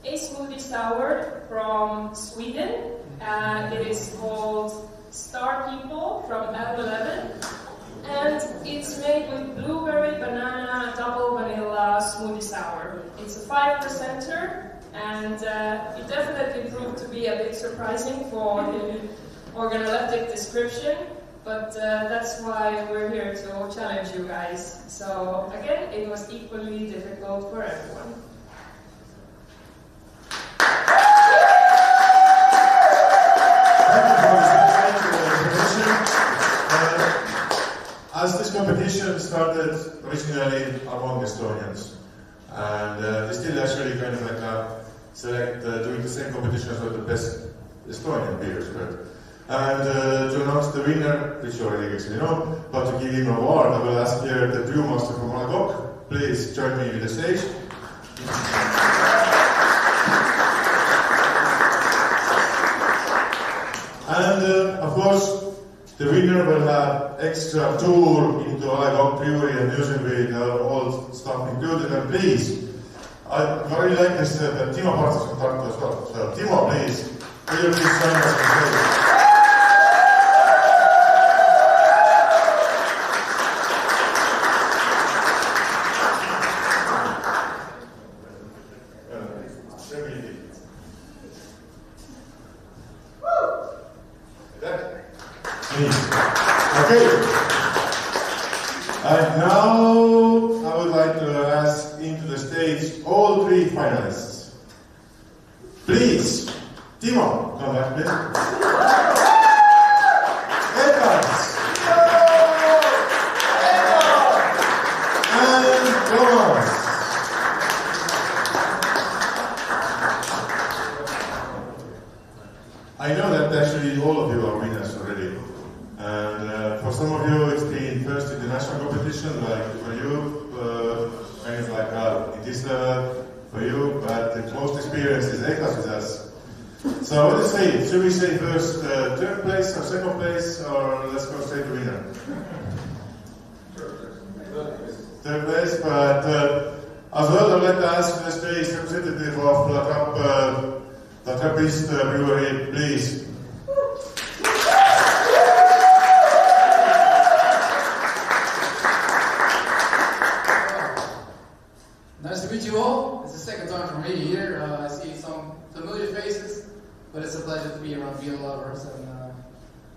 a smoothie sour from Sweden. It is called Star People from L11. And it's made with blueberry, banana, double vanilla smoothie sour. It's a 5%er, and it definitely proved to be a bit surprising for the organoleptic description, but that's why we're here to challenge you guys. So again, it was equally difficult for everyone. As this competition started originally among Estonians, and they still actually kind of like doing the same competition as well, the best Estonian beers, right? And to announce the winner, which you already actually know, but to give him an award, I will ask here the brewmaster from Baltic. Please join me with the stage. And of course, the winner will have extra tour into Baltic brewery and music with all stuff included. And please, I really like this that Timo Parts from Tartu as well. So Timo, please, will you please join us on stage? Okay, and now I would like to ask into the stage all 3 finalists. Please, Timo, come back please. Edwards. And Thomas. I know that actually all of you are winners already. And for some of you, it's been first international competition, like for you, kind of like it is for you, but the most experience is Eklas with us. So what do you say? Should we say first third place or second place, or let's go straight to winner? Third place, but as well, I'd like to ask the stage representative of La Trappist brewery, please. Nice to meet you all. It's the second time for me here. I see some familiar faces, but it's a pleasure to be around beer lovers, and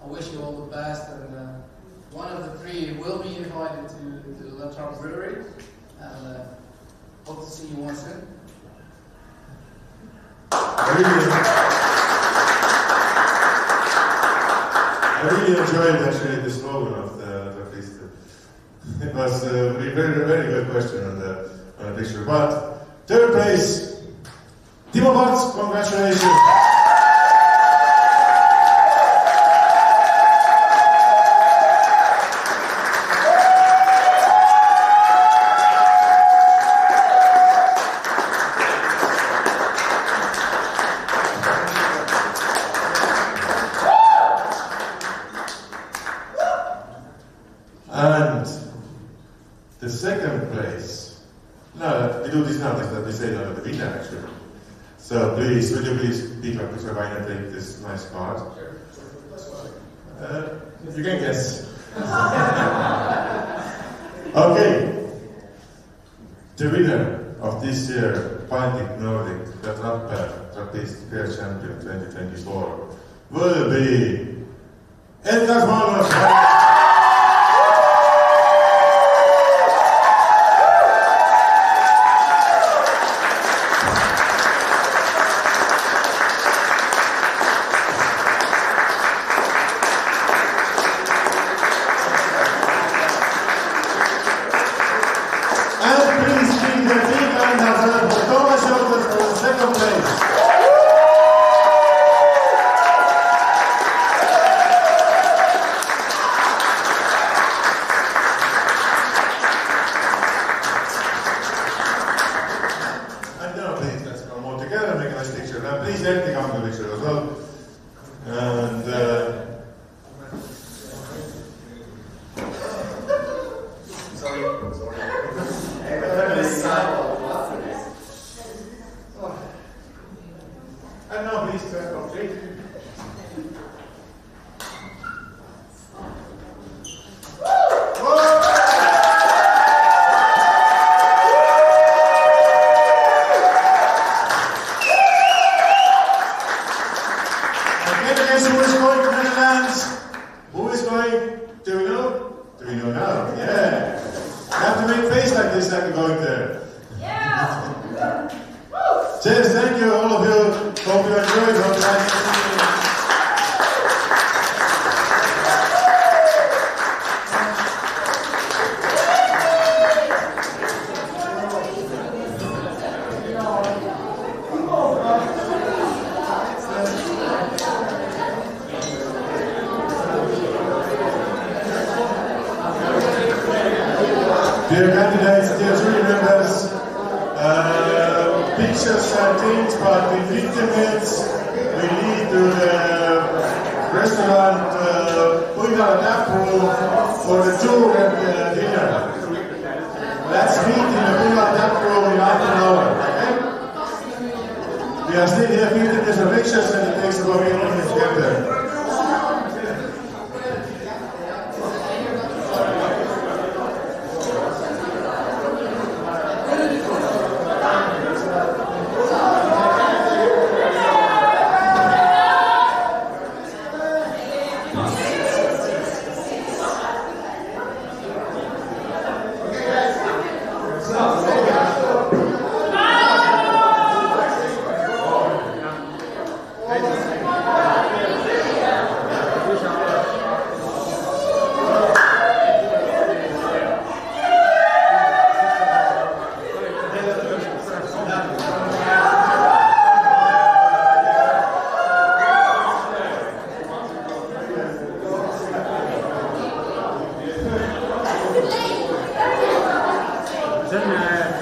I wish you all the best. And one of the 3 will be invited to the La Trappe Brewery, and hope to see you once soon. I really enjoyed actually the slogan of the Trappist. It was a very, very good question on the picture. But third place, Timo Parts, congratulations. And the second place, no, we do this now, that we say that the winner actually. So please, will you please pick up this wine and take this nice card? You can guess. Okay. The winner of this year Baltic-Nordic Trappist Beer Champion 2024 will be Edgar Manos. going there. Yeah! Cheers, thank you, all of you. Hope you enjoyed. Hope nice to see you. Dear candidates, dear jury members, pictures and things, but in 15 minutes we lead to the restaurant Põhjala tap room for the tour and dinner. Let's meet in the Põhjala tap room in half an hour, okay? We are still here 15 minutes for pictures and it takes about 8 minutes to get there. Then